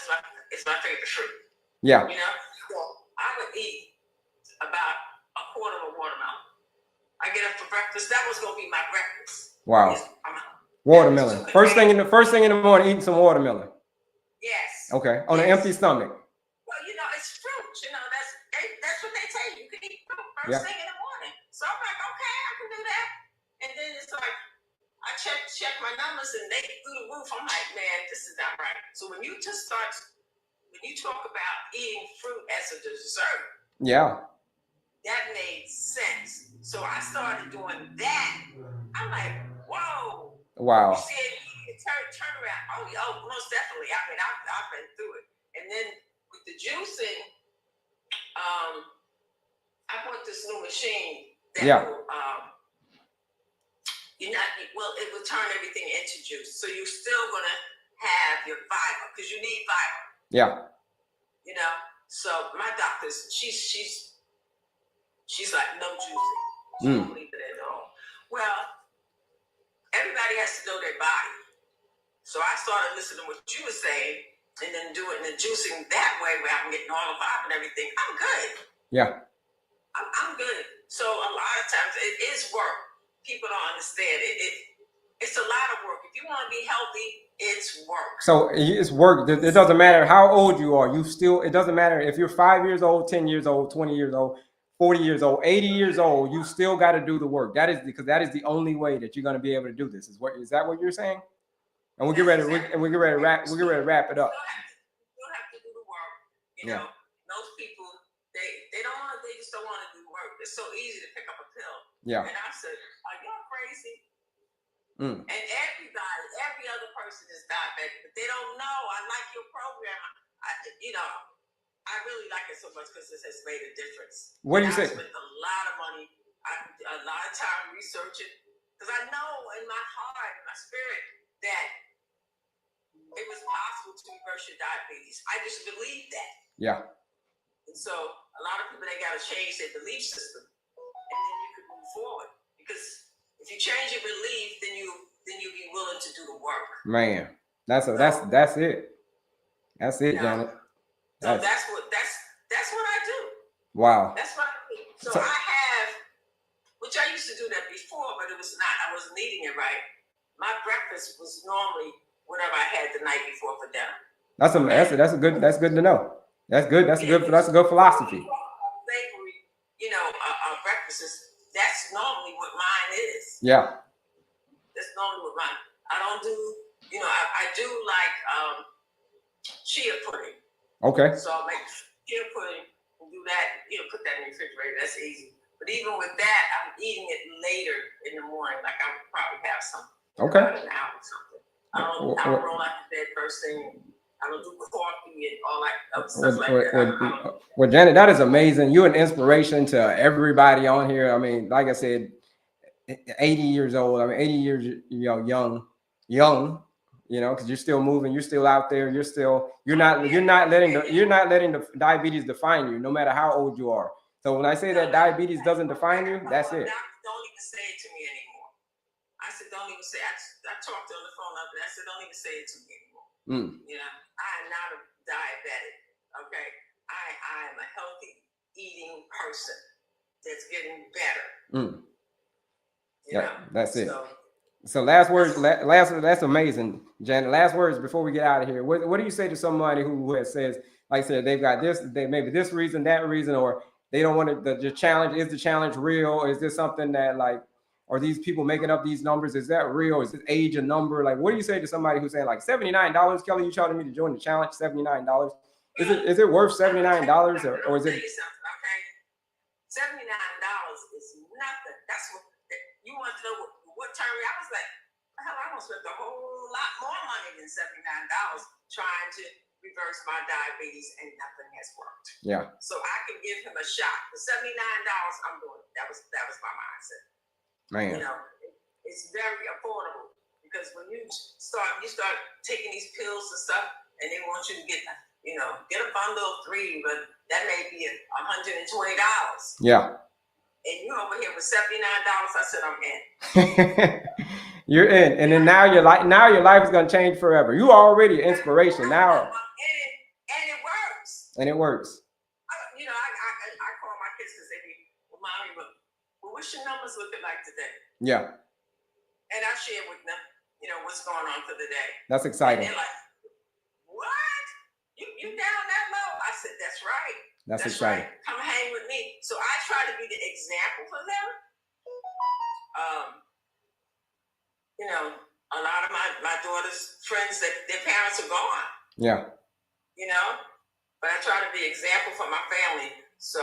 is my favorite fruit.
Yeah.
You know, so I would eat about a quarter of a watermelon. I get up for breakfast. That was gonna be my breakfast.
Wow. Watermelon. First thing in the morning, eating some watermelon.
Yes.
Okay. On an empty stomach.
Well, you know, it's fruit. You know, that's what they tell you. You can eat fruit first thing in the morning. So I'm like, okay, I can do that. And then it's like, I check my numbers, and they through the roof. I'm like, man, this is not right. So when you talk about eating fruit as a dessert, that made sense. So I started doing that. I'm like, whoa.
Wow.
You said you turn around. Oh, most definitely. I mean, I've been through it. And then with the juicing, I bought this new machine that will, it will turn everything into juice. So you're still gonna have your fiber, because you need fiber.
Yeah.
You know. So my doctor's she's like, no juicing. She don't believe it at all. Well, everybody has to know their body. So I started listening to what you were saying, and then doing the juicing that way, where I'm getting all the fiber and everything. I'm good.
Yeah.
I'm good. So a lot of times it is work. People don't understand it. It's a lot of work. If you want to be healthy, it's work.
So it's work. It doesn't matter how old you are. It doesn't matter if you're 5 years old, 10 years old, 20 years old, 40 years old, 80 years old. You still got to do the work. That is because that is the only way that you're going to be able to do this. Is that what you're saying? And we get ready. We get ready to wrap. We get ready to wrap it up.
You have to do the work. You know, most people they don't want. They just don't want to do work. It's so easy to pick up a pill.
Yeah.
And I said, "Are y'all crazy?" And every other person is diabetic, but they don't know. I like your program. I really like it so much because it has made a difference.
What do you say?
I spent a lot of money, a lot of time researching, because I know in my heart, my spirit, that it was possible to reverse your diabetes. I just believed that.
Yeah.
And so a lot of people, they got to change their belief system, and then you can move forward. Because if you change your belief, then you'll be willing to do the work.
Man, that's it. That's it, Janet.
So that's what I do.
Wow.
That's what I do. So I have, which I used to do that before, but I wasn't eating it right. My breakfast was normally whatever I had the night before for dinner. That's
good to know. That's good. That's a good philosophy.
Savory, breakfast that's normally what mine is.
Yeah.
That's normally what mine. I don't do, I do like chia pudding.
Okay.
So I'll make chia pudding and do that, put that in the refrigerator. That's easy. But even with that, I'm eating it later in the morning. Like I would probably have some.
Okay.
About an hour or something. I don't roll out the bed first thing. I don't do coffee and all that stuff like that.
Well, Janet, that is amazing. You're an inspiration to everybody on here. I mean, like I said, 80 years old. I mean, 80 years, young, because you're still moving. You're still out there. You're not letting the diabetes define you, no matter how old you are. So when I say that diabetes doesn't define you, that's it.
Don't even say it to me anymore. I said, don't even say it. I talked on the phone up and I said, don't even say it to me anymore. I am not a diabetic. Okay. I am a healthy eating person that's getting better.
That's it. So last words, that's amazing, Janet. Last words before we get out of here. What do you say to somebody who says, like I said, they've got this, maybe this reason, that reason, or they don't want to, the challenge, is the challenge real? Or is this something that are these people making up these numbers? Is that real? Is this age a number? Like, what do you say to somebody who's saying like $79? Kelley, you charging me to join the challenge, $79. Is it worth $79 or is it?
Okay, $79 is nothing. That's what you want to know. What time? I was like, hell, I almost spent a whole lot more money than $79 trying to reverse my diabetes, and nothing has worked.
Yeah.
So I can give him a shot. The $79, I'm doing it. That was my mindset.
Man.
It's very affordable because when you start taking these pills and stuff, and they want you to get a bundle of 3, but that may be $120.
Yeah.
And you're over here with $79. I said, I'm in.
You're in, and then now your life is gonna change forever. You are already an inspiration now.
And it works.
And it works.
I call my kids because they be, well, mommy, what's your numbers looking like today?
Yeah.
And I share with them, what's going on for the day.
That's exciting.
And they're like, what? You down that low? I said, that's right.
That's exciting.
Right. Come hang with me. So I try to be the example for them. A lot of my daughter's friends, their parents are gone.
Yeah.
But I try to be an example for my family. So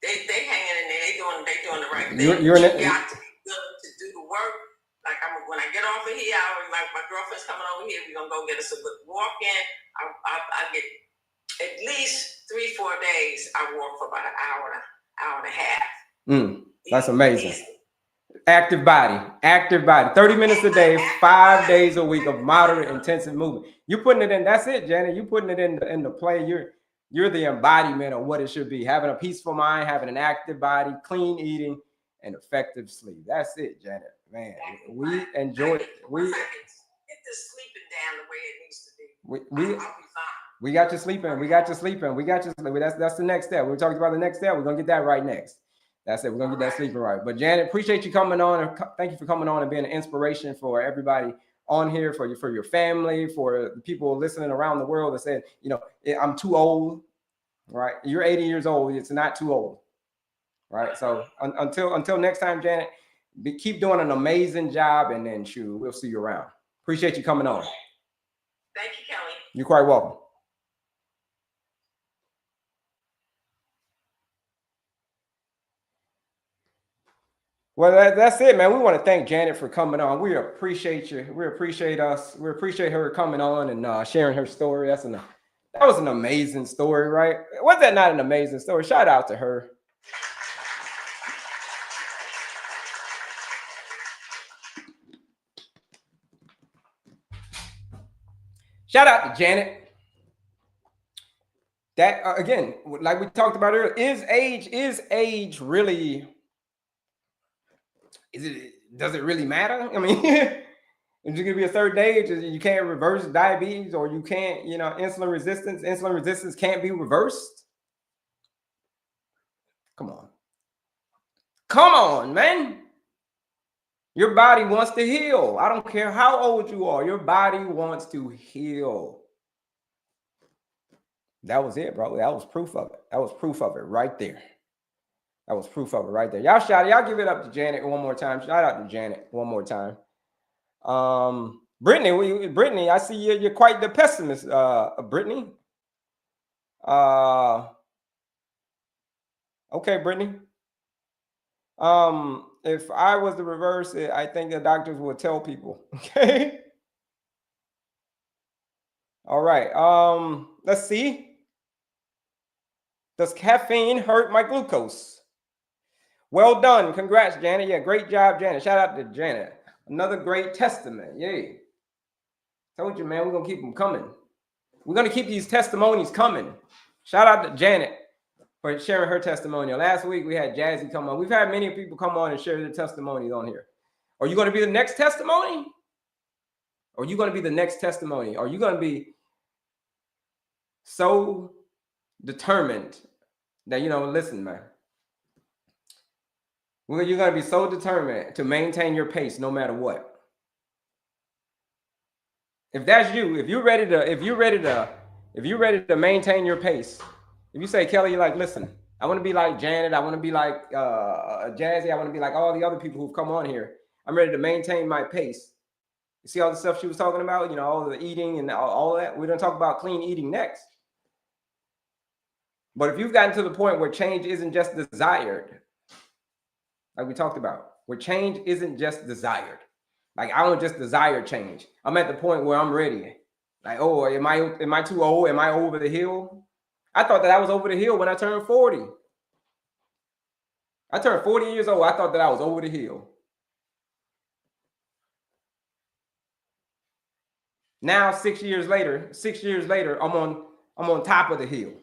they hanging in there. They doing the right thing. You got to be willing to do the work. Like when I get off of here, like my girlfriend's coming over here. We're gonna go get us a good walk in. I get at least 3-4 days. I walk for about an hour and a half.
That's amazing. Active body, 30 minutes a day, 5 days a week of moderate intensive movement. You're putting it in. That's it, Janet. You're putting it in the play. You're the embodiment of what it should be. Having a peaceful mind, having an active body, clean eating, and effective sleep. That's it, Janet. Man, we enjoy it.
Get this sleeping down the way it needs to be. I'll be fine.
We got you sleeping. We got you sleeping. We got you sleeping. That's the next step. We talked about the next step. We're gonna get that right next. That's it. We're gonna get that sleeping right. But Janet, appreciate you coming on. Thank you for coming on and being an inspiration for everybody on here, for your family, for the people listening around the world that said, you know, I'm too old. Right? You're 80 years old. It's not too old. Right? So until next time, Janet, keep doing an amazing job, and then we'll see you around. Appreciate you coming on.
Thank you, Kelley.
You're quite welcome. Well, that's it, man. We want to thank Janet for coming on. We appreciate you. We appreciate us. We appreciate her coming on and sharing her story. That was an amazing story, right? Was that not an amazing story? Shout out to her. Shout out to Janet. That again, like we talked about earlier, is age really? Does it really matter? I mean, if you're gonna be a certain age, you can't reverse diabetes, or you can't, insulin resistance. Insulin resistance can't be reversed. Come on, man. Your body wants to heal. I don't care how old you are. Your body wants to heal. That was it, bro. That was proof of it. That was proof of it right there. That was proof of it right there. Y'all give it up to Janet one more time. Shout out to Janet one more time. Brittany, I see you're quite the pessimist, Brittany. Okay, Brittany. If I was to reverse it, I think the doctors would tell people. Okay. All right. Let's see. Does caffeine hurt my glucose? Well done. Congrats, Janet. Yeah, great job, Janet. Shout out to Janet. Another great testament. Yay. Told you, man, we're going to keep them coming. We're going to keep these testimonies coming. Shout out to Janet for sharing her testimonial. Last week, we had Jazzy come on. We've had many people come on and share their testimonies on here. Are you going to be the next testimony? Are you going to be the next testimony? Are you going to be so determined that, listen, man, you're going to be so determined to maintain your pace no matter what. If that's you, if you're ready to maintain your pace, if you say, Kelley, you're like, listen, I want to be like Janet, I want to be like Jazzy, I want to be like all the other people who've come on here. I'm ready to maintain my pace. You see all the stuff she was talking about, all the eating and all that. We're going to talk about clean eating next. But if you've gotten to the point where change isn't just desired, like we talked about, where change isn't just desired. Like, I don't just desire change. I'm at the point where I'm ready. Like, oh, am I too old? Am I over the hill? I thought that I was over the hill when I turned 40. I turned 40 years old. I thought that I was over the hill. Now, 6 years later, I'm on top of the hill.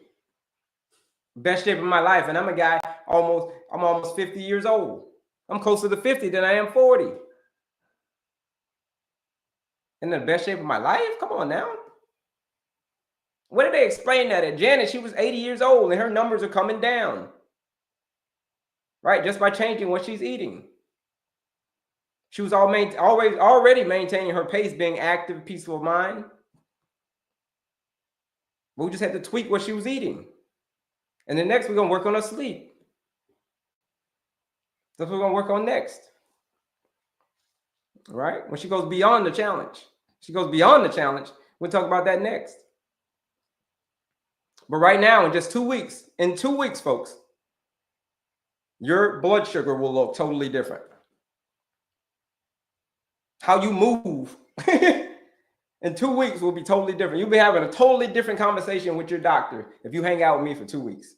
Best shape of my life. And I'm a guy I'm almost 50 years old. I'm closer to 50 than I am 40. In the best shape of my life? Come on now. Where did they explain that at? Janet, she was 80 years old and her numbers are coming down. Right? Just by changing what she's eating. She was already maintaining her pace, being active, peaceful of mind. We just had to tweak what she was eating. And then next, we're going to work on her sleep. That's what we're going to work on next. All right? When she goes beyond the challenge. We'll talk about that next. But right now, in 2 weeks, folks, your blood sugar will look totally different. How you move in 2 weeks will be totally different. You'll be having a totally different conversation with your doctor if you hang out with me for 2 weeks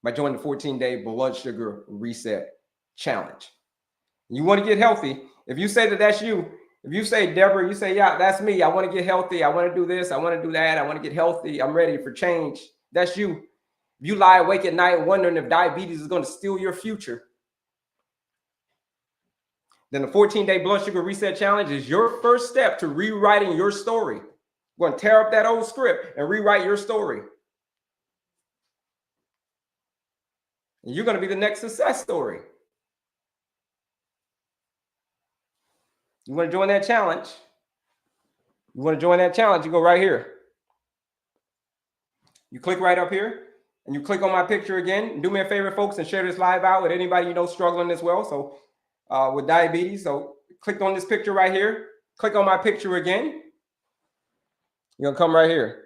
by joining the 14-day blood sugar reset challenge. You want to get healthy. If you say that that's you, if you say, Deborah, you say, yeah, that's me. I want to get healthy. I want to do this. I want to do that. I want to get healthy. I'm ready for change. That's you. If you lie awake at night wondering if diabetes is going to steal your future, then the 14-day blood sugar reset challenge is your first step to rewriting your story. We're going to tear up that old script and rewrite your story. And you're going to be the next success story. You want to join that challenge? You want to join that challenge? You go right here. You click right up here and you click on my picture again. Do me a favor, folks, and share this live out with anybody you know struggling as well. So with diabetes. So click on this picture right here. Click on my picture again. You're going to come right here.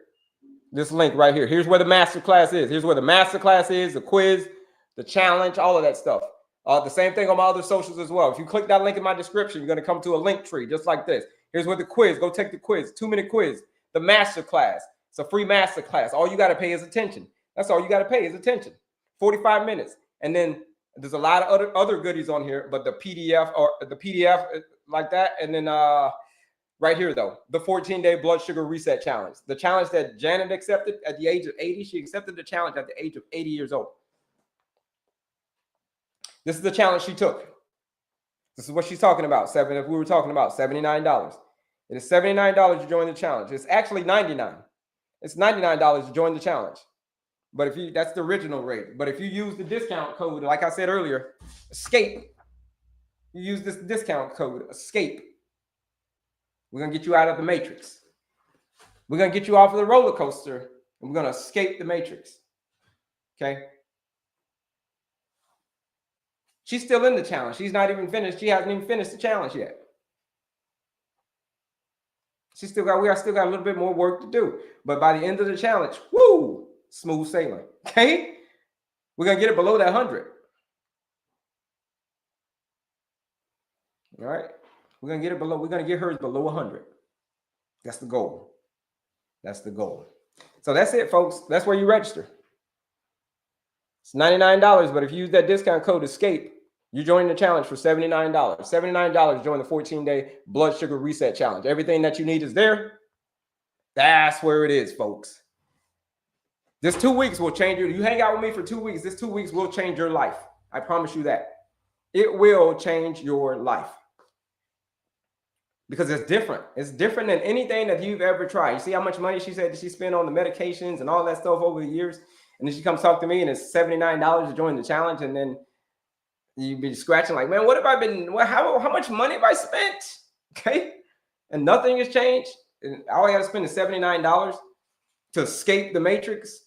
This link right here. Here's where the masterclass is. Here's where the masterclass is, the quiz, the challenge, all of that stuff. The same thing on my other socials as well. If you click that link in my description, you're going to come to a link tree just like this. Here's where the quiz. Go take the quiz. 2-minute quiz. The masterclass. It's a free masterclass. All you got to pay is attention. That's all you got to pay is attention. 45 minutes. And then there's a lot of other goodies on here, but the PDF like that. And then right here, though, the 14-day blood sugar reset challenge. The challenge that Janet accepted at the age of 80. She accepted the challenge at the age of 80 years old. This is the challenge she took. This is what she's talking about. If we were talking about $79. It is $79 to join the challenge. It's actually $99. It's $99 to join the challenge. But that's the original rate. But if you use the discount code, like I said earlier, ESCAPE. You use this discount code, ESCAPE. We're going to get you out of the matrix. We're going to get you off of the roller coaster, and we're going to escape the matrix. Okay? She's still in the challenge. She's not even finished. She hasn't even finished the challenge yet. We still got a little bit more work to do. But by the end of the challenge, woo, smooth sailing. Okay? We're going to get it below that 100. All right? We're going to get hers below 100. That's the goal. That's the goal. So that's it, folks. That's where you register. It's $99, but if you use that discount code ESCAPE, you join the challenge for $79. $79 to join the 14-day blood sugar reset challenge. Everything that you need is there. That's where it is, folks. This 2 weeks will change you. You hang out with me for 2 weeks. This 2 weeks will change your life. I promise you that. It will change your life. Because it's different. It's different than anything that you've ever tried. You see how much money she said that she spent on the medications and all that stuff over the years? And then she comes talk to me and it's $79 to join the challenge. And then you'd be scratching like, man, what have I been, how much money have I spent? Okay. And nothing has changed. And all I got to spend is $79 to escape the matrix.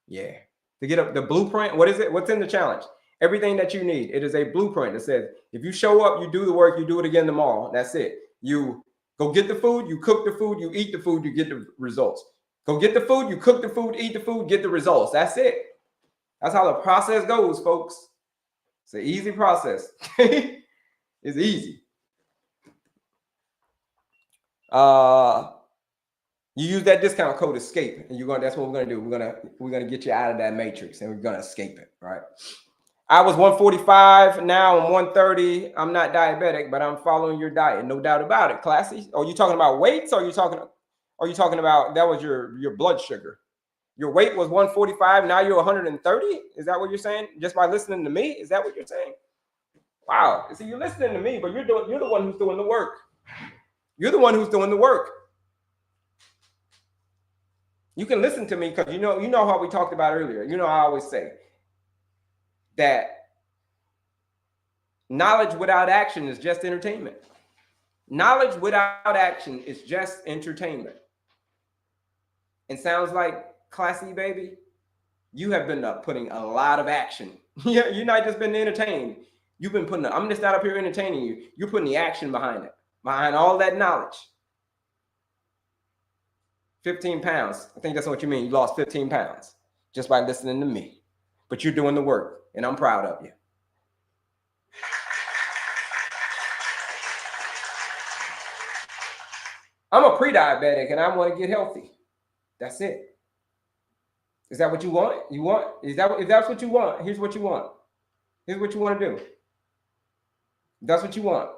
Yeah. To get up the blueprint. What is it? What's in the challenge? Everything that you need. It is a blueprint that says, if you show up, you do the work, you do it again tomorrow. That's it. You go get the food, you cook the food, you eat the food, you get the results. Go get the food, you cook the food, eat the food, get the results. That's it. That's how the process goes, folks. It's an easy process. It's easy. You use that discount code ESCAPE, and that's what we're gonna do. We're gonna get you out of that matrix, and we're gonna escape it, right? I was 145, now I'm 130. I'm not diabetic, but I'm following your diet, no doubt about it. Classy. Are you talking about weights? Or are you talking about that was your blood sugar? Your weight was 145, now you're 130? Is that what you're saying? Just by listening to me? Is that what you're saying? Wow. See, you're listening to me, but you're the one who's doing the work. You're the one who's doing the work. You can listen to me because you know how we talked about earlier. You know, I always say that knowledge without action is just entertainment. Knowledge without action is just entertainment. And sounds like Classy, baby, you have been putting a lot of action. You're not just been entertained. You've been putting, I'm just not up here entertaining you. You're putting the action behind it, behind all that knowledge. 15 pounds. I think that's what you mean. You lost 15 pounds just by listening to me. But you're doing the work, and I'm proud of you. I'm a pre-diabetic, and I want to get healthy. That's it. Is that what you want? If that's what you want, here's what you want. Here's what you want to do. If that's what you want.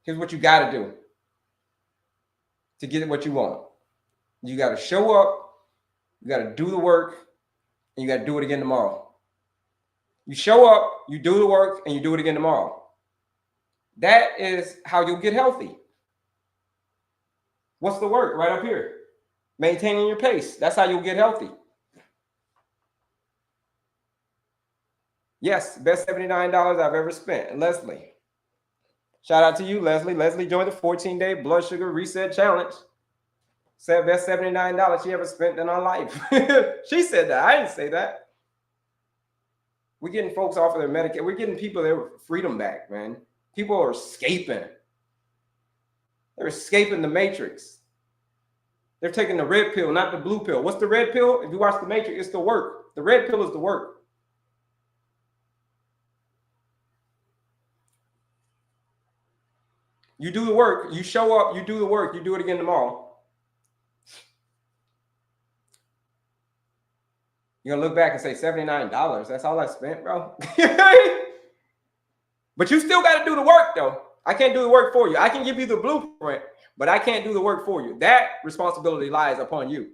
Here's what you got to do to get what you want. You got to show up. You got to do the work, and you got to do it again tomorrow. You show up, you do the work, and you do it again tomorrow. That is how you'll get healthy. What's the work? Right up here. Maintaining your pace. That's how you'll get healthy. Yes, best $79 I've ever spent. Leslie. Shout out to you, Leslie. Leslie joined the 14-day blood sugar reset challenge. Said best $79 she ever spent in her life. She said that. I didn't say that. We're getting folks off of their Medicaid. We're getting people their freedom back, man. People are escaping. They're escaping the matrix. They're taking the red pill, not the blue pill. What's the red pill? If you watch the Matrix, it's the work. The red pill is the work. You do the work, you show up, you do the work, you do it again tomorrow. You're gonna look back and say $79. That's all I spent, bro. But you still got to do the work, though. I can't do the work for you. I can give you the blueprint, but I can't do the work for you. That responsibility lies upon you.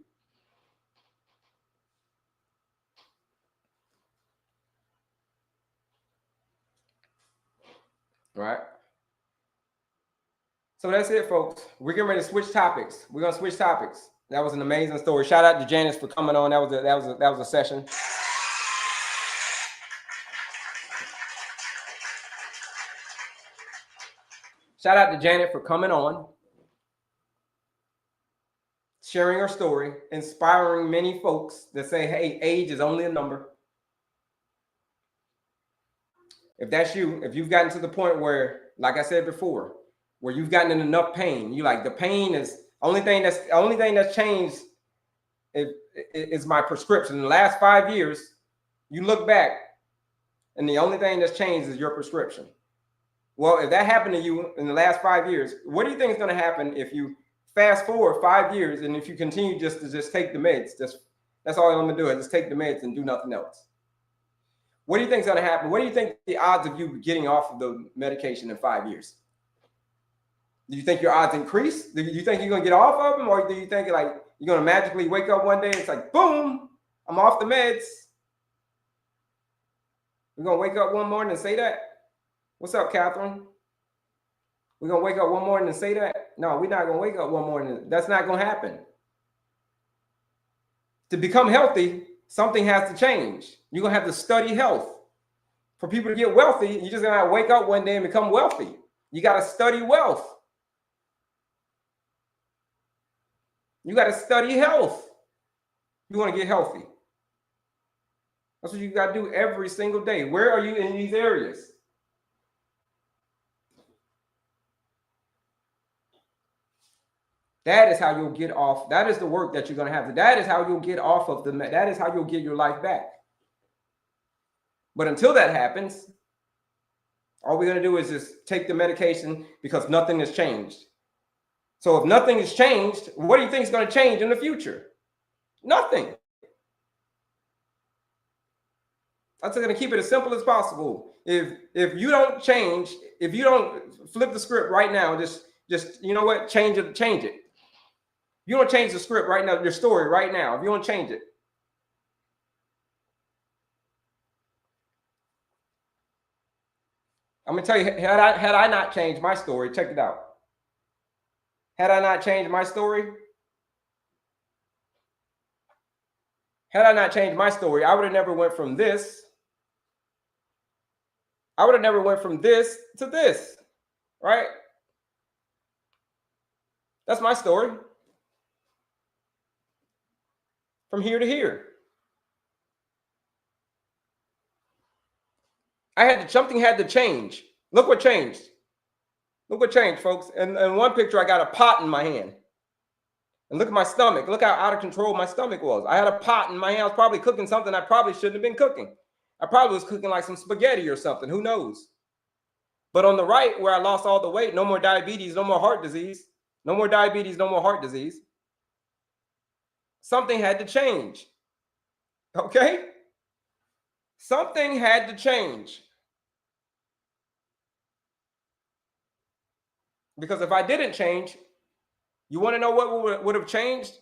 All right. So that's it, folks. We're getting ready to switch topics. We're gonna switch topics. That was an amazing story. Shout out to Janice for coming on. That was a session. Shout out to Janet for coming on, sharing her story, inspiring many folks that say, hey, age is only a number. If that's you, if you've gotten to the point where, like I said before, where you've gotten in enough pain, you like the pain is only thing that's changed is my prescription. In the last 5 years, you look back, and the only thing that's changed is your prescription. Well, if that happened to you in the last 5 years, what do you think is going to happen if you fast forward 5 years and if you continue just to take the meds? That's all I'm going to do is just take the meds and do nothing else. What do you think is going to happen? What do you think the odds of you getting off of the medication in 5 years? Do you think your odds increase? Do you think you're going to get off of them? Or do you think like you're going to magically wake up one day and it's like, boom, I'm off the meds? We're going to wake up one morning and say that? What's up, Catherine? We're going to wake up one morning and say that? No, we're not going to wake up one morning. That's not going to happen. To become healthy, something has to change. You're going to have to study health. For people to get wealthy, you're just going to wake up one day and become wealthy. You got to study wealth. You got to study health. You want to get healthy. That's what you got to do every single day. Where are you in these areas? That is how you'll get off. That is the work that you're going to have. That is how you'll get off of that is how you'll get your life back. But until that happens, all we're going to do is just take the medication because nothing has changed. So if nothing has changed, what do you think is going to change in the future? Nothing. I'm going to keep it as simple as possible. If you don't change, if you don't flip the script right now, just you know what, change it. You don't change the script right now, your story right now. If you don't change it, I'm gonna tell you, had I not changed my story, check it out. Had I not changed my story, I would have never went from this. I would have never went from this to this, right? That's my story. From here to here. Something had to change. Look what changed. Look what changed, folks. And in one picture, I got a pot in my hand. And look at my stomach. Look how out of control my stomach was. I had a pot in my hand. I was probably cooking something I probably shouldn't have been cooking. I probably was cooking like some spaghetti or something. Who knows? But on the right, where I lost all the weight, no more diabetes, no more heart disease. No more diabetes, no more heart disease. Something had to change. Okay? Something had to change. Because if I didn't change, you want to know what would have changed?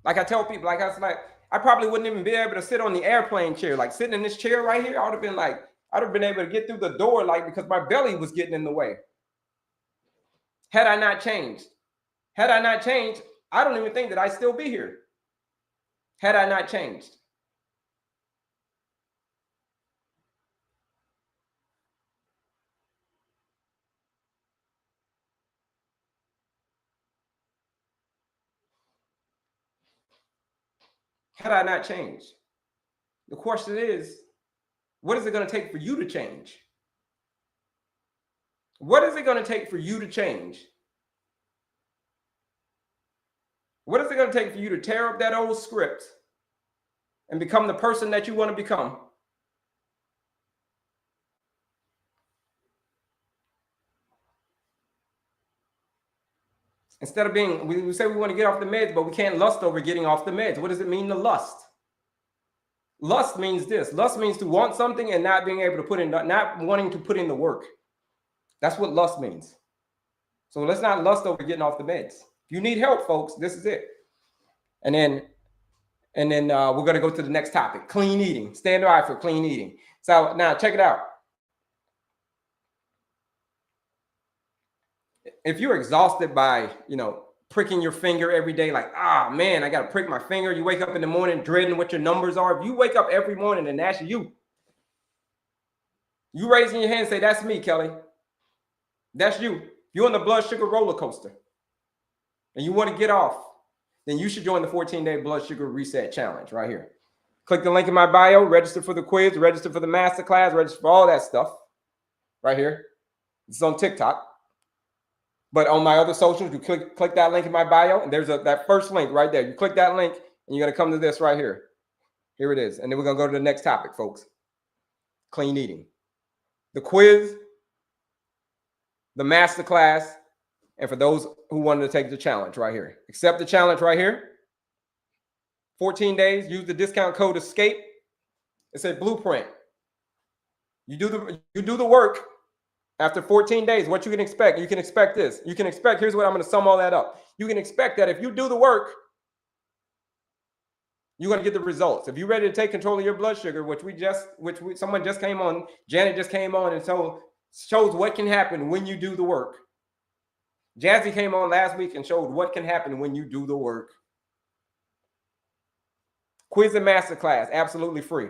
Like I tell people, I probably wouldn't even be able to sit on the airplane chair. Like sitting in this chair right here, I'd have been able to get through the door, because my belly was getting in the way. Had I not changed, Had I not changed, I don't even think that I'd still be here. Had I not changed. Had I not changed. The question is, what is it going to take for you to change? What is it going to take for you to change? What is it going to take for you to tear up that old script and become the person that you want to become? Instead of being, we say we want to get off the meds, but we can't lust over getting off the meds. What does it mean to lust? Lust means this. Lust means to want something and not being able to put in, not wanting to put in the work. That's what lust means. So let's not lust over getting off the meds. If you need help, folks, this is it. And then we're going to go to the next topic, clean eating. Stand by for clean eating. So now check it out. If you're exhausted by, pricking your finger every day, like, man, I got to prick my finger. You wake up in the morning dreading what your numbers are. If you wake up every morning and that's you raising your hand and say, that's me, Kelley. That's you. You're on the blood sugar roller coaster and you want to get off, then you should join the 14-day blood sugar reset challenge right here. Click the link in my bio, register for the quiz, register for the masterclass, register for all that stuff right here. It's on TikTok. But on my other socials, you click that link in my bio, and there's that first link right there. You click that link, and you're going to come to this right here. Here it is. And then we're going to go to the next topic, folks. Clean eating. The quiz, the masterclass, and for those who wanted to take the challenge right here. Accept the challenge right here. 14 days. Use the discount code ESCAPE. It's a blueprint. You do the work. After 14 days, what you can expect this. You can expect, here's what I'm going to sum all that up. You can expect that if you do the work, you're going to get the results. If you're ready to take control of your blood sugar, someone just came on, Janet just came on and shows what can happen when you do the work. Jazzy came on last week and showed what can happen when you do the work. Quiz and masterclass, absolutely free.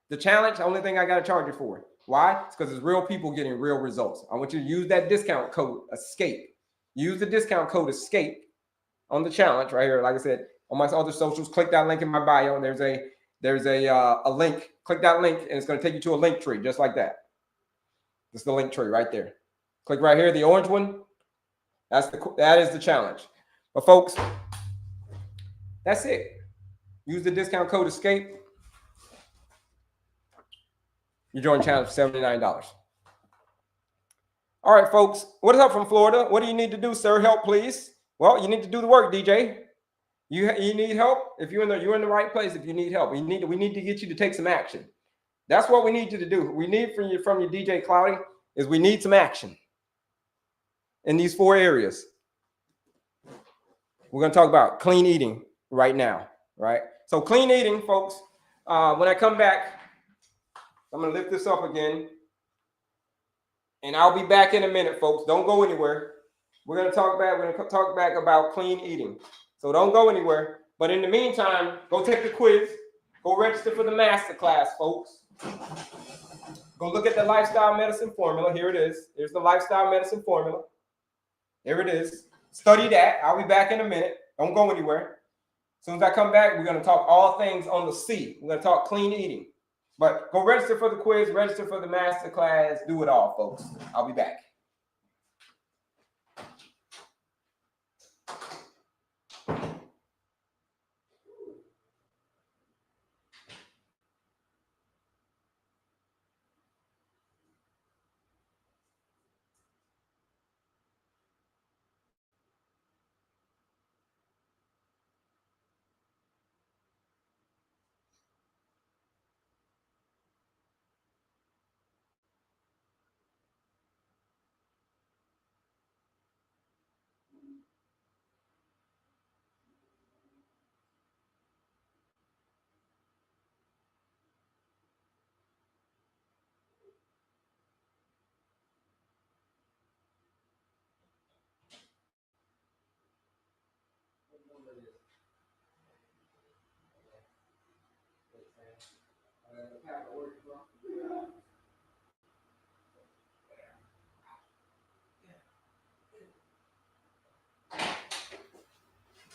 The challenge, the only thing I got to charge you for. Why? It's because it's real people getting real results. I want you to use that discount code ESCAPE. Use the discount code ESCAPE on the challenge right here. Like I said, on my other socials, click that link in my bio. And there's a link. Click that link, and it's going to take you to a link tree, just like that. This is the link tree right there. Click right here, the orange one. That is the challenge. But folks, that's it. Use the discount code ESCAPE. You join the challenge for $79. All right, folks. What is up from Florida? What do you need to do, sir? Help, please. Well, you need to do the work, DJ. You need help. If you're in the right place, if you need help, we need to get you to take some action. That's what we need you to do. We need from your DJ Cloudy is we need some action in these 4 areas. We're going to talk about clean eating right now, right? So clean eating, folks. When I come back, I'm going to lift this up again. And I'll be back in a minute, folks. Don't go anywhere. We're going to talk back about clean eating. So don't go anywhere. But in the meantime, go take the quiz. Go register for the masterclass, folks. Go look at the lifestyle medicine formula. Here it is. Here's the lifestyle medicine formula. Here it is. Study that. I'll be back in a minute. Don't go anywhere. As soon as I come back, we're going to talk all things on the C. We're going to talk clean eating. But go register for the quiz, register for the masterclass, do it all, folks. I'll be back.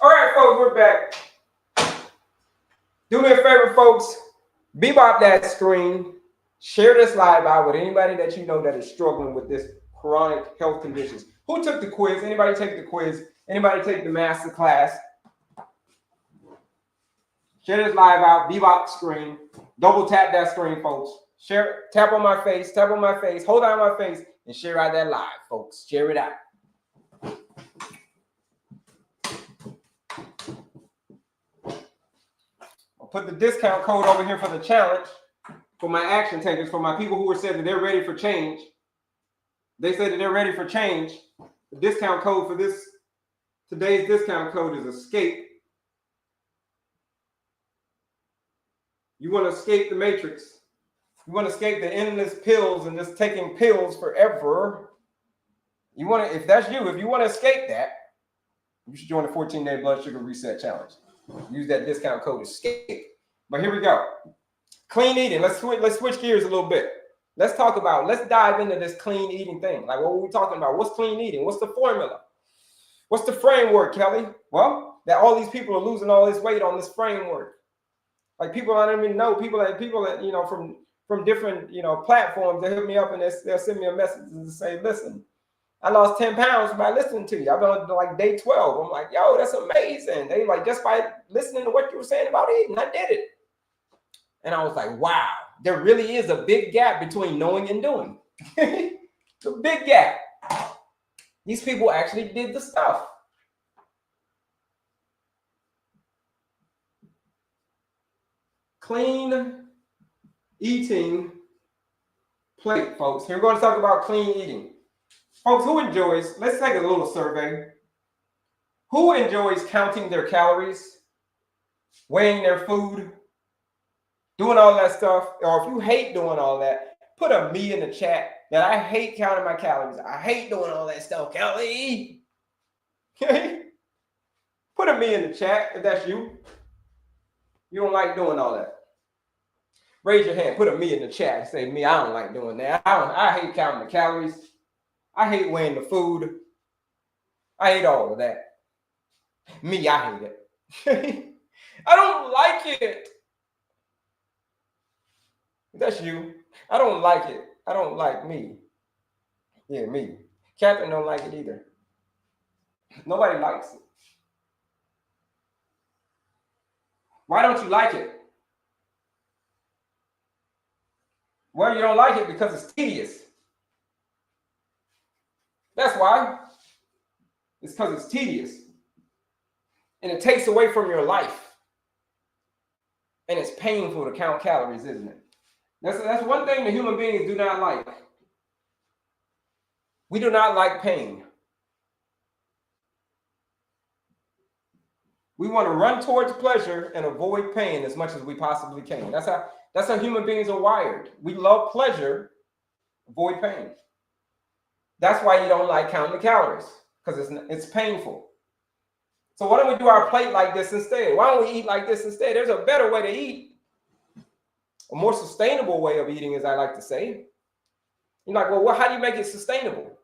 All right, folks, we're back. Do me a favor, folks. Bebop that screen. Share this live out with anybody that you know that is struggling with this chronic health conditions. Who took the quiz? Anybody take the quiz? Anybody take the master class? Share this live out. Bebop screen. Double tap that screen, folks. Share. Tap on my face. Tap on my face. Hold on my face and share out that live, folks. Share it out. I'll put the discount code over here for the challenge. For my action takers, for my people who are said that they're ready for change. They said that they're ready for change. The discount code for this, today's discount code is ESCAPE. You want to escape the matrix. You want to escape the endless pills and just taking pills forever. You want to, if that's you, if you want to escape that, you should join the 14-day blood sugar reset challenge. Use that discount code ESCAPE. But here we go. Clean eating. Let's switch gears a little bit. Let's dive into this clean eating thing. Like, what were we talking about? What's clean eating? What's the formula? What's the framework, Kelley? Well, that all these people are losing all this weight on this framework. Like, people I don't even know, people that you know from different platforms, they hit me up and they'll send me a message and say, listen, I lost 10 pounds by listening to you. I've been on like day 12. I'm like, yo, that's amazing. They like, just by listening to what you were saying about eating, I did it. And I was like, wow, there really is a big gap between knowing and doing. It's a big gap. These people actually did the stuff. Clean eating plate, folks. Here we're going to talk about clean eating. Folks, who enjoys, let's take a little survey. Who enjoys counting their calories, weighing their food, doing all that stuff? Or if you hate doing all that, put a me in the chat that I hate counting my calories. I hate doing all that stuff, Kelley. Okay? Put a me in the chat if that's you. You don't like doing all that. Raise your hand. Put a me in the chat and say, me, I don't like doing that. I hate counting the calories. I hate weighing the food. I hate all of that. Me, I hate it. I don't like it. That's you. I don't like it. I don't like me. Yeah, me. Catherine don't like it either. Nobody likes it. Why don't you like it? Well, you don't like it because it's tedious. That's why. It's because it's tedious. And it takes away from your life. And it's painful to count calories, isn't it? That's one thing that human beings do not like. We do not like pain. We want to run towards pleasure and avoid pain as much as we possibly can. That's how human beings are wired. We love pleasure, avoid pain. That's why you don't like counting the calories, because it's painful. So why don't we do our plate like this instead? Why don't we eat like this instead? There's a better way to eat. A more sustainable way of eating, as I like to say. You're like, well, how do you make it sustainable?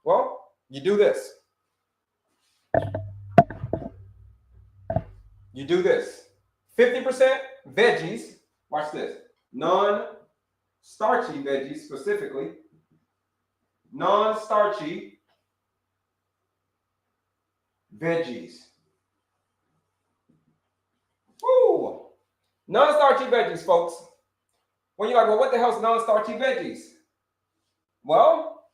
Well, you do this. You do this. 50% veggies. Watch this. Non-starchy veggies specifically. Non-starchy veggies. Woo! Non-starchy veggies, folks. When you're like, well, what the hell's non-starchy veggies? Well,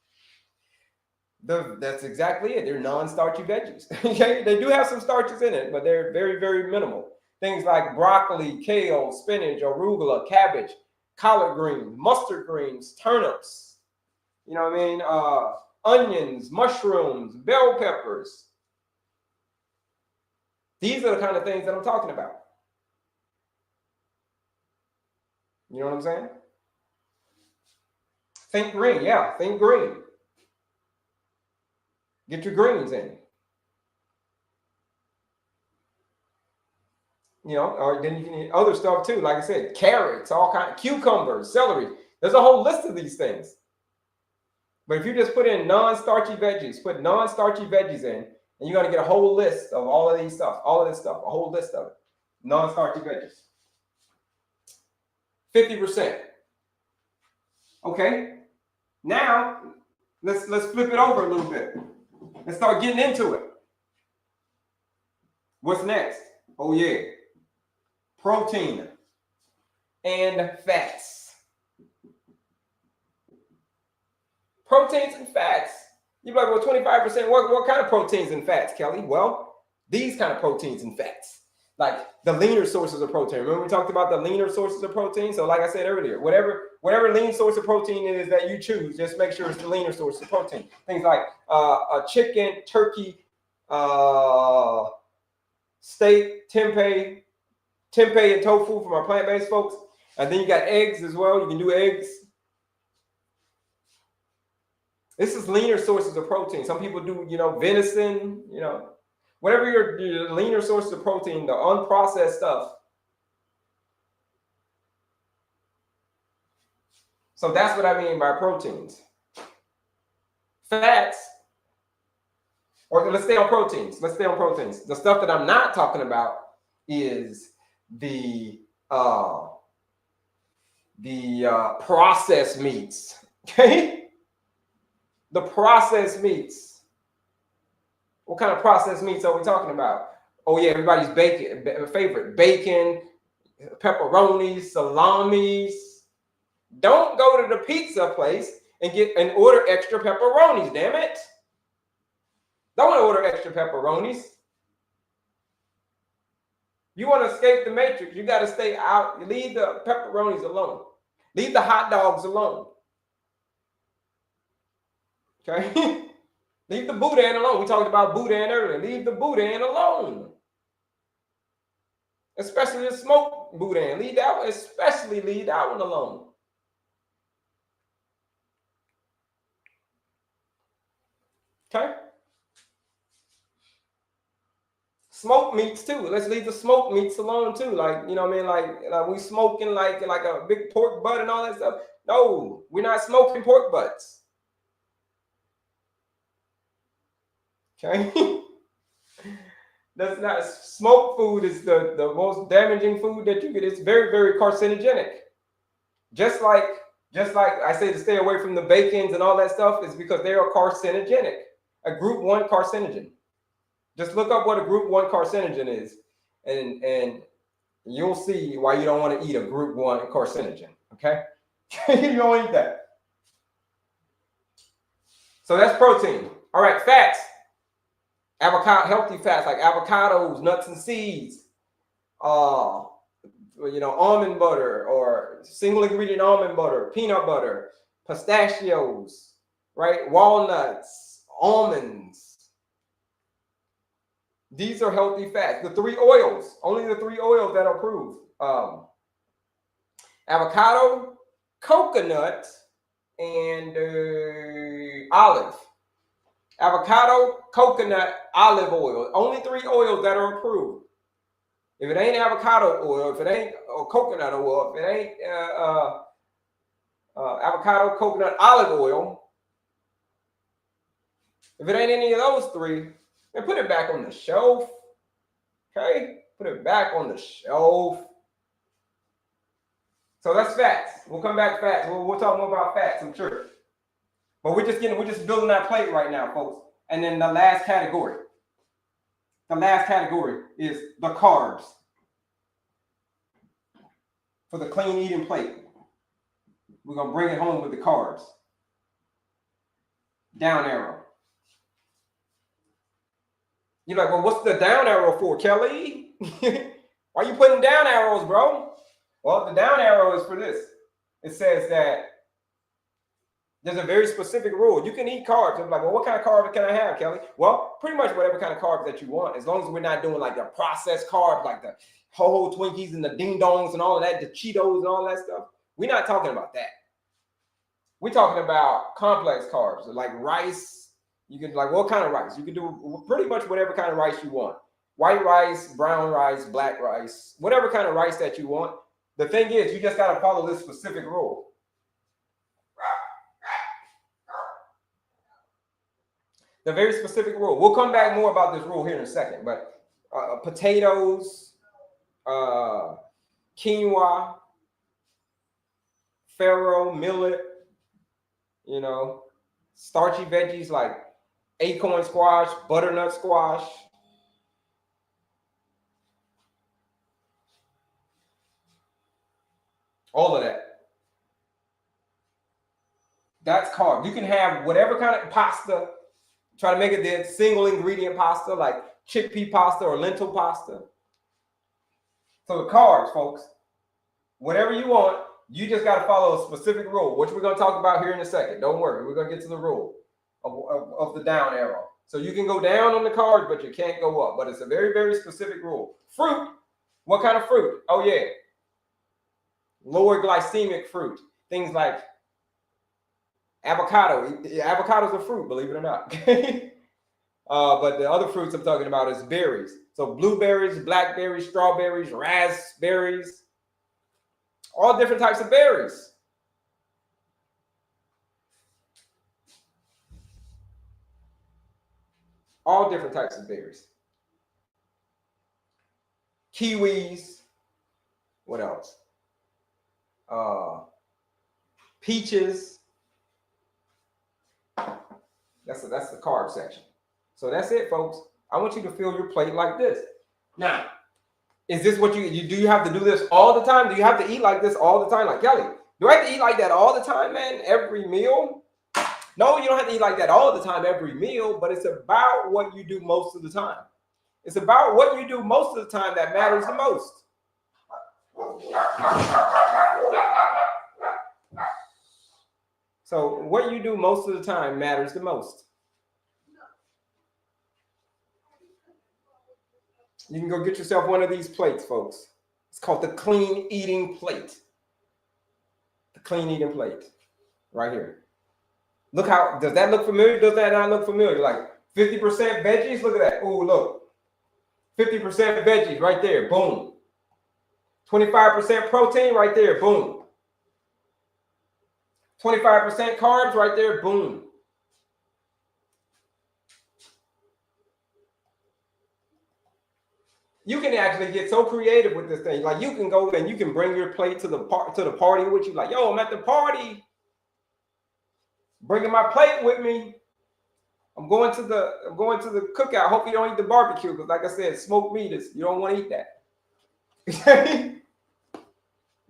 that's exactly it. They're non-starchy veggies. Okay? They do have some starches in it, but they're very, very minimal. Things like broccoli, kale, spinach, arugula, cabbage, collard greens, mustard greens, turnips. You know what I mean? Onions, mushrooms, bell peppers. These are the kind of things that I'm talking about. You know what I'm saying? Think green. Yeah, think green. Get your greens in. You know, or then you can eat other stuff too. Like I said, carrots, all kinds, cucumbers, celery. There's a whole list of these things. But if you just put in non-starchy veggies, put non-starchy veggies in, and you're gonna get a whole list of all of these stuff, all of this stuff, a whole list of it. Non-starchy veggies. 50%. Okay. Now let's flip it over a little bit. Let's start getting into it. What's next? Oh yeah. Protein and fats. Proteins and fats. You're like, well, 25%. What kind of proteins and fats, Kelley? Well, these kind of proteins and fats, like the leaner sources of protein. Remember we talked about the leaner sources of protein? So like I said earlier, whatever lean source of protein it is that you choose, just make sure it's the leaner source of protein. Things like a chicken, turkey, steak, tempeh and tofu from our plant-based folks. And then you got eggs as well. You can do eggs. This is leaner sources of protein. Some people do, venison, whatever your leaner sources of protein, the unprocessed stuff. So that's what I mean by proteins. Fats, or let's stay on proteins. The stuff that I'm not talking about is the processed meats, okay? The processed meats. What kind of processed meats are we talking about? Oh yeah, everybody's favorite bacon, pepperonis, salamis. Don't go to the pizza place and order extra pepperonis, damn it. Don't order extra pepperonis. You want to escape the matrix, you got to stay out. Leave the pepperonis alone. Leave the hot dogs alone. Okay? Leave the boudin alone. We talked about boudin earlier. Leave the boudin alone. Especially the smoked boudin. Leave that one alone. Okay? Smoked meats too. Let's leave the smoked meats alone too. Like, you know what I mean? Like we smoking like a big pork butt and all that stuff. No, we're not smoking pork butts. Okay? That's not, smoked food is the most damaging food that you get. It's very, very carcinogenic. Just like I say to stay away from the bacons and all that stuff is because they are carcinogenic. A group 1 carcinogen. Just look up what a group 1 carcinogen is, and you'll see why you don't want to eat a group 1 carcinogen. Okay? You don't eat that. So that's protein. All right, fats. Avocado, healthy fats like avocados, nuts and seeds, almond butter or single ingredient almond butter, peanut butter, pistachios, right? Walnuts, almonds. These are healthy fats. The 3 oils, only the 3 oils that are approved. Avocado, coconut, and olive. Avocado, coconut, olive oil. Only 3 oils that are approved. If it ain't avocado oil, if it ain't coconut oil, if it ain't avocado, coconut, olive oil, if it ain't any of those 3, then put it back on the shelf. Okay? Put it back on the shelf. So that's fats. We'll come back to fats. We'll talk more about fats, I'm sure. But we're just building that plate right now, folks. And then the last category. The last category is the carbs. For the clean eating plate. We're going to bring it home with the carbs. Down arrow. You're like, well, what's the down arrow for, Kelley? Why are you putting down arrows, bro? Well, the down arrow is for this. It says that there's a very specific rule. You can eat carbs. I'm like, well, what kind of carbs can I have, Kelley? Well, pretty much whatever kind of carbs that you want, as long as we're not doing like the processed carbs, like the Ho-Ho Twinkies and the Ding Dongs and all of that, the Cheetos and all that stuff. We're not talking about that. We're talking about complex carbs, like rice. You can, like, what kind of rice? You can do pretty much whatever kind of rice you want. white rice, brown rice, black rice, whatever kind of rice that you want. The thing is, you just got to follow this specific rule. The very specific rule. We'll come back more about this rule here in a second, but potatoes, quinoa, farro, millet, you know, starchy veggies like acorn squash, butternut squash. All of that. That's carb. You can have whatever kind of pasta. Try to make it the single ingredient pasta like chickpea pasta or lentil pasta. So the carbs, folks, whatever you want, you just got to follow a specific rule, which we're going to talk about here in a second. Don't worry. We're going to get to the rule of the down arrow. So you can go down on the carbs, but you can't go up. But it's a very, very specific rule. Fruit. What kind of fruit? Oh, yeah. Lower glycemic fruit. Things like avocado. Avocado's a fruit, believe it or not. But the other fruits I'm talking about is berries. So blueberries, blackberries, strawberries, raspberries, all different types of berries. All different types of berries. Kiwis. What else? Peaches. That's the carb section. So that's it, folks. I want you to fill your plate like this. Now, is this what you do? You have to do this all the time? Do you have to eat like this all the time? Like, Kelley, do I have to eat like that all the time, man? Every meal? No, you don't have to eat like that all the time, every meal, but it's about what you do most of the time. It's about what you do most of the time that matters the most. So what you do most of the time matters the most. You can go get yourself one of these plates, folks. It's called the clean eating plate. The clean eating plate, right here. Look how, does that look familiar? Does that not look familiar? Like 50% veggies, look at that. Oh, look. 50% veggies right there, boom. 25% protein right there, boom. 25% carbs right there, boom. You can actually get so creative with this thing. Like you can go and you can bring your plate to the party with you. Like, yo, I'm at the party. Bringing my plate with me. I'm going to the cookout. Hope you don't eat the barbecue because, like I said, smoked meat is you don't want to eat that. You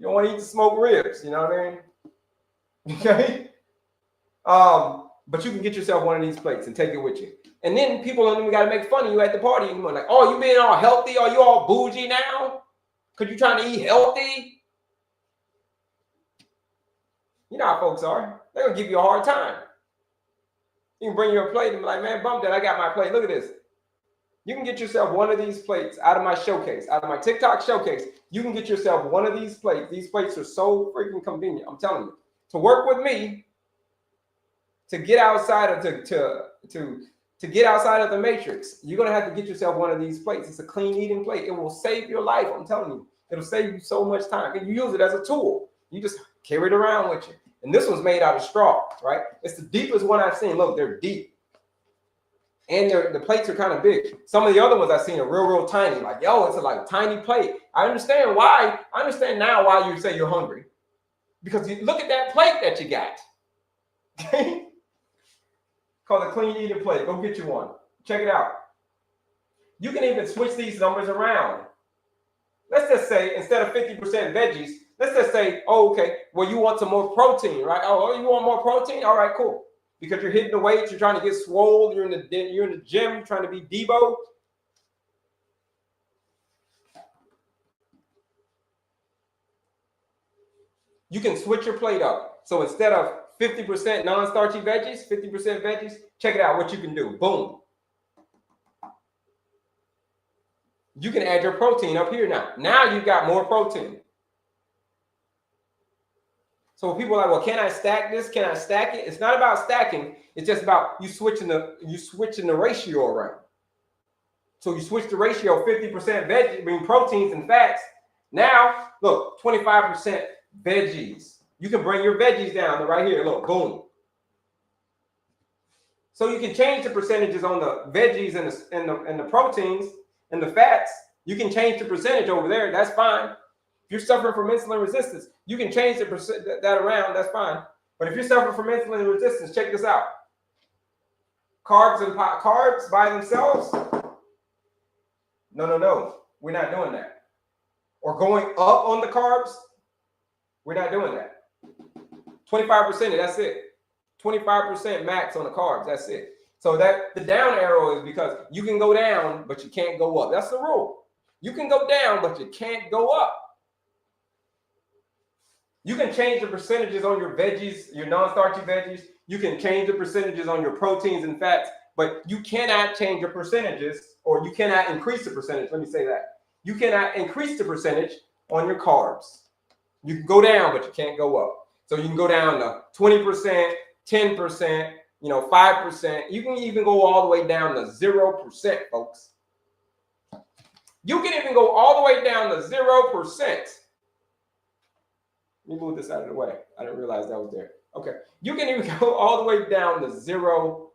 don't want to eat the smoked ribs. You know what I mean? Okay. But you can get yourself one of these plates and take it with you. And then people don't even got to make fun of you at the party anymore. Like, oh, you being all healthy? Are you all bougie now? Because you're trying to eat healthy? You know how folks are. They're going to give you a hard time. You can bring your plate and be like, man, bump that. I got my plate. Look at this. You can get yourself one of these plates out of my showcase, out of my TikTok showcase. You can get yourself one of these plates. These plates are so freaking convenient. I'm telling you. To work with me, to get outside of to get outside of the matrix, you're gonna have to get yourself one of these plates. It's a clean eating plate. It will save your life. I'm telling you, it'll save you so much time. And you use it as a tool. You just carry it around with you. And this one's made out of straw, right? It's the deepest one I've seen. Look, they're deep, and the plates are kind of big. Some of the other ones I've seen are real tiny. Like, yo, it's a like tiny plate. I understand why. I understand now why you say you're hungry, because you look at that plate that you got. Okay. Called a clean eating plate. Go get you one. Check it out. You can even switch these numbers around. Let's just say instead of 50% veggies, let's just say, oh, okay, well, you want some more protein, right? Oh, you want more protein? All right, cool. Because you're hitting the weights, you're trying to get swole, you're in the gym, you're trying to be Debo. You can switch your plate up. So instead of 50% non-starchy veggies, 50% veggies, check it out what you can do. Boom. You can add your protein up here now. Now you've got more protein. So people are like, well, can I stack this? Can I stack it? It's not about stacking. It's just about you switching the ratio around. So you switch the ratio 50% proteins and fats. Now, look, 25% veggies. You can bring your veggies down right here. Look, boom. So you can change the percentages on the veggies and the proteins and the fats. You can change the percentage over there. That's fine. If you're suffering from insulin resistance, you can change that around. That's fine. But if you're suffering from insulin resistance, check this out. Carbs by themselves? No. We're not doing that. Or going up on the carbs? We're not doing that. 25%, that's it. 25% max on the carbs, that's it. So that the down arrow is because you can go down, but you can't go up. That's the rule. You can go down, but you can't go up. You can change the percentages on your veggies, your non-starchy veggies. You can change the percentages on your proteins and fats, but you cannot change your percentages, or you cannot increase the percentage. Let me say that. You cannot increase the percentage on your carbs. You can go down, but you can't go up. So you can go down to 20%, 10%, 5%. You can even go all the way down to 0%, folks. You can even go all the way down to 0%. Let me move this out of the way. I didn't realize that was there. Okay. You can even go all the way down to 0%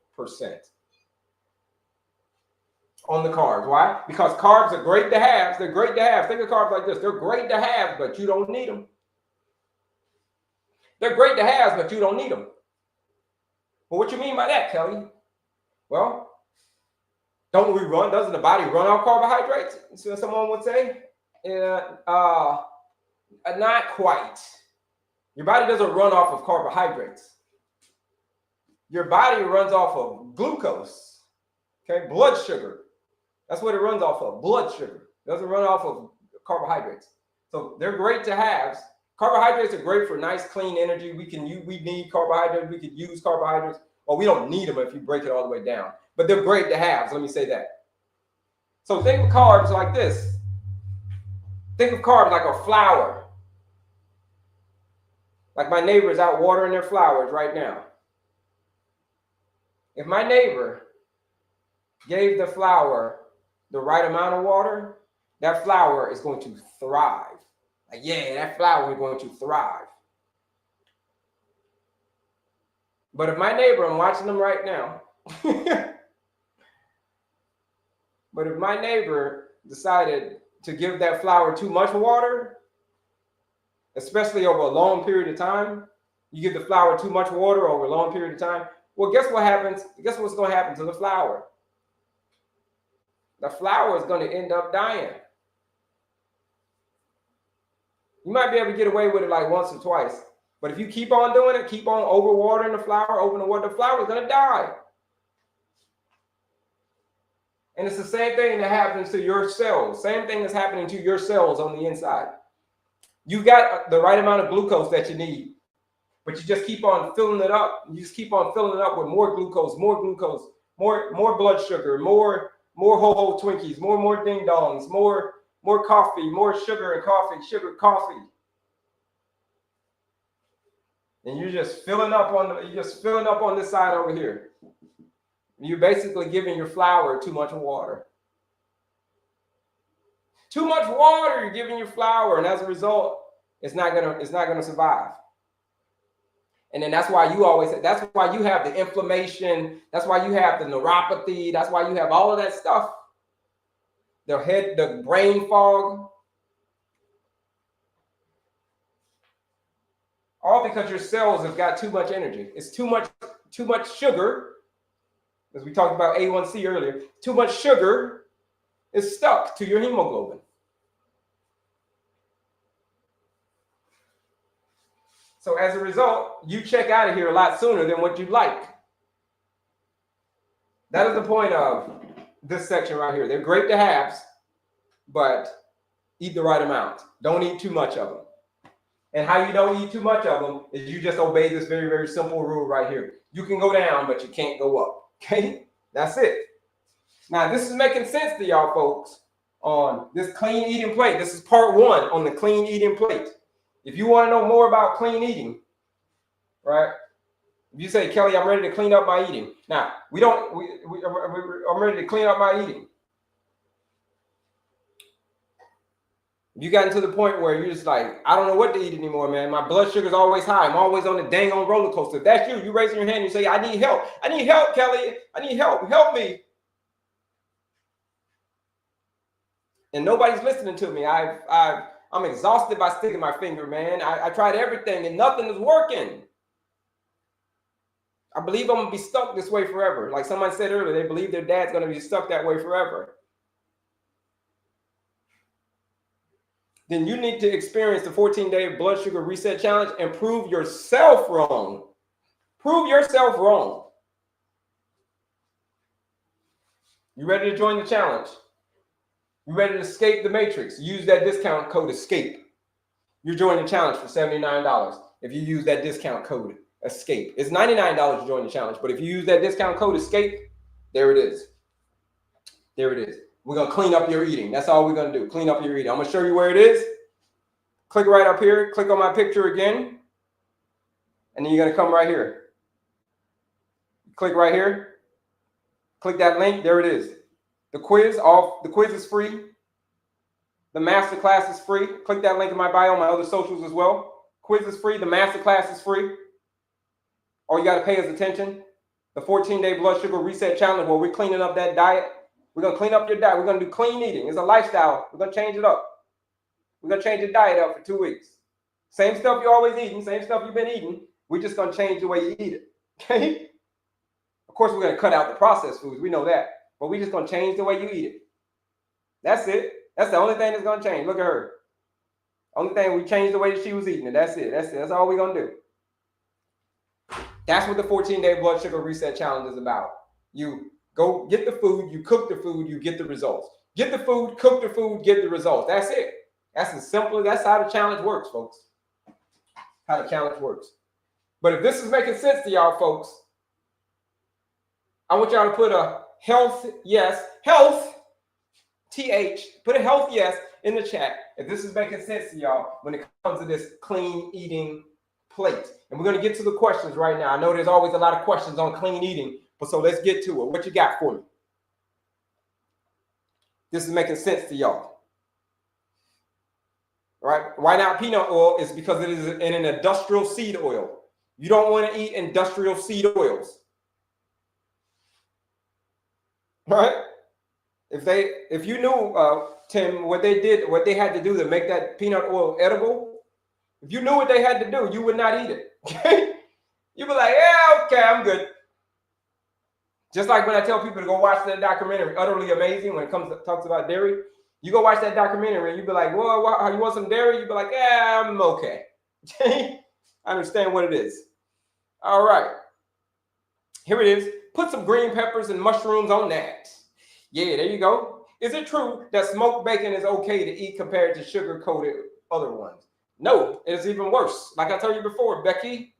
on the carbs. Why? Because carbs are great to have. They're great to have. Think of carbs like this. They're great to have, but you don't need them. They're great to have, but you don't need them. Well, what you mean by that, Kelley? Well, doesn't the body run off carbohydrates? So someone would say, not quite. Your body doesn't run off of carbohydrates. Your body runs off of glucose, okay, blood sugar. That's what it runs off of, blood sugar. It doesn't run off of carbohydrates. So they're great to have. Carbohydrates are great for nice, clean energy. We need carbohydrates. We could use carbohydrates. Well, we don't need them if you break it all the way down. But they're great to have. So let me say that. So think of carbs like this. Think of carbs like a flower. Like my neighbor is out watering their flowers right now. If my neighbor gave the flower the right amount of water, that flower is going to thrive. Like, yeah, that flower is going to thrive. But if my neighbor, I'm watching them right now, but if my neighbor decided to give that flower too much water, especially over a long period of time, you give the flower too much water over a long period of time, well, guess what happens? Guess what's going to happen to the flower? The flower is going to end up dying. You might be able to get away with it like once or twice. But if you keep on doing it, keep on overwatering the flower, the flower is going to die. And it's the same thing that happens to your cells. Same thing that's happening to your cells on the inside. You got the right amount of glucose that you need, but you just keep on filling it up. You just keep on filling it up with more glucose, more blood sugar, more ho-ho Twinkies, more ding dongs, more coffee, more sugar and coffee. And you're just filling up on this side over here. You're basically giving your flower too much water. Too much water you're giving your flower, and as a result, it's not gonna survive. And then that's why that's why you have the inflammation, that's why you have the neuropathy, that's why you have all of that stuff. The brain fog. All because your cells have got too much energy. It's too much sugar. As we talked about A1C earlier, too much sugar is stuck to your hemoglobin. So as a result, you check out of here a lot sooner than what you'd like. That is the point of this section right here. They're great to haves, but eat the right amount. Don't eat too much of them. And how you don't eat too much of them is you just obey this very, very simple rule right here. You can go down, but you can't go up. Okay? That's it. Now, this is making sense to y'all folks on this clean eating plate. This is part 1 on the clean eating plate. If you want to know more about clean eating, right? If you say, Kelley, I'm ready to clean up my eating. Now, I'm ready to clean up my eating. You got to the point where you're just like, I don't know what to eat anymore, man. My blood sugar's always high. I'm always on the dang on roller coaster. If that's you, you raising your hand and you say, I need help. I need help, Kelley. I need help. Help me. And nobody's listening to me. I'm exhausted by sticking my finger, man. I tried everything and nothing is working. I believe I'm going to be stuck this way forever. Like somebody said earlier, they believe their dad's going to be stuck that way forever. Then you need to experience the 14-day blood sugar reset challenge and prove yourself wrong. Prove yourself wrong. You ready to join the challenge? You ready to escape the matrix? Use that discount code ESCAPE. You're joining the challenge for $79 if you use that discount code ESCAPE. It's $99 to join the challenge, but if you use that discount code ESCAPE, there it is. There it is. We're going to clean up your eating. That's all we're going to do. Clean up your eating. I'm going to show you where it is. Click right up here. Click on my picture again. And then you're going to come right here. Click right here. Click that link. There it is. The quiz is free. The masterclass is free. Click that link in my bio, my other socials as well. Quiz is free. The masterclass is free. All you got to pay is attention. The 14-day blood sugar reset challenge where we're cleaning up that diet. We're going to clean up your diet. We're going to do clean eating. It's a lifestyle. We're going to change it up. We're going to change your diet up for 2 weeks. Same stuff you're always eating. Same stuff you've been eating. We're just going to change the way you eat it. Okay? Of course, we're going to cut out the processed foods. We know that. But we're just going to change the way you eat it. That's it. That's the only thing that's going to change. Look at her. Only thing, we changed the way that she was eating it. That's it. That's it. That's all we're going to do. That's what the 14-day blood sugar reset challenge is about. You go get the food, you cook the food, you get the results. Get the food, cook the food, get the results. That's it. That's as simple. That's how the challenge works, folks. How the challenge works. But if this is making sense to y'all, folks, I want y'all to put a health yes, health, TH, put a health yes in the chat if this is making sense to y'all when it comes to this clean eating plate. And we're going to get to the questions right now. I know there's always a lot of questions on clean eating, but so let's get to it. What you got for me? This is making sense to y'all. Right? Why not peanut oil? Is because it is in an industrial seed oil. You don't want to eat industrial seed oils. Right? If you knew, Tim, what they had to do to make that peanut oil edible, if you knew what they had to do, you would not eat it. Okay? You'd be like, yeah, okay, I'm good. Just like when I tell people to go watch that documentary, Utterly Amazing, when it talks about dairy, you go watch that documentary and you be like, well, you want some dairy? You be like, yeah, I'm okay. I understand what it is. All right. Here it is. Put some green peppers and mushrooms on that. Yeah, there you go. Is it true that smoked bacon is okay to eat compared to sugar-coated other ones? No, it's even worse. Like I told you before, Becky,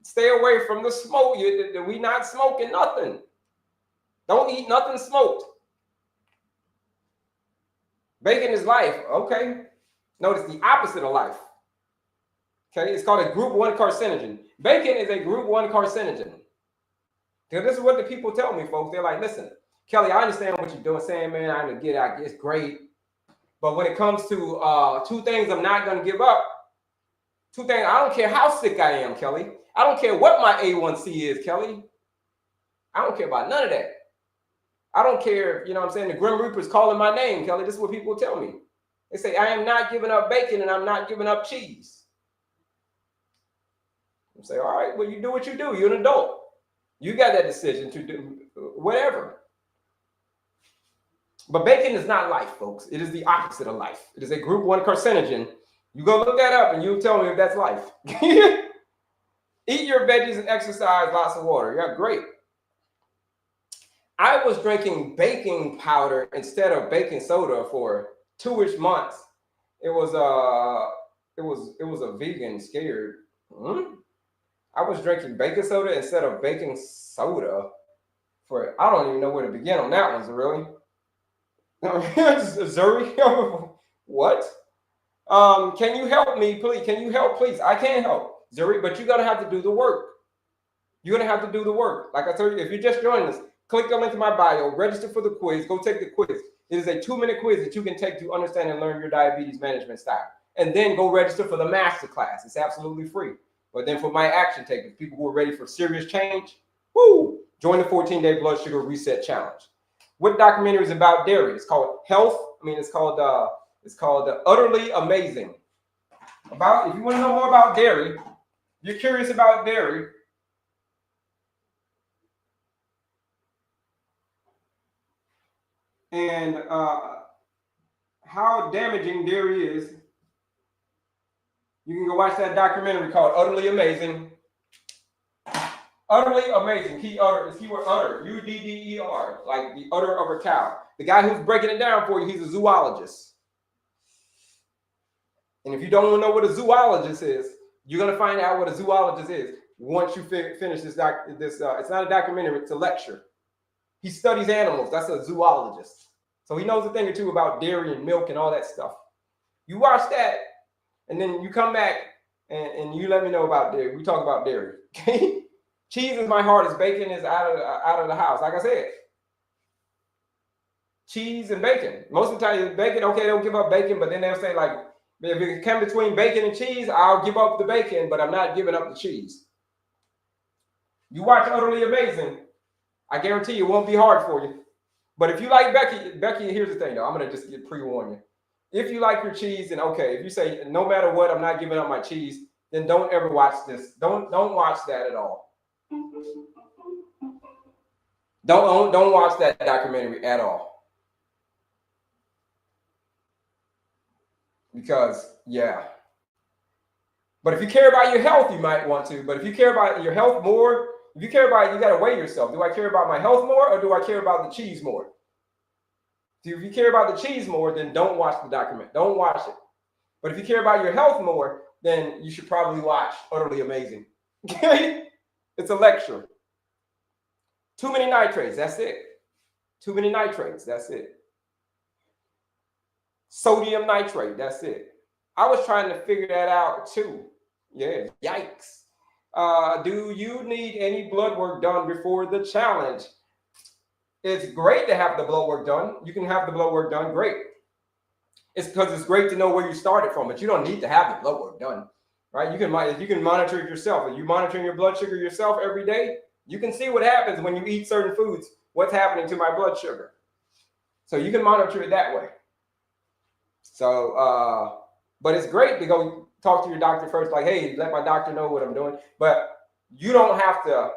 stay away from the smoke. We not smoking nothing. Don't eat nothing smoked. Bacon is life. Okay. No, it's the opposite of life. Okay, it's called a group 1 carcinogen. Bacon is a group 1 carcinogen. Because this is what the people tell me, folks. They're like, listen, Kelley, I understand what you're doing, saying, man, I get it, it's great. But when it comes to 2 things I'm not going to give up, 2 things, I don't care how sick I am, Kelley. I don't care what my A1C is, Kelley. I don't care about none of that. I don't care, you know what I'm saying? The Grim Reaper's calling my name, Kelley. This is what people tell me. They say, I am not giving up bacon and I'm not giving up cheese. I say, all right, well, you do what you do. You're an adult. You got that decision to do whatever. But bacon is not life, folks. It is the opposite of life. It is a group 1 carcinogen. You go look that up and you tell me if that's life. Eat your veggies and exercise, lots of water. Yeah, great. I was drinking baking powder instead of baking soda for 2-ish months. It was a vegan scared. I was drinking baking soda instead of baking soda for, I don't even know where to begin on that one, really. Zuri, what? Can you help me, please? Can you help, please? I can't help, Zuri, but you're gonna have to do the work. You're gonna have to do the work. Like I told you, if you just joined us, click the link in my bio, register for the quiz, go take the quiz. It is a 2-minute quiz that you can take to understand and learn your diabetes management style. And then go register for the master class. It's absolutely free. But then for my action takers, people who are ready for serious change, join the 14-day blood sugar reset challenge. What documentary is about dairy? It's called it's called Utterly Amazing. If you want to know more about dairy, you're curious about dairy, and how damaging dairy is, you can go watch that documentary called Utterly Amazing. Utterly amazing. Keyword utter. U-D-D-E-R. Like the udder of a cow. The guy who's breaking it down for you, he's a zoologist. And if you don't know what a zoologist is, you're going to find out what a zoologist is once you finish this. It's not a documentary, it's a lecture. He studies animals. That's a zoologist. So he knows a thing or two about dairy and milk and all that stuff. You watch that, and then you come back and you let me know about dairy. We talk about dairy. Okay? Cheese is my hardest. Bacon is out of the house. Like I said, cheese and bacon. Most of the time, bacon, okay, they'll give up bacon, but then they'll say, like, if it comes between bacon and cheese, I'll give up the bacon, but I'm not giving up the cheese. You watch Utterly Amazing, I guarantee you it won't be hard for you. But if you like Becky, here's the thing, though. I'm going to just pre-warn you. If you like your cheese, then okay. If you say, no matter what, I'm not giving up my cheese, then don't ever watch this. Don't watch that at all. Don't watch that documentary at all. Because, yeah. But if you care about your health, you might want to. But if you care about your health more, if you care about it, you got to weigh yourself. Do I care about my health more, or do I care about the cheese more? If you care about the cheese more, then don't watch the document. Don't watch it. But if you care about your health more, then you should probably watch Utterly Amazing. Okay? It's a lecture. Too many nitrates, that's it. Too many nitrates, that's it. Sodium nitrate, that's it. I was trying to figure that out too. Yeah, yikes. Do you need any blood work done before the challenge? It's great to have the blood work done. You can have the blood work done, great. It's because it's great to know where you started from, but you don't need to have the blood work done, right? You can monitor it yourself. If you're monitoring your blood sugar yourself every day, you can see what happens when you eat certain foods, what's happening to my blood sugar. So you can monitor it that way. So, but it's great to go talk to your doctor first, like, hey, let my doctor know what I'm doing. But you don't have to,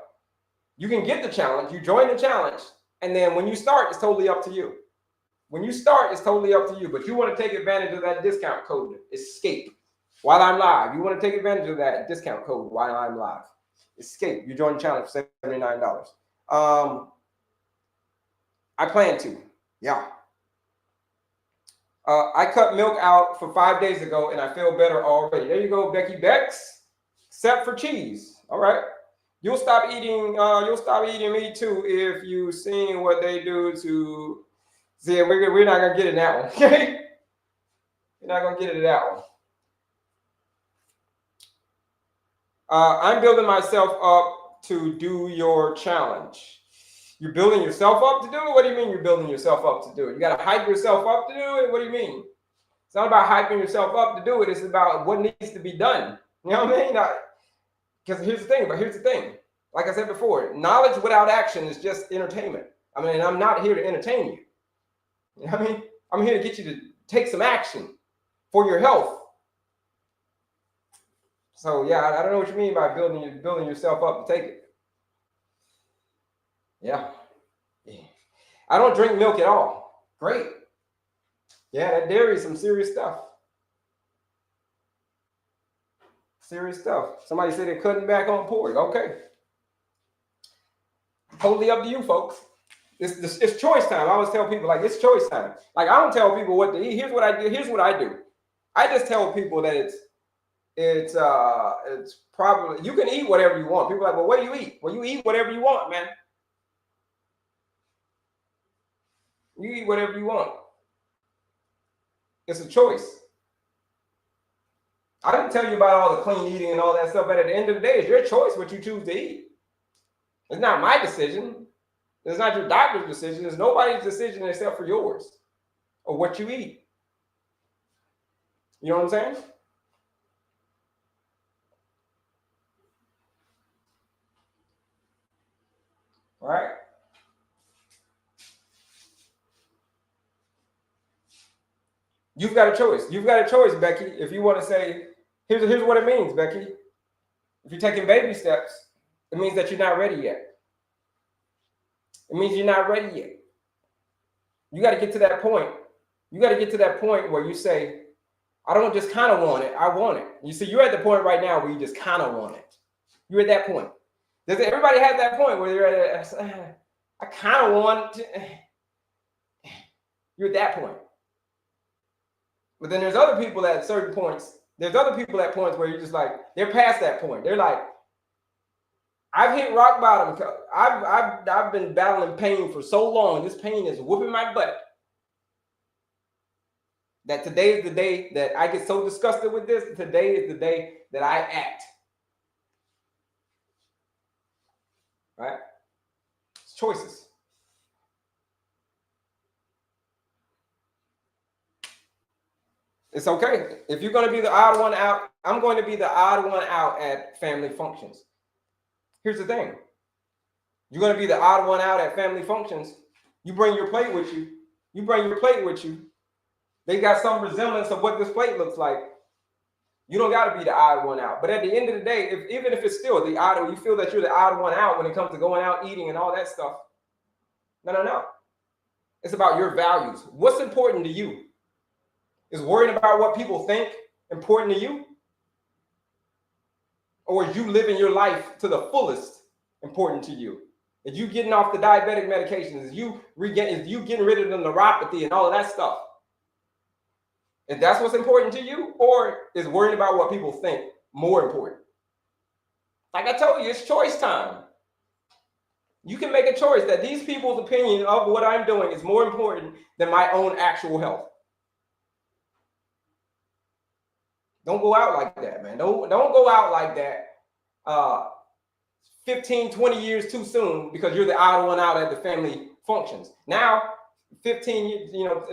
you can get the challenge, you join the challenge, and then when you start, it's totally up to you. When you start, it's totally up to you, but you want to take advantage of that discount code, ESCAPE, while I'm live. You want to take advantage of that discount code while I'm live. ESCAPE, you join the challenge for $79. I plan to, yeah. I cut milk out for 5 days ago, and I feel better already. There you go, Becky Bex. Except for cheese. All right. You'll stop eating meat too if you've seen what they do to. See, we're not gonna get in that one. Okay. We're not gonna get into that one. I'm building myself up to do your challenge. You're building yourself up to do it? What do you mean you're building yourself up to do it? You got to hype yourself up to do it? What do you mean? It's not about hyping yourself up to do it. It's about what needs to be done. You know what I mean? Because here's the thing. Like I said before, knowledge without action is just entertainment. I mean, I'm not here to entertain you. You know what I mean? I'm here to get you to take some action for your health. So yeah, I don't know what you mean by building yourself up to take it. Yeah. I don't drink milk at all. Great. Yeah, that dairy is some serious stuff. Serious stuff. Somebody said they're cutting back on pork. Okay. Totally up to you, folks. It's choice time. I always tell people, like, it's choice time. Like, I don't tell people what to eat. Here's what I do. I just tell people that it's probably, you can eat whatever you want. People are like, well, what do you eat? Well, you eat whatever you want, man. You eat whatever you want. It's a choice. I didn't tell you about all the clean eating and all that stuff, but at the end of the day, it's your choice what you choose to eat. It's not my decision. It's not your doctor's decision. It's nobody's decision except for yours. of what you eat. You know what I'm saying? All right. You've got a choice. You've got a choice, Becky. If you want to say, here's what it means, Becky. If you're taking baby steps, it means that you're not ready yet. It means you're not ready yet. You got to get to that point. You got to get to that point where you say, I don't just kind of want it. I want it. You see, you're at the point right now where you just kind of want it. You're at that point. Everybody has that point where you're at, I kind of want it. You're at that point. But then there's other people at certain points. There's other people at points where you're just like, they're past that point. They're like, I've hit rock bottom. I've been battling pain for so long. This pain is whooping my butt. That today is the day that I get so disgusted with this. Today is the day that I act. Right? It's choices. It's okay. If you're going to be the odd one out, I'm going to be the odd one out at family functions. Here's the thing. You're going to be the odd one out at family functions. You bring your plate with you. You bring your plate with you. They got some resemblance of what this plate looks like. You don't got to be the odd one out. But at the end of the day, even if it's still the odd, you feel that you're the odd one out when it comes to going out, eating, and all that stuff. No. It's about your values. What's important to you? Is worrying about what people think important to you? Or is you living your life to the fullest important to you? Is you getting off the diabetic medications? Is you getting rid of the neuropathy and all of that stuff? If that's what's important to you, or is worrying about what people think more important? Like I told you, it's choice time. You can make a choice that these people's opinion of what I'm doing is more important than my own actual health. Don't go out like that, man. Don't go out like that 15, 20 years too soon because you're the odd one out at the family functions. Now, 15 years,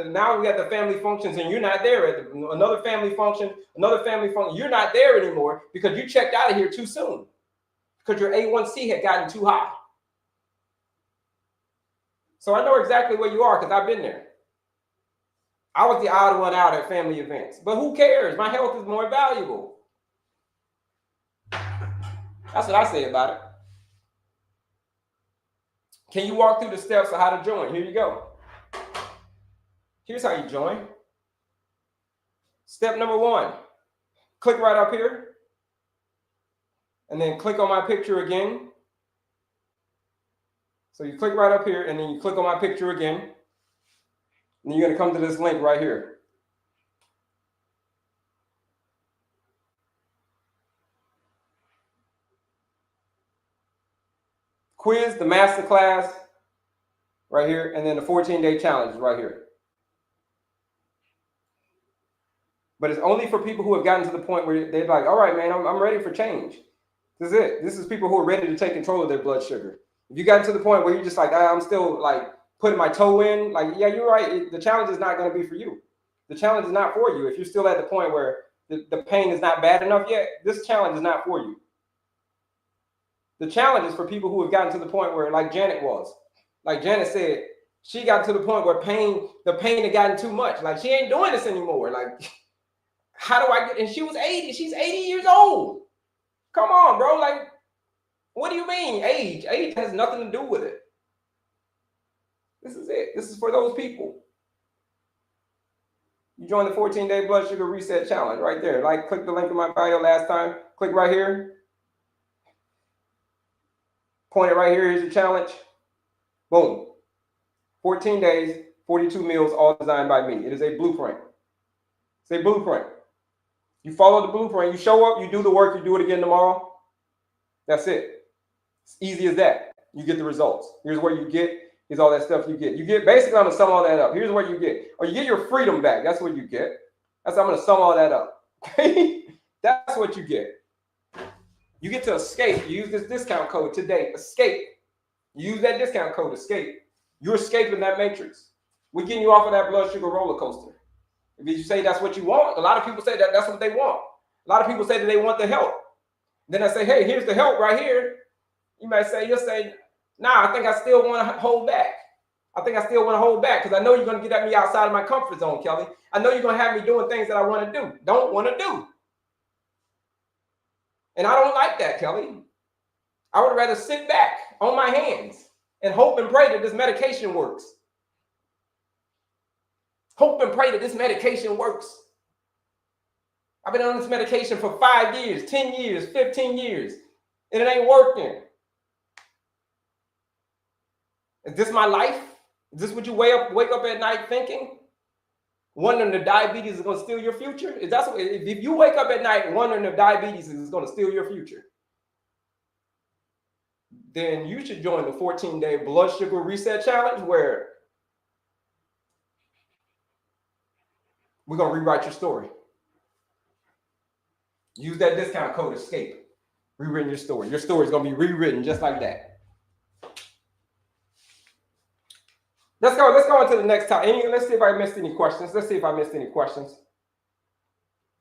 now we got the family functions and you're not there at another family function. You're not there anymore because you checked out of here too soon because your A1C had gotten too high. So I know exactly where you are because I've been there. I was the odd one out at family events, but who cares? My health is more valuable. That's what I say about it. Can you walk through the steps of how to join? Here you go. Here's how you join. Step number 1, click right up here and then click on my picture again. So you click right up here and then you click on my picture again. And you're going to come to this link right here. Quiz, the masterclass right here, and then the 14-day challenge is right here. But it's only for people who have gotten to the point where they're like, all right, man, I'm ready for change. This is it. This is people who are ready to take control of their blood sugar. If you got to the point where you're just like, I'm still like putting my toe in, like, yeah, you're right. The challenge is not going to be for you. The challenge is not for you. If you're still at the point where the pain is not bad enough yet, this challenge is not for you. The challenge is for people who have gotten to the point where, like Janet was. Like Janet said, she got to the point where the pain had gotten too much. Like, she ain't doing this anymore. Like, how do I get, and she was 80. She's 80 years old. Come on, bro. Like, what do you mean age? Age has nothing to do with it. This is it. This is for those people. You join the 14-day blood sugar reset challenge right there. Like, click the link in my bio last time. Click right here. Point it right here. Here's your challenge. Boom. 14 days, 42 meals, all designed by me. It is a blueprint. It's a blueprint. You follow the blueprint. You show up. You do the work. You do it again tomorrow. That's it. It's easy as that. You get the results. Here's where you get. Here's all that stuff you get. You get, basically, I'm going to sum all that up. Here's what you get. Or you get your freedom back. That's what you get. I'm going to sum all that up. That's what you get. You get to escape. You use this discount code today. Escape. You use that discount code, escape. You're escaping that matrix. We're getting you off of that blood sugar roller coaster. If you say that's what you want, a lot of people say that that's what they want. A lot of people say that they want the help. Then I say, hey, here's the help right here. You'll say, nah, I think I still want to hold back. I think I still want to hold back because I know you're going to get at me outside of my comfort zone, Kelley. I know you're going to have me doing things that I want to do, don't want to do. And I don't like that, Kelley. I would rather sit back on my hands and hope and pray that this medication works. Hope and pray that this medication works. I've been on this medication for 5 years, 10 years, 15 years, and it ain't working. Is this my life? Is this what you wake up at night thinking? Wondering if diabetes is going to steal your future? If you wake up at night wondering if diabetes is going to steal your future, then you should join the 14-day blood sugar reset challenge where we're going to rewrite your story. Use that discount code ESCAPE. Rewritten your story. Your story is going to be rewritten just like that. Let's go into the next topic. Let's see if I missed any questions.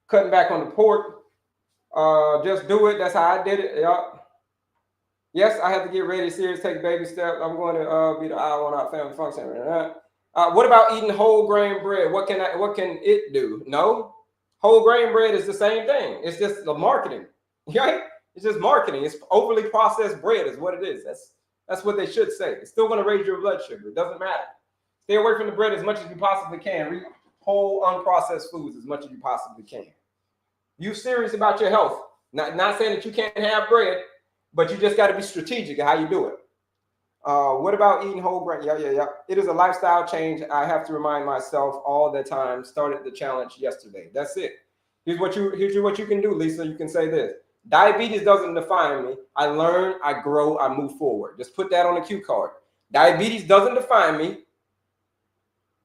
Cutting back on the pork. Just do it. That's how I did it. Yep. Yes, I have to get ready, serious, take baby steps. I'm going to be the eye on our family function. What about eating whole grain bread? What can it do? No, whole grain bread is the same thing. It's just the marketing, right? It's just marketing. It's overly processed bread is what it is. That's what they should say. It's still going to raise your blood sugar. It doesn't matter. Stay away from the bread as much as you possibly can. Eat whole unprocessed foods as much as you possibly can. You serious about your health. Not saying that you can't have bread, but you just got to be strategic in how you do it. What about eating whole grain? Yeah. It is a lifestyle change. I have to remind myself all the time. Started the challenge yesterday. That's it. Here's what you can do, Lisa. You can say this. Diabetes doesn't define me. I learn, I grow, I move forward. Just put that on the cue card. Diabetes doesn't define me.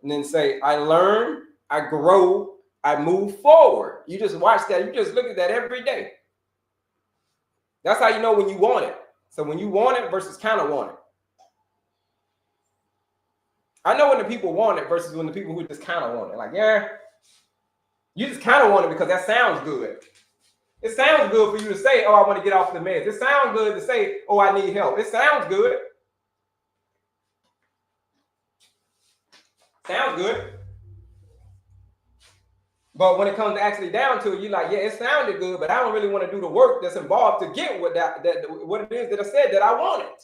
And then say, I learn, I grow, I move forward. You just watch that. You just look at that every day. That's how you know when you want it. So when you want it versus kind of want it. I know when the people want it versus when the people who just kind of want it. Like, yeah, you just kind of want it because that sounds good. It sounds good for you to say, oh, I want to get off the meds. It sounds good to say, oh, I need help. It sounds good. Sounds good. But when it comes actually down to it, you're like, yeah, it sounded good, but I don't really want to do the work that's involved to get what it is that I said that I wanted.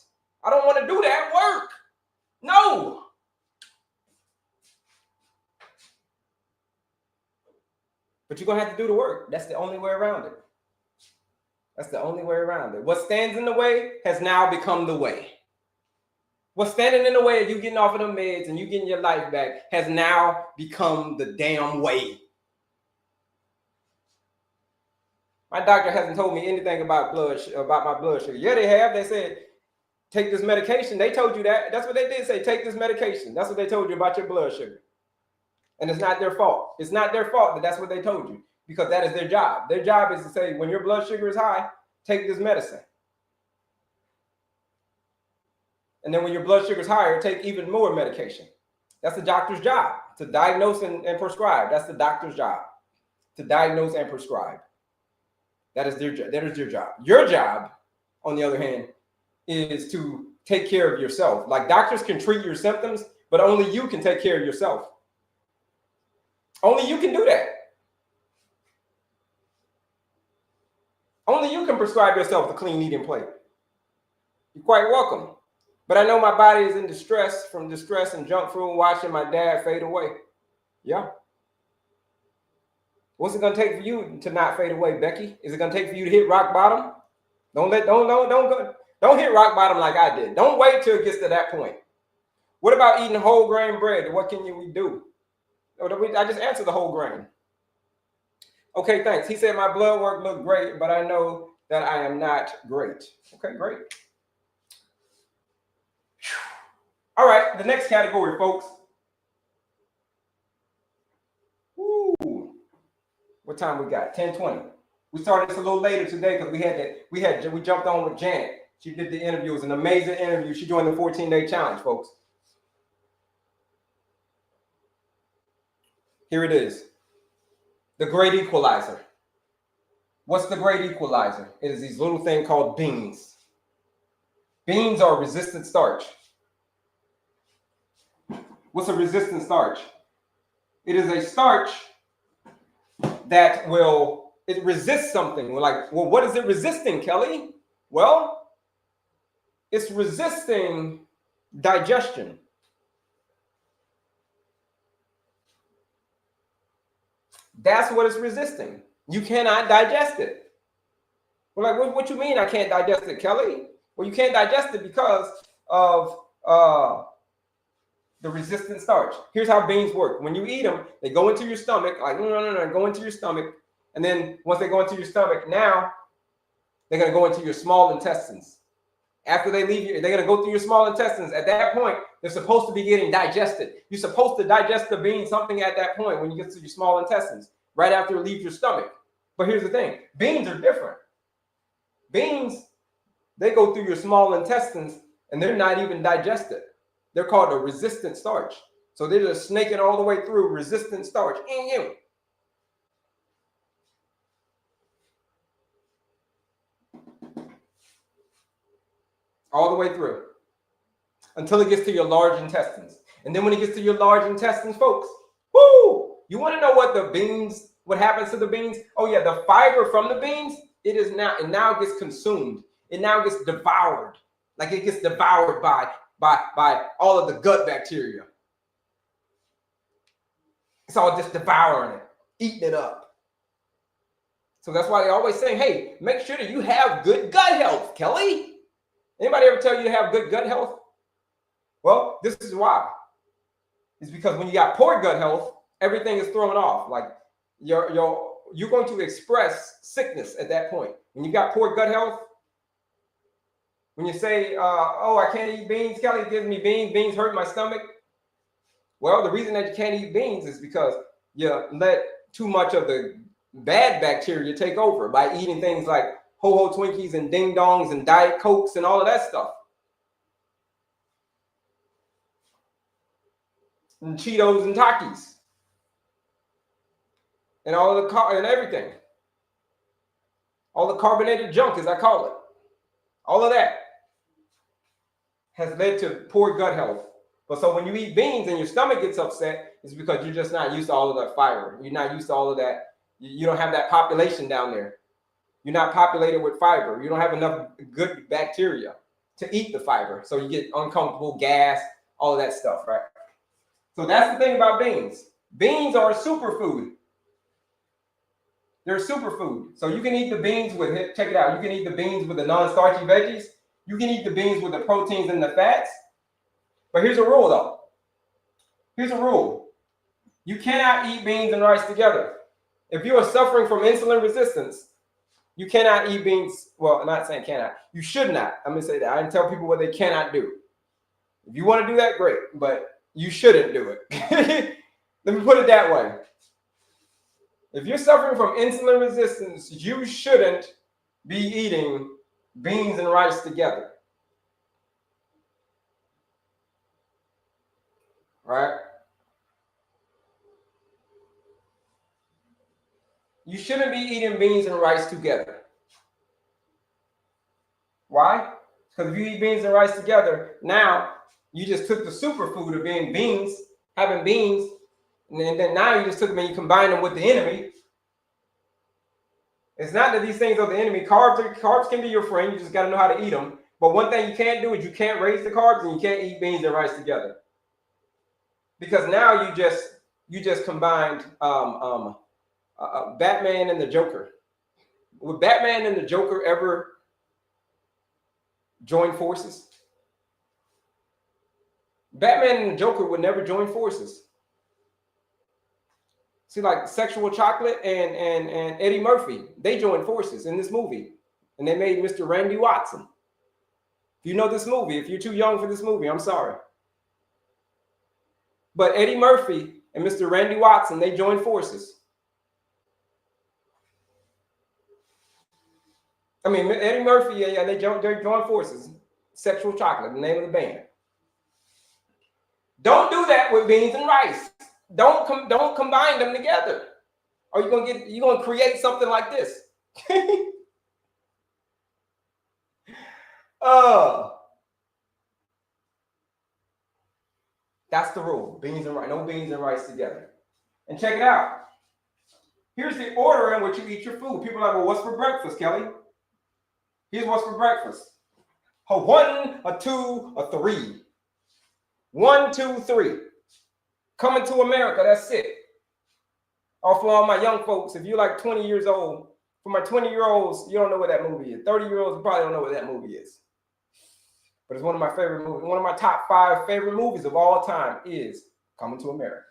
I don't want to do that work. No. But you're going to have to do the work. That's the only way around it. That's the only way around it. What stands in the way has now become the way. What's standing in the way of you getting off of the meds and you getting your life back has now become the damn way. My doctor hasn't told me anything about my blood sugar. Yeah, they have. They said, take this medication. They told you that. That's what they did say. Take this medication. That's what they told you about your blood sugar. And it's not their fault. It's not their fault that that's what they told you because that is their job. Their job is to say, when your blood sugar is high, take this medicine. And then when your blood sugar is higher, take even more medication. That's the doctor's job, to diagnose and prescribe. That's the doctor's job, to diagnose and prescribe. That is their job. Your job, on the other hand, is to take care of yourself. Like doctors can treat your symptoms, but only you can take care of yourself. Only you can do that. Only you can prescribe yourself the clean eating plate. You're quite welcome. But I know my body is in distress from distress and junk food, watching my dad fade away. Yeah. What's it gonna take for you to not fade away, Becky? Is it gonna take for you to hit rock bottom? Don't hit rock bottom like I did. Don't wait till it gets to that point. What about eating whole grain bread? What can we do? I just answered the whole grain. Okay, thanks. He said my blood work looked great, but I know that I am not great. Okay, great. All right, the next category, folks. Woo. What time we got? 10:20. We started this a little later today because we jumped on with Janet. She did the interview. It was an amazing interview. She joined the 14-day challenge, folks. Here it is. The great equalizer. What's the great equalizer? It is these little thing called beans. Beans are resistant starch. What's a resistant starch? It is a starch that it resists something. We're like, well, what is it resisting, Kelley? Well, it's resisting digestion. That's what it's resisting. You cannot digest it. We're like, what you mean I can't digest it, Kelley? Well, you can't digest it because of the resistant starch. Here's how beans work. When you eat them, they go into your stomach, like, no, go into your stomach. And then once they go into your stomach, now they're going to go into your small intestines. After they leave you, they're going to go through your small intestines. At that point, they're supposed to be getting digested. You're supposed to digest the bean something at that point when you get to your small intestines, right after it leaves your stomach. But here's the thing. Beans are different. Beans, they go through your small intestines and they're not even digested. They're called a resistant starch. So they're just snaking all the way through resistant starch. All the way through until it gets to your large intestines. And then when it gets to your large intestines, folks, whoo, you want to know what happens to the beans? Oh yeah, the fiber from the beans, it now gets consumed. It now gets devoured. Like it gets devoured by all of the gut bacteria. It's all just devouring it, eating it up. So that's why they always say, hey, make sure that you have good gut health, Kelley. Anybody ever tell you to have good gut health? Well, this is why. It's because when you got poor gut health, everything is thrown off. Like you're going to express sickness at that point. When you got poor gut health, when you say, oh, I can't eat beans, Kelley gives me beans hurt my stomach. Well, the reason that you can't eat beans is because you let too much of the bad bacteria take over by eating things like Ho-Ho Twinkies and Ding Dongs and Diet Cokes and all of that stuff. And Cheetos and Takis. And all of and everything. All the carbonated junk, as I call it. All of that has led to poor gut health. But so when you eat beans and your stomach gets upset, it's because you're just not used to all of that fiber. You're not used to all of that. You don't have that population down there. You're not populated with fiber. You don't have enough good bacteria to eat the fiber. So you get uncomfortable, gas, all of that stuff, right? So that's the thing about beans. Beans are a superfood. They're a superfood. So you can eat the beans with, check it out, you can eat the beans with the non-starchy veggies. You can eat the beans with the proteins and the fats. But here's a rule, though. Here's a rule. You cannot eat beans and rice together. If you are suffering from insulin resistance, you cannot eat beans. Well, I'm not saying cannot. You should not. I'm going to say that. I didn't tell people what they cannot do. If you want to do that, great. But you shouldn't do it. Let me put it that way. If you're suffering from insulin resistance, you shouldn't be eating beans and rice together. Right? You shouldn't be eating beans and rice together. Why? Because if you eat beans and rice together, now you just took the superfood of being beans, having beans, and then now you just took them and you combine them with the enemy. It's not that these things are the enemy. Carbs can be your friend. You just got to know how to eat them. But one thing you can't do is you can't raise the carbs and you can't eat beans and rice together. Because now you just combined Batman and the Joker. Would Batman and the Joker ever join forces? Batman and the Joker would never join forces. See, like Sexual Chocolate and Eddie Murphy, they joined forces in this movie. And they made Mr. Randy Watson. If you know this movie, if you're too young for this movie, I'm sorry. But Eddie Murphy and Mr. Randy Watson, they joined forces. I mean, Eddie Murphy, yeah, they joined forces. Sexual Chocolate, the name of the band. Don't do that with beans and rice. Don't combine them together. Or you're gonna create something like this. That's the rule. Beans and rice, no beans and rice together. And check it out. Here's the order in which you eat your food. People are like, well, what's for breakfast, Kelley? Here's what's for breakfast. A 1, a 2, a 3. 1, 2, 3. Coming to America, that's it. Or for all my young folks, if you're like 20 years old, for my 20-year-olds, you don't know what that movie is. 30-year-olds probably don't know what that movie is. But it's one of my favorite movies. One of my top 5 favorite movies of all time is Coming to America.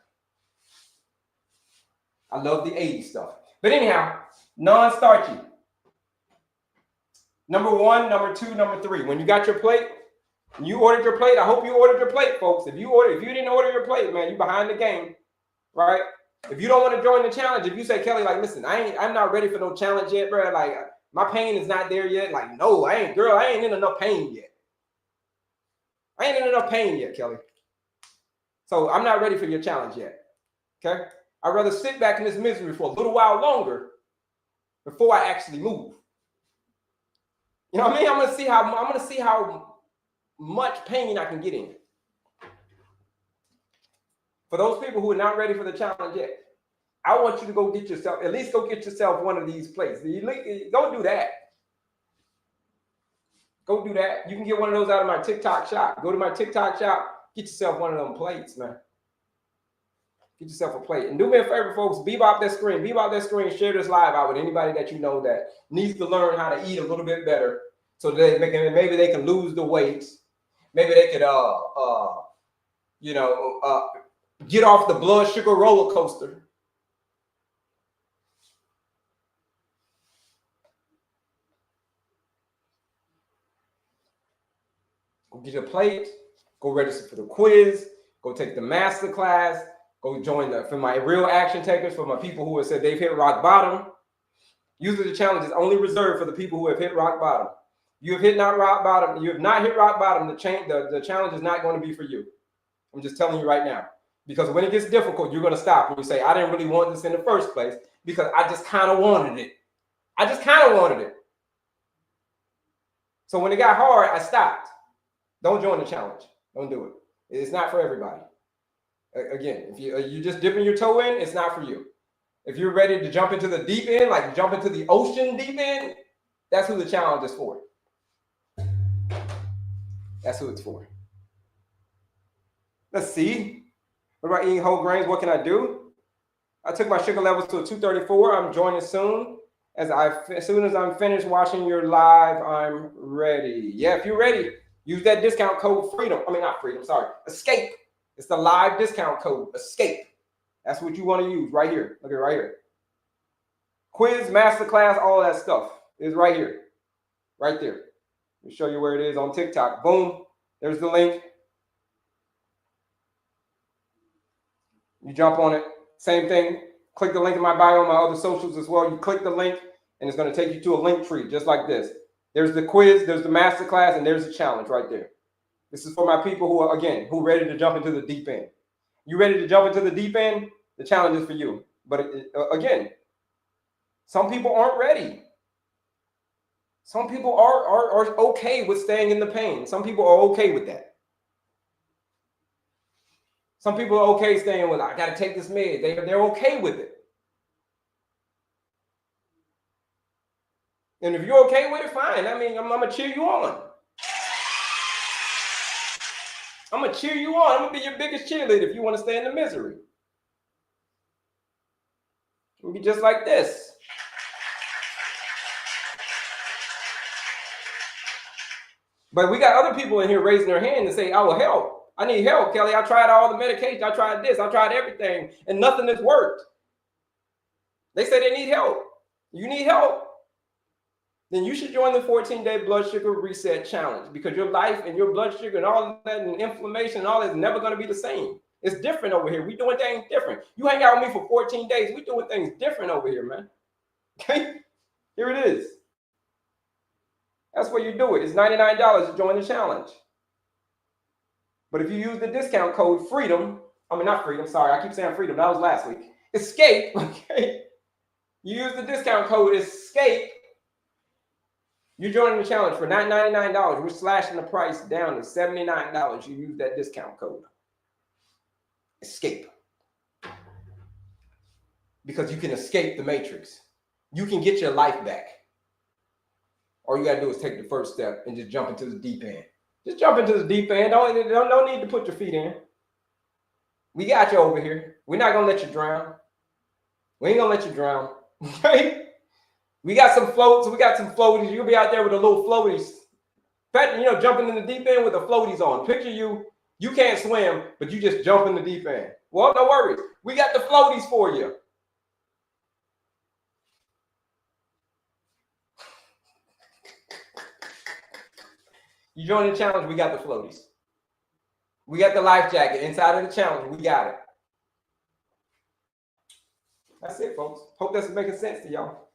I love the 80s stuff. But anyhow, non-starchy. Number 1, number 2, number 3. When you got your plate, you ordered your plate. I hope you ordered your plate, folks. If you didn't order your plate, man, you behind the game, right? If you don't want to join the challenge, if you say, Kelley, like, listen, I'm not ready for no challenge yet, bro. Like, my pain is not there yet. Like, no, I ain't in enough pain yet. I ain't in enough pain yet, Kelley. So I'm not ready for your challenge yet. Okay? I'd rather sit back in this misery for a little while longer before I actually move. You know what I mean? I'm gonna see how much pain I can get in. For those people who are not ready for the challenge yet, I want you to go get yourself, at least go get yourself one of these plates. Go do that. Go do that. You can get one of those out of my TikTok shop. Go to my TikTok shop, get yourself one of them plates, man. Get yourself a plate. And do me a favor, folks, bebop that screen, share this live out with anybody that you know that needs to learn how to eat a little bit better so that maybe they can lose the weight. Maybe they could get off the blood sugar roller coaster. Go get your plate, go register for the quiz, go take the master class, go join for my real action takers, for my people who have said they've hit rock bottom. Usually the challenge is only reserved for the people who have hit rock bottom. You have not hit rock bottom, the challenge is not going to be for you. I'm just telling you right now. Because when it gets difficult, you're going to stop and you say, I didn't really want this in the first place because I just kind of wanted it. So when it got hard, I stopped. Don't join the challenge. Don't do it. It's not for everybody. Again, if you're just dipping your toe in, it's not for you. If you're ready to jump into the deep end, like jump into the ocean deep end, that's who the challenge is for. That's who it's for. Let's see. What about eating whole grains? What can I do? I took my sugar levels to a 234. I'm joining soon. As soon as I'm finished watching your live, I'm ready. Yeah, if you're ready, use that discount code ESCAPE. It's the live discount code, ESCAPE. That's what you want to use right here. Look at it right here. Quiz, masterclass, all that stuff is right here. Right there. Let me show you where it is on TikTok. Boom. There's the link. You jump on it. Same thing. Click the link in my bio on my other socials as well. You click the link, and it's going to take you to a link tree just like this. There's the quiz, there's the masterclass, and there's the challenge right there. This is for my people who are, again, who are ready to jump into the deep end. You ready to jump into the deep end? The challenge is for you. But again, some people aren't ready. Some people are okay with staying in the pain. Some people are okay with that. Some people are okay staying with, I got to take this med. They're okay with it. And if you're okay with it, fine. I mean, I'm going to cheer you on. I'm going to cheer you on. I'm going to be your biggest cheerleader if you want to stay in the misery. It'll be just like this. But we got other people in here raising their hand and say, I will help. I need help, Kelley. I tried all the medication. I tried this. I tried everything. And nothing has worked. They say they need help. You need help. Then you should join the 14-day blood sugar reset challenge, because your life and your blood sugar and all that and inflammation and all that is never going to be the same. It's different over here. We doing things different. You hang out with me for 14 days. We doing things different over here, man. Okay? Here it is. That's where you do it. It's $99 to join the challenge. But if you use the discount code FREEDOM, I mean, not freedom. Sorry, I keep saying freedom. That was last week. Escape. Okay. You use the discount code ESCAPE. You're joining the challenge for not $99. We're slashing the price down to $79. You use that discount code. ESCAPE. Because you can escape the matrix. You can get your life back. All you got to do is take the first step and just jump into the deep end. Just jump into the deep end. Don't need to put your feet in. We got you over here. We're not going to let you drown. We ain't going to let you drown. Okay? We got some floats. We got some floaties. You'll be out there with the little floaties. Jumping in the deep end with the floaties on. Picture you can't swim, but you just jump in the deep end. Well, no worries. We got the floaties for you. You join the challenge, we got the floaties. We got the life jacket inside of the challenge. We got it. That's it, folks. Hope that's making sense to y'all.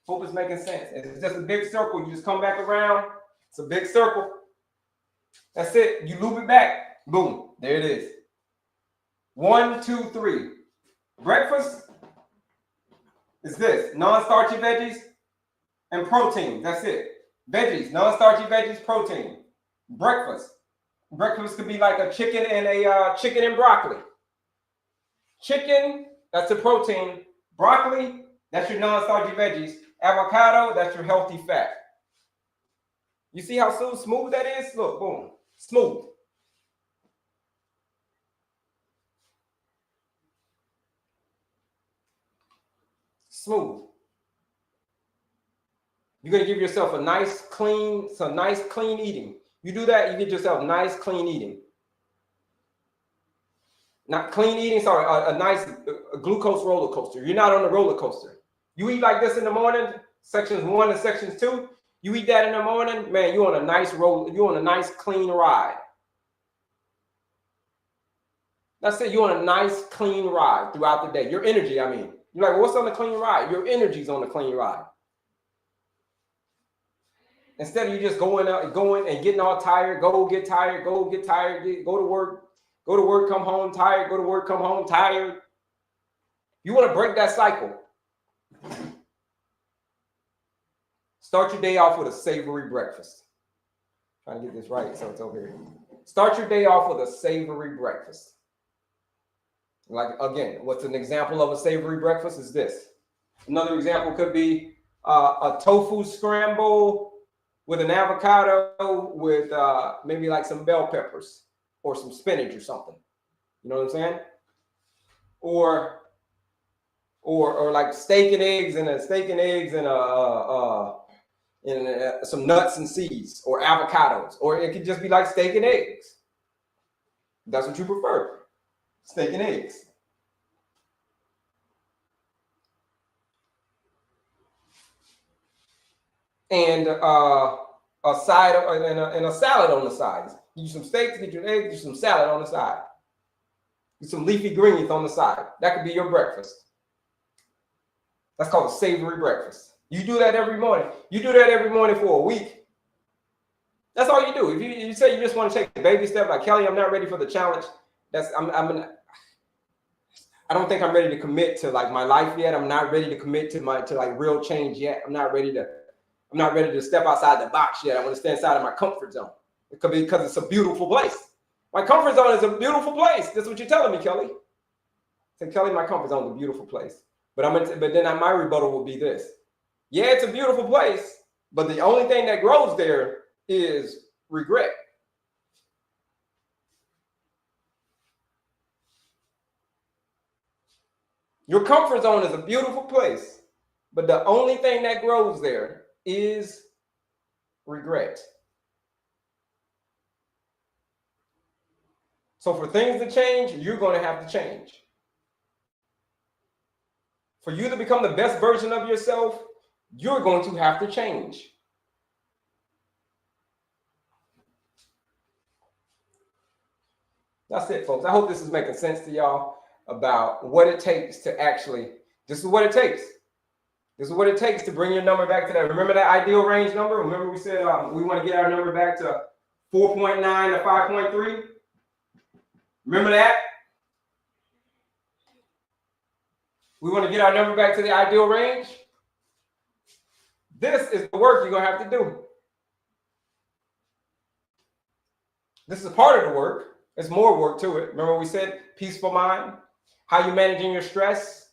Hope it's making sense. It's just a big circle. You just come back around. It's a big circle. That's it. You loop it back. Boom. There it is. 1, 2, 3. Breakfast is this. Non-starchy veggies and protein. That's it. Veggies. Non-starchy veggies, protein. Breakfast. Breakfast could be like a chicken and broccoli. Chicken, that's the protein. Broccoli, that's your non-starchy veggies. Avocado, that's your healthy fat. You see how smooth that is? Look, boom, smooth. Smooth. You're going to give yourself a nice, clean eating. You do that, you get yourself nice, clean eating. Not clean eating, sorry, a nice glucose roller coaster. You're not on the roller coaster. You eat like this in the morning, sections 1 and sections 2. You eat that in the morning, man, you're on a nice clean ride. That's it, you're on a nice, clean ride throughout the day. Your energy, I mean. You're like, well, what's on the clean ride? Your energy's on the clean ride. Instead of you just going and getting all tired, go to work, come home tired, go to work, come home tired. You want to break that cycle. Start your day off with a savory breakfast. Trying to get this right, so it's over here. Start your day off with a savory breakfast. Like, again, what's an example of a savory breakfast is this. Another example could be a tofu scramble with an avocado with maybe like some bell peppers or some spinach or something. You know what I'm saying? Or like steak and eggs and some nuts and seeds or avocados. Or it could just be like steak and eggs. That's what you prefer. Steak and eggs. And a side and a salad on the side. Get some steaks, get your eggs, get some salad on the side. Get some leafy greens on the side. That could be your breakfast. That's called a savory breakfast. You do that every morning. You do that every morning for a week. That's all you do. If you say you just want to take the baby step, like Kelley, I'm not ready for the challenge. I don't think I'm ready to commit to like my life yet. I'm not ready to commit to like real change yet. I'm not ready to step outside the box yet. I want to stay inside of my comfort zone. It could be because it's a beautiful place. My comfort zone is a beautiful place. That's what you're telling me, Kelley. Say, Kelley, my comfort zone is a beautiful place. But then my rebuttal will be this. Yeah, it's a beautiful place, but the only thing that grows there is regret. Your comfort zone is a beautiful place, but the only thing that grows there is regret. So for things to change, you're going to have to change. For you to become the best version of yourself, you're going to have to change. That's it, folks. I hope this is making sense to y'all about what it takes to actually, this is what it takes. This is what it takes to bring your number back to that. Remember that ideal range number? Remember we said we want to get our number back to 4.9 to 5.3? Remember that? We want to get our number back to the ideal range. This is the work you're going to have to do. This is part of the work. There's more work to it. Remember we said peaceful mind, how you managing your stress,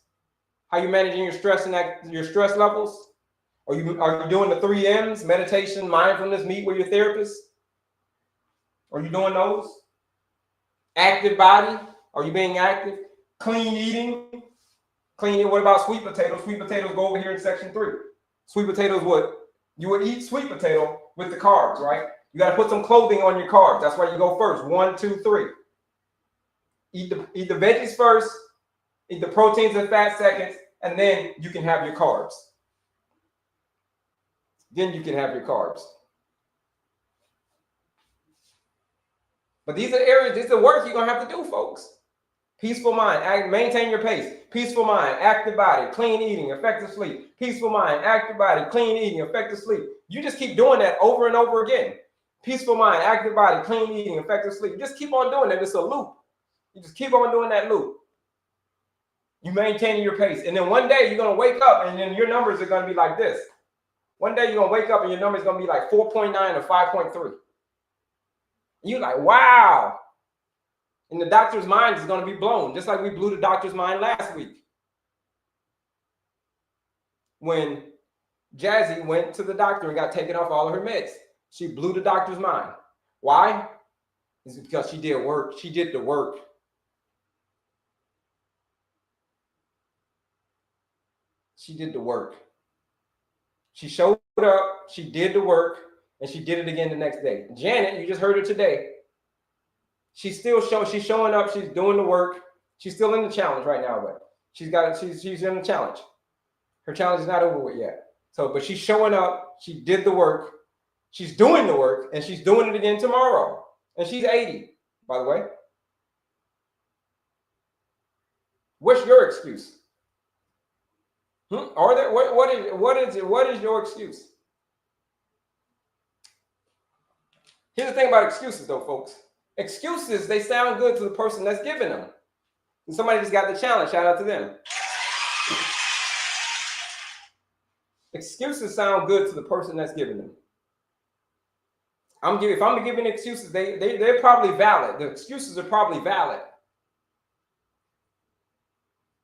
how you managing your stress and your stress levels. Are you doing the 3 M's, meditation, mindfulness, meet with your therapist? Are you doing those? Active body, are you being active? Clean eating. Clean eating. What about sweet potatoes? Sweet potatoes go over here in section 3. Sweet potatoes, what? You would eat sweet potato with the carbs, right? You got to put some clothing on your carbs. That's why you go first. 1, 2, 3. Eat the veggies first, eat the proteins and fats seconds, and then you can have your carbs. Then you can have your carbs. But these are areas, this is the work you're going to have to do, folks. Peaceful mind, maintain your pace. Peaceful mind, active body, clean eating, effective sleep. Peaceful mind, active body, clean eating, effective sleep. You just keep doing that over and over again. Peaceful mind, active body, clean eating, effective sleep. You just keep on doing that. It's a loop. You just keep on doing that loop. You maintaining your pace. And then one day you're going to wake up and then your numbers are going to be like this. One day you're going to wake up and your number is going to be like 4.9 or 5.3. You're like, wow. And the doctor's mind is going to be blown, just like we blew the doctor's mind last week. When Jazzy went to the doctor and got taken off all of her meds, she blew the doctor's mind. Why? It's because she did work. She did the work. She did the work. She showed up, she did the work, and she did it again the next day. Janet, you just heard her today. She's showing up, she's doing the work. She's still in the challenge right now, but she's in the challenge. Her challenge is not over with yet. But she's showing up, she did the work, she's doing the work, and she's doing it again tomorrow. And she's 80, by the way. What's your excuse? Are there what is your excuse? Here's the thing about excuses, though, folks. Excuses, they sound good to the person that's giving them. And somebody just got the challenge. Shout out to them. Excuses sound good to the person that's giving them. If I'm giving excuses, they're probably valid. The excuses are probably valid.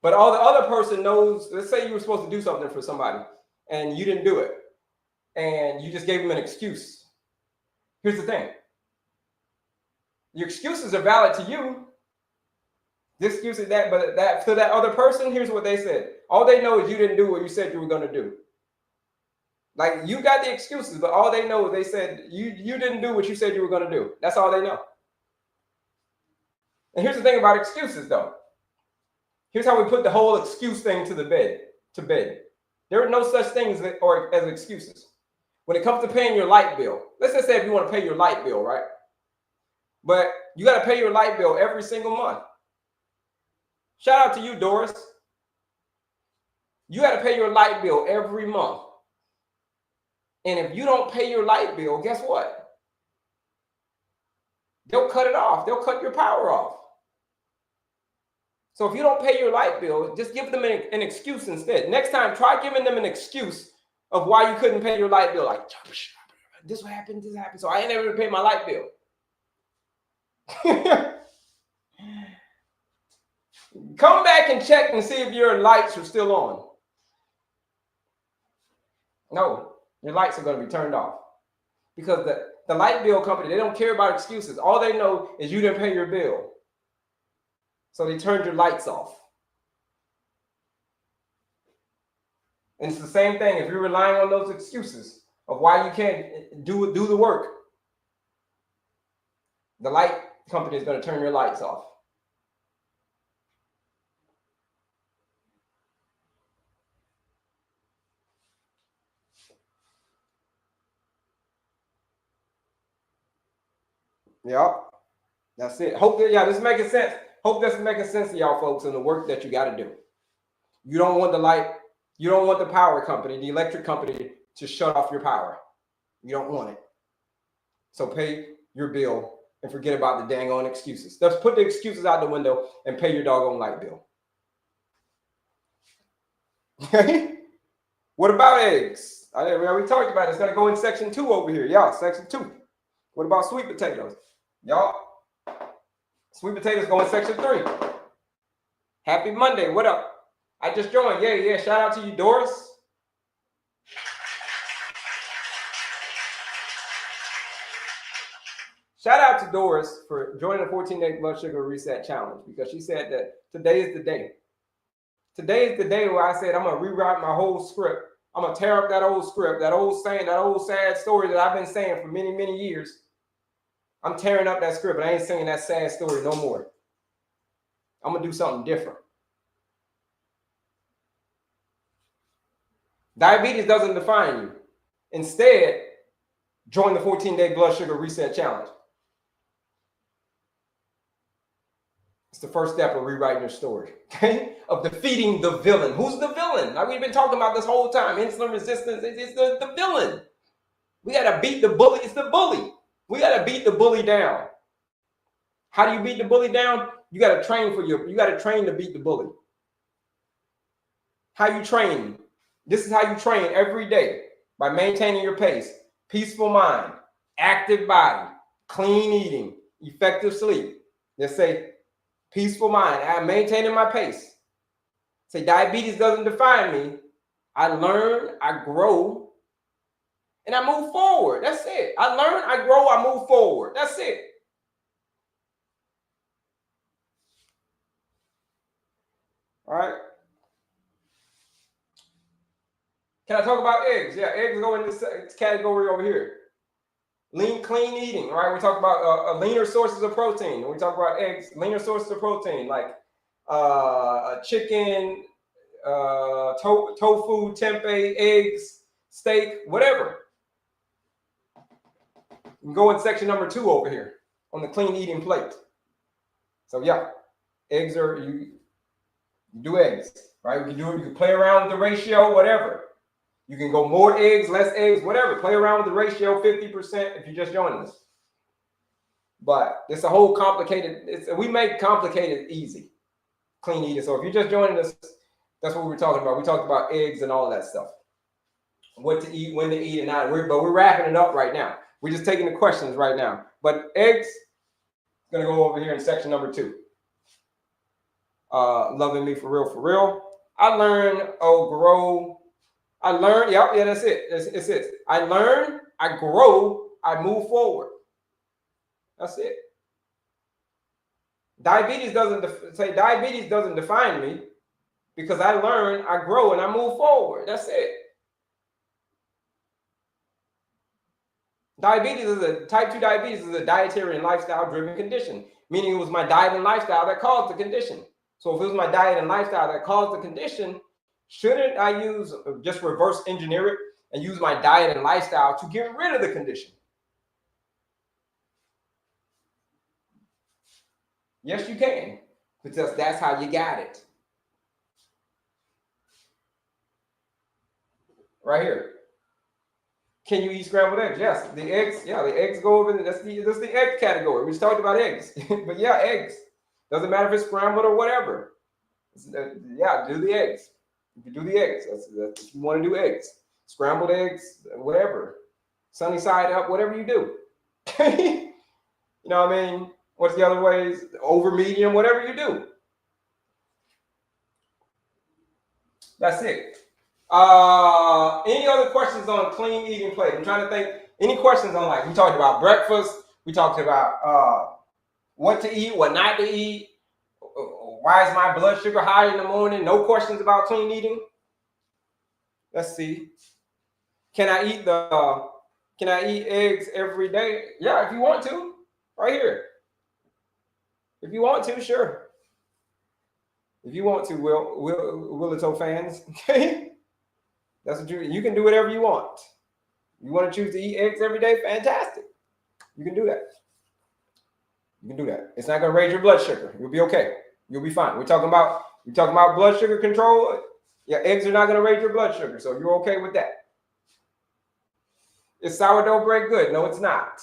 But all the other person knows, let's say you were supposed to do something for somebody and you didn't do it. And you just gave them an excuse. Here's the thing. Your excuses are valid to you. This excuse is that, but that to that other person, here's what they said. All they know is you didn't do what you said you were going to do. Like, you got the excuses, but all they know is they said you didn't do what you said you were going to do. That's all they know. And here's the thing about excuses, though. Here's how we put the whole excuse thing to bed. There are no such things as excuses. When it comes to paying your light bill, let's just say if you want to pay your light bill, right? But you got to pay your light bill every single month. Shout out to you, Doris. You got to pay your light bill every month. And if you don't pay your light bill, guess what? They'll cut it off. They'll cut your power off. So if you don't pay your light bill, just give them an excuse instead. Next time, try giving them an excuse of why you couldn't pay your light bill. Like, this happened, so I ain't able to pay my light bill. Come back and check and see if your lights are still on. No, your lights are going to be turned off. Because the light bill company, they don't care about excuses. All they know is you didn't pay your bill. So they turned your lights off. And it's the same thing if you're relying on those excuses of why you can't do the work. The light company is going to turn your lights off. Yep. That's it. This is making sense. Hope this is making sense to y'all folks in the work that you got to do. You don't want the power company, the electric company, to shut off your power. You don't want it. So pay your bill and forget about the dang on excuses. Let's put the excuses out the window and pay your doggone light bill. Okay. What about eggs? We already talked about it. It's going to go in section 2 over here. Y'all, section 2. What about sweet potatoes? Y'all, sweet potatoes go in section 3. Happy Monday. What up? I just joined. Yeah. Shout out to you, Doris. Shout out to Doris for joining the 14-day blood sugar reset challenge, because she said that today is the day. Today is the day where I said I'm going to rewrite my whole script. I'm going to tear up that old script, that old saying, that old sad story that I've been saying for many, many years. I'm tearing up that script, and I ain't saying that sad story no more. I'm going to do something different. Diabetes doesn't define you. Instead, join the 14-day blood sugar reset challenge. It's the first step of rewriting your story, okay? Of defeating the villain. Who's the villain? Like we've been talking about this whole time. Insulin resistance is the villain. We got to beat the bully. It's the bully. We got to beat the bully down. How do you beat the bully down? You got to train you got to train to beat the bully. How you train? This is how you train every day, by maintaining your pace, peaceful mind, active body, clean eating, effective sleep. Let's say peaceful mind. I'm maintaining my pace. Say diabetes doesn't define me. I learn, I grow, and I move forward. That's it. I learn, I grow, I move forward. That's it. All right. Can I talk about eggs? Yeah, eggs go in this category over here. Lean, clean eating, right? We talk about leaner sources of protein. When we talk about eggs, leaner sources of protein, like chicken, tofu, tempeh, eggs, steak, whatever. You can go in section number 2 over here on the clean eating plate. So yeah, eggs are, you do eggs, right? You can play around with the ratio, whatever. You can go more eggs, less eggs, whatever. Play around with the ratio, 50% if you're just joining us. But it's a whole complicated, we make complicated easy, clean eating. So if you're just joining us, that's what we were talking about. We talked about eggs and all that stuff. What to eat, when to eat, and not. But we're wrapping it up right now. We're just taking the questions right now. But eggs, going to go over here in section number 2. Loving me for real, for real. I learn, grow. I learn, yeah, that's it. It's it. I learn, I grow, I move forward. That's it. Diabetes doesn't define me, because I learn, I grow, and I move forward. That's it. Type 2 diabetes is a dietary and lifestyle driven condition, meaning it was my diet and lifestyle that caused the condition. So if it was my diet and lifestyle that caused the condition, shouldn't I just reverse engineer it and use my diet and lifestyle to get rid of the condition? Yes, you can, because that's how you got it. Right here. Can you eat scrambled eggs? Yes, the eggs. Yeah, the eggs go over. That's the egg category. We just talked about eggs, but yeah, eggs. Doesn't matter if it's scrambled or whatever. Yeah, do the eggs. You can do the eggs. That's if you want to do eggs, scrambled eggs, whatever, sunny side up, whatever you do. You know what I mean? What's the other ways? Over medium, whatever you do. That's it. Any other questions on clean eating plate? I'm trying to think. Any questions on, like, we talked about breakfast. We talked about what to eat, what not to eat. Why is my blood sugar high in the morning? No questions about clean eating. Let's see. Can I eat eggs every day? Yeah, if you want to. Right here. If you want to, sure. If you want to, Willito fans. Okay. That's what you can do whatever you want. You want to choose to eat eggs every day? Fantastic. You can do that. You can do that. It's not going to raise your blood sugar. You'll be okay. You'll be fine. We're talking about blood sugar control. Yeah, eggs are not going to raise your blood sugar, so you're okay with that. Is sourdough bread good? No, it's not.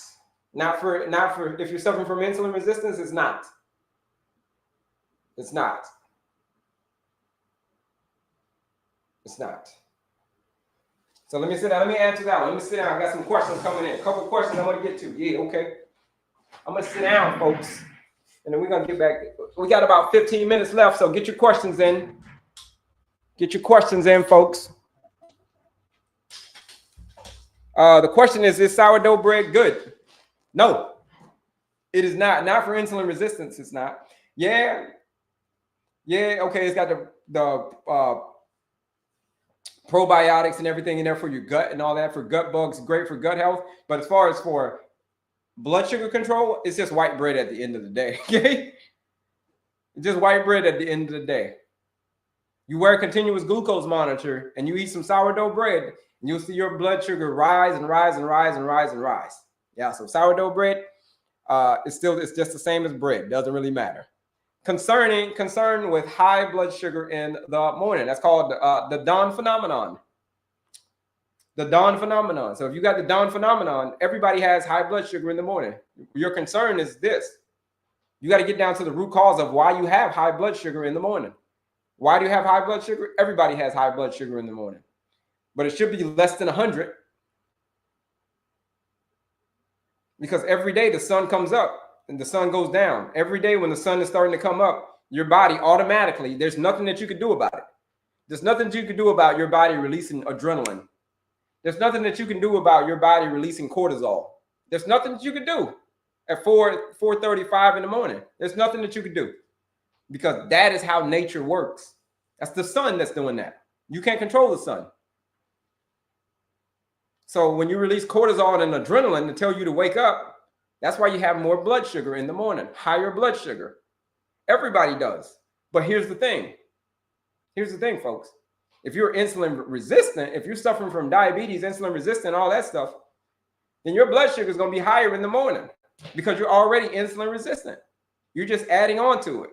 Not for if you're suffering from insulin resistance, it's not. It's not. It's not. So let me sit down. Let me answer that one. Let me sit down. I got some questions coming in. A couple of questions I want to get to. Yeah, okay. I'm going to sit down, folks. And then we're going to get back. We got about 15 minutes left, so get your questions in. Get your questions in, folks. The question is sourdough bread good? No, it is not. Not for insulin resistance, it's not. Yeah, okay, it's got the probiotics and everything in there for your gut and all that, for gut bugs, great for gut health. But as far as for blood sugar control, it's just white bread at the end of the day. Okay, it's just white bread at the end of the day. You wear a continuous glucose monitor and you eat some sourdough bread, and you'll see your blood sugar rise and rise and rise and rise and rise. Yeah, so sourdough bread, it's just the same as bread. Doesn't really matter. Concern with high blood sugar in the morning. That's called the dawn phenomenon. The dawn phenomenon. So if you got the dawn phenomenon, everybody has high blood sugar in the morning. Your concern is this. You got to get down to the root cause of why you have high blood sugar in the morning. Why do you have high blood sugar? Everybody has high blood sugar in the morning, but it should be less than 100, because every day the sun comes up and the sun goes down. Every day when the sun is starting to come up, your body automatically, there's nothing that you could do about it. There's nothing you can do about your body releasing adrenaline. There's nothing that you can do about your body releasing cortisol. There's nothing that you can do at 4:35 in the morning. There's nothing that you can do, because that is how nature works. That's the sun that's doing that. You can't control the sun. So when you release cortisol and adrenaline to tell you to wake up, that's why you have more blood sugar in the morning, higher blood sugar. Everybody does. But here's the thing. Here's the thing, folks. If you're insulin resistant, if you're suffering from diabetes, insulin resistant, all that stuff, then your blood sugar is going to be higher in the morning, because you're already insulin resistant. You're just adding on to it.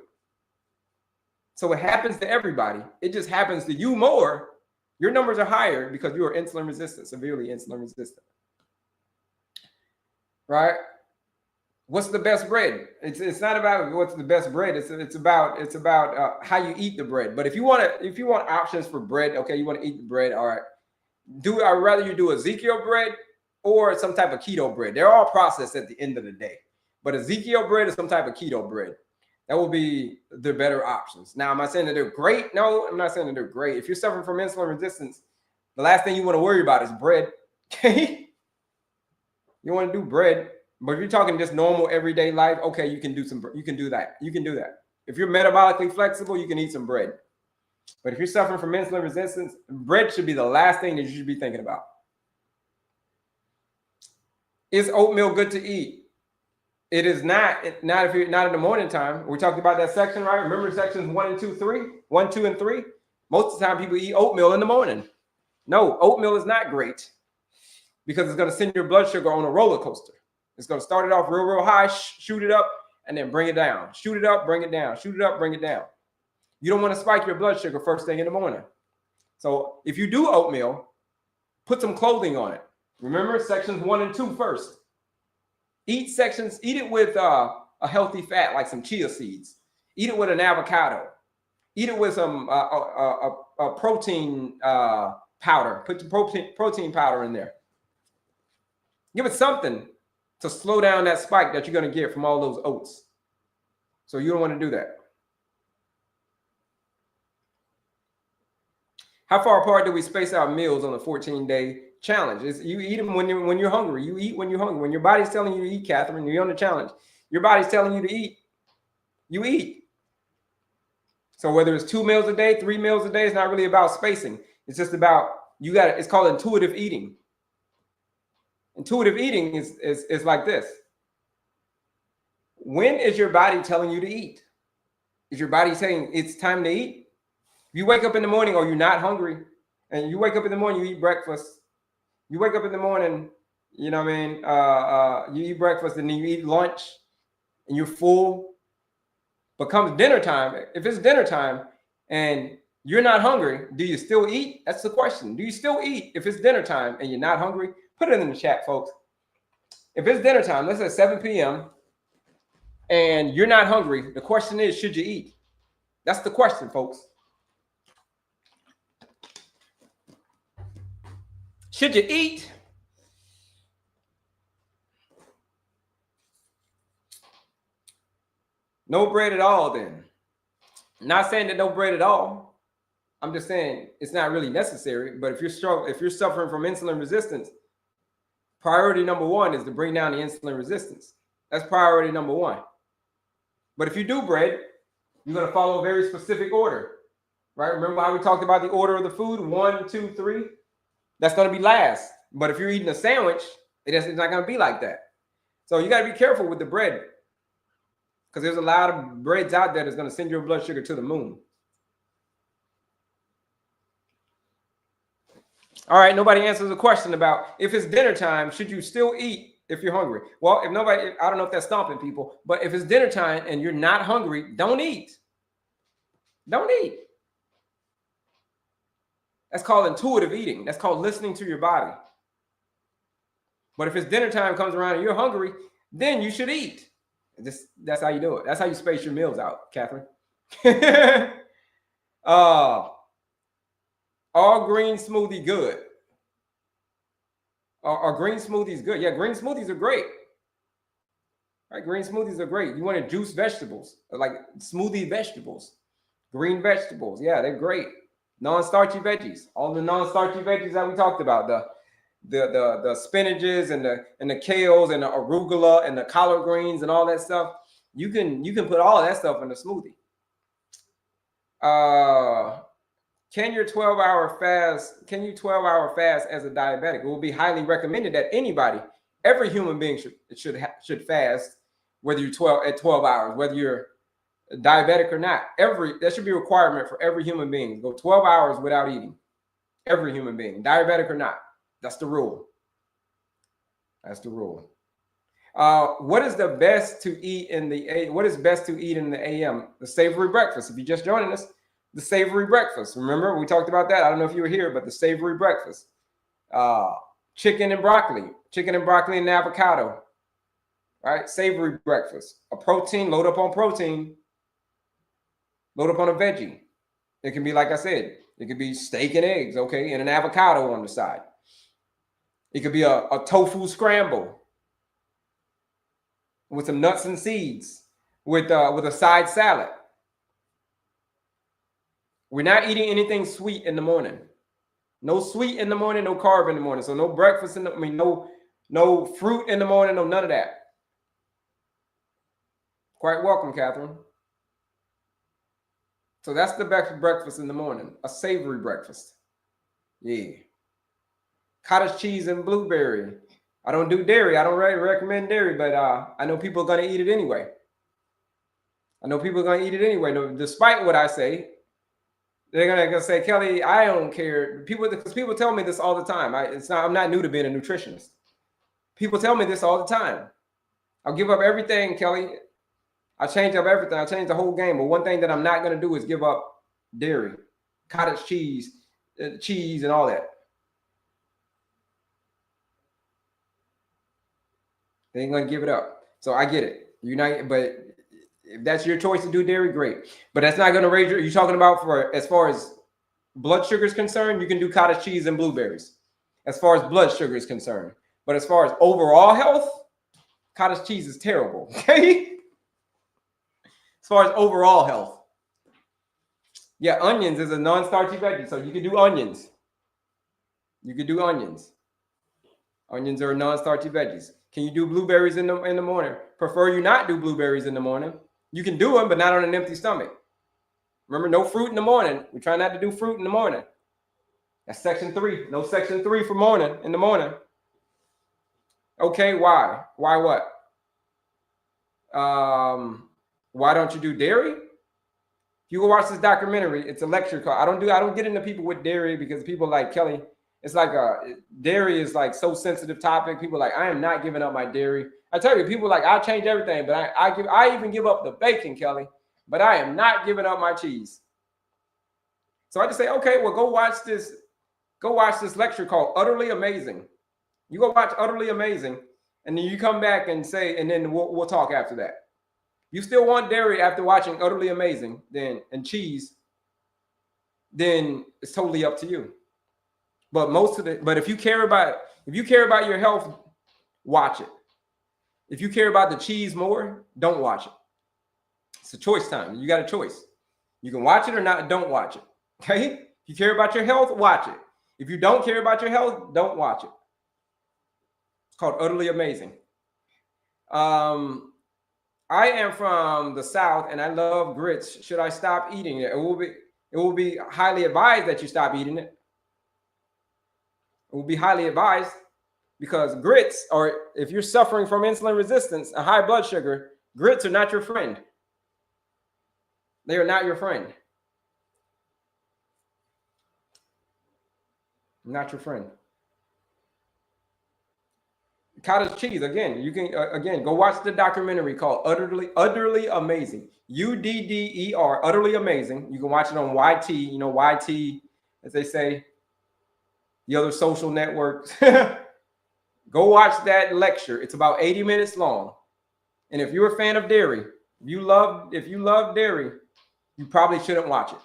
So it happens to everybody. It just happens to you more. Your numbers are higher because you are insulin resistant, severely insulin resistant. Right? What's the best bread? It's not about what's the best bread. It's about how you eat the bread. But if you want options for bread, okay, you want to eat the bread, all right. I'd rather you do Ezekiel bread or some type of keto bread. They're all processed at the end of the day. But Ezekiel bread is some type of keto bread. That will be the better options. Now, am I saying that they're great? No, I'm not saying that they're great. If you're suffering from insulin resistance, the last thing you want to worry about is bread. Okay? You want to do bread, but if you're talking just normal everyday life, okay, you can do that. You can do that. If you're metabolically flexible, you can eat some bread. But if you're suffering from insulin resistance, bread should be the last thing that you should be thinking about. Is oatmeal good to eat? It is not if you're not in the morning time. We talked about that section, right? Remember sections 1, 2, and 3? Most of the time people eat oatmeal in the morning. No, oatmeal is not great, because it's going to send your blood sugar on a roller coaster. It's going to start it off real high, shoot it up, and then bring it down. Shoot it up, bring it down. Shoot it up, bring it down. You don't want to spike your blood sugar first thing in the morning. So if you do oatmeal, put some clothing on it. Remember sections 1 and 2 first. Eat it with a healthy fat, like some chia seeds. Eat it with an avocado. Eat it with some a protein powder. Put the protein powder in there. Give it something to slow down that spike that you're going to get from all those oats. So you don't want to do that. How far apart do we space out meals on a 14-day challenge? You eat them when you're hungry. You eat when you're hungry. When your body's telling you to eat, Catherine, you're on the challenge. Your body's telling you to eat. You eat. So whether it's 2 meals a day, 3 meals a day, it's not really about spacing. It's just about it's called intuitive eating. Intuitive eating is like this. When is your body telling you to eat? Is your body saying it's time to eat? If you wake up in the morning or you're not hungry, and you wake up in the morning, you eat breakfast. You wake up in the morning, you know what I mean? You eat breakfast and then you eat lunch and you're full. But comes dinner time, if it's dinner time and you're not hungry, do you still eat? That's the question. Do you still eat if it's dinner time and you're not hungry? Put it in the chat, folks. If it's dinner time, let's say 7 p.m. and you're not hungry, the question is, should you eat? That's the question, folks. Should you eat? No bread at all, then. Not saying that no bread at all. I'm just saying it's not really necessary. But if you're suffering from insulin resistance, priority number one is to bring down the insulin resistance. That's priority number one. But if you do bread, you're going to follow a very specific order, right? Remember how we talked about the order of the food? 1, 2, 3. That's going to be last. But if you're eating a sandwich, it's not going to be like that. So you got to be careful with the bread, because there's a lot of breads out there that's going to send your blood sugar to the moon. All right, nobody answers the question about if it's dinner time, should you still eat if you're hungry? Well, I don't know if that's stomping people, but if it's dinner time and you're not hungry, don't eat. Don't eat. That's called intuitive eating. That's called listening to your body. But if it's dinner time comes around and you're hungry, then you should eat. That's how you do it. That's how you space your meals out, Catherine. All green smoothie good. Are green smoothies good? Yeah, green smoothies are great. Right, green smoothies are great. You want to juice vegetables, like smoothie vegetables, green vegetables. Yeah, they're great. Non-starchy veggies. All the non-starchy veggies that we talked about, the spinaches and the kales and the arugula and the collard greens and all that stuff. You can put all of that stuff in a smoothie. Can you 12-hour fast as a diabetic? It will be highly recommended that every human being should fast, whether you're 12 hours, whether you're diabetic or not. That should be a requirement for every human being. Go 12 hours without eating. Every human being, diabetic or not. That's the rule. That's the rule. What is best to eat in the AM? The savory breakfast. If you're just joining us, the savory breakfast. Remember, we talked about that. I don't know if you were here, but the savory breakfast. Chicken and broccoli and avocado. Right? Savory breakfast. A protein, load up on protein. Load up on a veggie. It can be, like I said, it could be steak and eggs, okay, and an avocado on the side. It could be a tofu scramble with some nuts and seeds, with a side salad. We're not eating anything sweet in the morning. No sweet in the morning, no carb in the morning. So no breakfast no fruit in the morning, no none of that. Quite welcome, Catherine. So that's the best breakfast in the morning, a savory breakfast. Yeah. Cottage cheese and blueberry. I don't do dairy. I don't really recommend dairy, but I know people are going to eat it anyway. No, despite what I say. They're gonna say, Kelley, I don't care. Because people tell me this all the time. I'm not new to being a nutritionist. People tell me this all the time. I'll give up everything, Kelley. I change up everything. I change the whole game. But one thing that I'm not gonna do is give up dairy, cottage cheese, and all that. They ain't gonna give it up. So I get it. But if that's your choice to do dairy, great. But that's not going to raise you're talking about as far as blood sugar is concerned, you can do cottage cheese and blueberries as far as blood sugar is concerned. But as far as overall health, cottage cheese is terrible, okay? As far as overall health. Yeah, onions is a non-starchy veggie, so you can do onions. Onions are non-starchy veggies. Can you do blueberries in the morning? Prefer you not do blueberries in the morning. You can do them, but not on an empty stomach. Remember, no fruit in the morning. We try not to do fruit in the morning. That's section 3. No section 3 for in the morning. Okay, why? Why what? Why don't you do dairy? If you go watch this documentary, it's a lecture called. I don't get into people with dairy because people like Kelley. It's like dairy is like so sensitive topic. People are like, I am not giving up my dairy. I tell you, people are like, I'll change everything, but I even give up the bacon, Kelley, but I am not giving up my cheese. So I just say, okay, well, go watch this lecture called Utterly Amazing. You go watch Utterly Amazing, and then you come back and say, and then we'll talk after that. You still want dairy after watching Utterly Amazing, and cheese, then it's totally up to you. But if you care about your health, watch it. If you care about the cheese more, don't watch it. It's a choice time. You got a choice. You can watch it or not. Don't watch it. Okay? If you care about your health, watch it. If you don't care about your health, don't watch it. It's called Utterly Amazing. I am from the South and I love grits. Should I stop eating it? It will be highly advised that you stop eating it. It will be highly advised because grits, or if you're suffering from insulin resistance and high blood sugar, grits are not your friend. They are not your friend. Not your friend. Cottage cheese, again, you can go watch the documentary called Utterly Amazing. UDDER, Utterly Amazing. You can watch it on YT, YT, as they say, the other social networks. Go watch that lecture. It's about 80 minutes long. And if you're a fan of dairy, if you love dairy, you probably shouldn't watch it.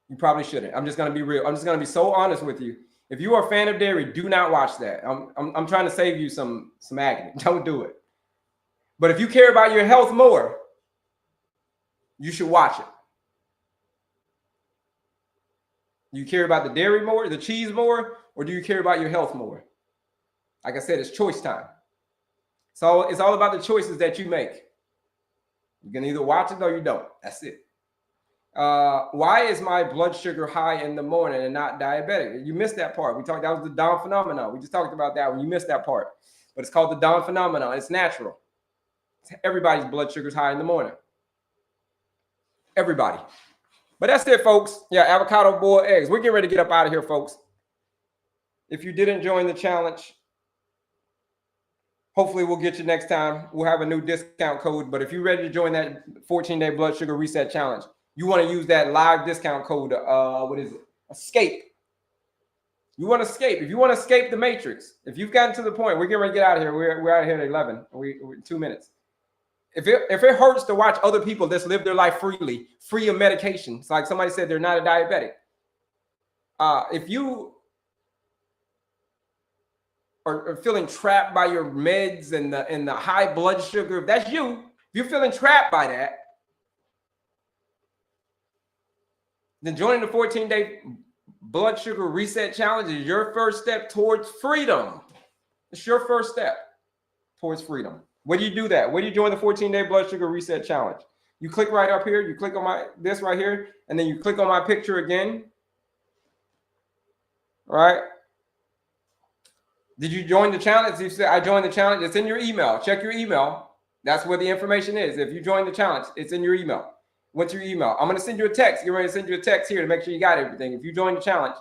You probably shouldn't. I'm just going to be real. I'm just going to be so honest with you. If you are a fan of dairy, do not watch that. I'm trying to save you some agony. Don't do it. But if you care about your health more, you should watch it. Do you care about the dairy more, the cheese more, or do you care about your health more? Like I said, it's choice time. So it's all about the choices that you make. You can either watch it or you don't. That's it. Why is my blood sugar high in the morning and not diabetic? You missed that part. That was the dawn phenomenon. We just talked about that when you missed that part. But it's called the dawn phenomenon. It's natural. Everybody's blood sugar is high in the morning. Everybody. But that's it, folks. Yeah, avocado boiled eggs. We're getting ready to get up out of here, folks. If you didn't join the challenge, hopefully we'll get you next time. We'll have a new discount code. But if you're ready to join that 14-day blood sugar reset challenge, you want to use that live discount code. What is it? Escape. You want to escape. If you want to escape the matrix, if you've gotten to the point, we're getting ready to get out of here. We're out of here at 11. We're 2 minutes. If it hurts to watch other people just live their life freely, free of medication, it's like somebody said they're not a diabetic. If you are feeling trapped by your meds and the high blood sugar, if that's you, if you're feeling trapped by that, then joining the 14-day blood sugar reset challenge is your first step towards freedom. It's your first step towards freedom. Where do you do that? Where do you join the 14-day blood sugar reset challenge? You click right up here. You click on this right here, and then you click on my picture again. All right. Did you join the challenge? You said I joined the challenge. It's in your email. Check your email. That's where the information is. If you join the challenge, it's in your email. What's your email? I'm going to send you a text. You're going to send you a text here to make sure you got everything. If you join the challenge,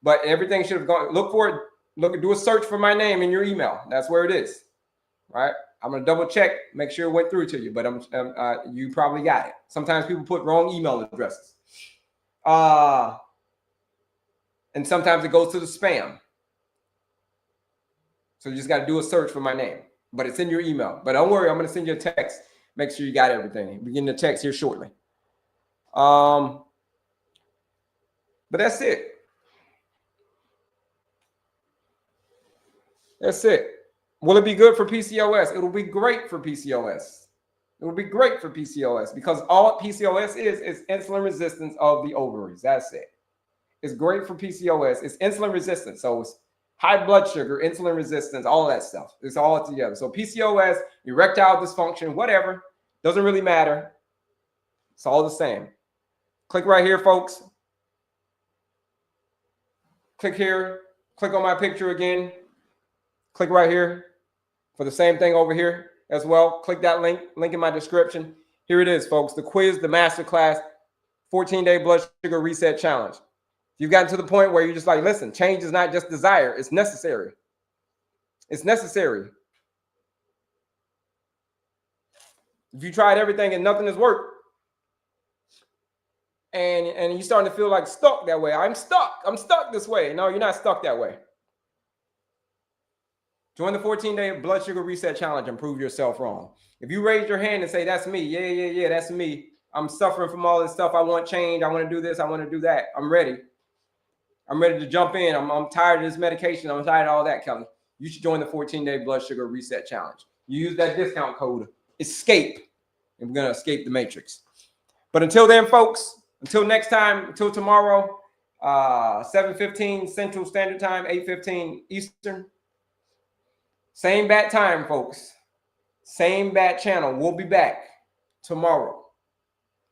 but everything should have gone. Look for it. Do a search for my name in your email. That's where it is. Right. I'm going to double check, make sure it went through to you, but you probably got it. Sometimes people put wrong email addresses. And sometimes it goes to the spam. So you just got to do a search for my name, but it's in your email. But don't worry, I'm going to send you a text. Make sure you got everything. We're getting the text here shortly. But that's it. That's it. Will it be good for PCOS? It will be great for PCOS. It will be great for PCOS because all PCOS is insulin resistance of the ovaries. That's it. It's great for PCOS. It's insulin resistance. So it's high blood sugar, insulin resistance, all that stuff. It's all together. So PCOS, erectile dysfunction, whatever, doesn't really matter. It's all the same. Click right here, folks. Click here. Click on my picture again. Click right here for the same thing over here as well. Click that link in my description. Here it is, folks. The quiz, the masterclass, 14-day blood sugar reset challenge. If you've gotten to the point where you're just like, listen, change is not just desire. It's necessary. It's necessary. If you tried everything and nothing has worked, and you're starting to feel like stuck that way. I'm stuck this way. No, you're not stuck that way. Join the 14-day blood sugar reset challenge and prove yourself wrong. If you raise your hand and say, that's me, yeah, that's me. I'm suffering from all this stuff. I want change. I want to do this. I want to do that. I'm ready. I'm ready to jump in. I'm tired of this medication. I'm tired of all that, Kelley. You should join the 14-day blood sugar reset challenge. You use that discount code ESCAPE, and we're going to escape the matrix. But until then, folks, until next time, until tomorrow, 7:15 Central Standard Time, 8:15 Eastern. Same bat time, folks. Same bat channel. We'll be back tomorrow.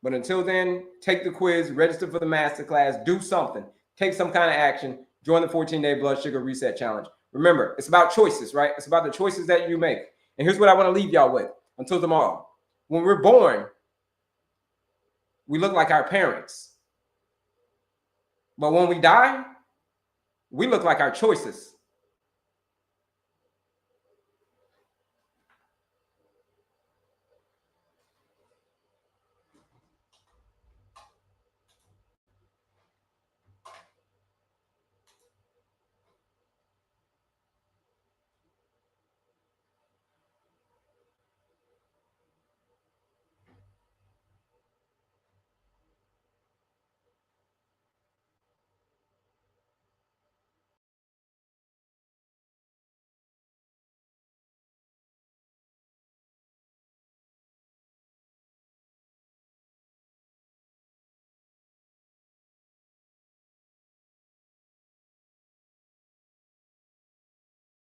But until then, take the quiz, register for the masterclass, do something, take some kind of action, join the 14-day blood sugar reset challenge. Remember, it's about choices, right? It's about the choices that you make. And here's what I want to leave y'all with until tomorrow. When we're born, we look like our parents. But when we die, we look like our choices.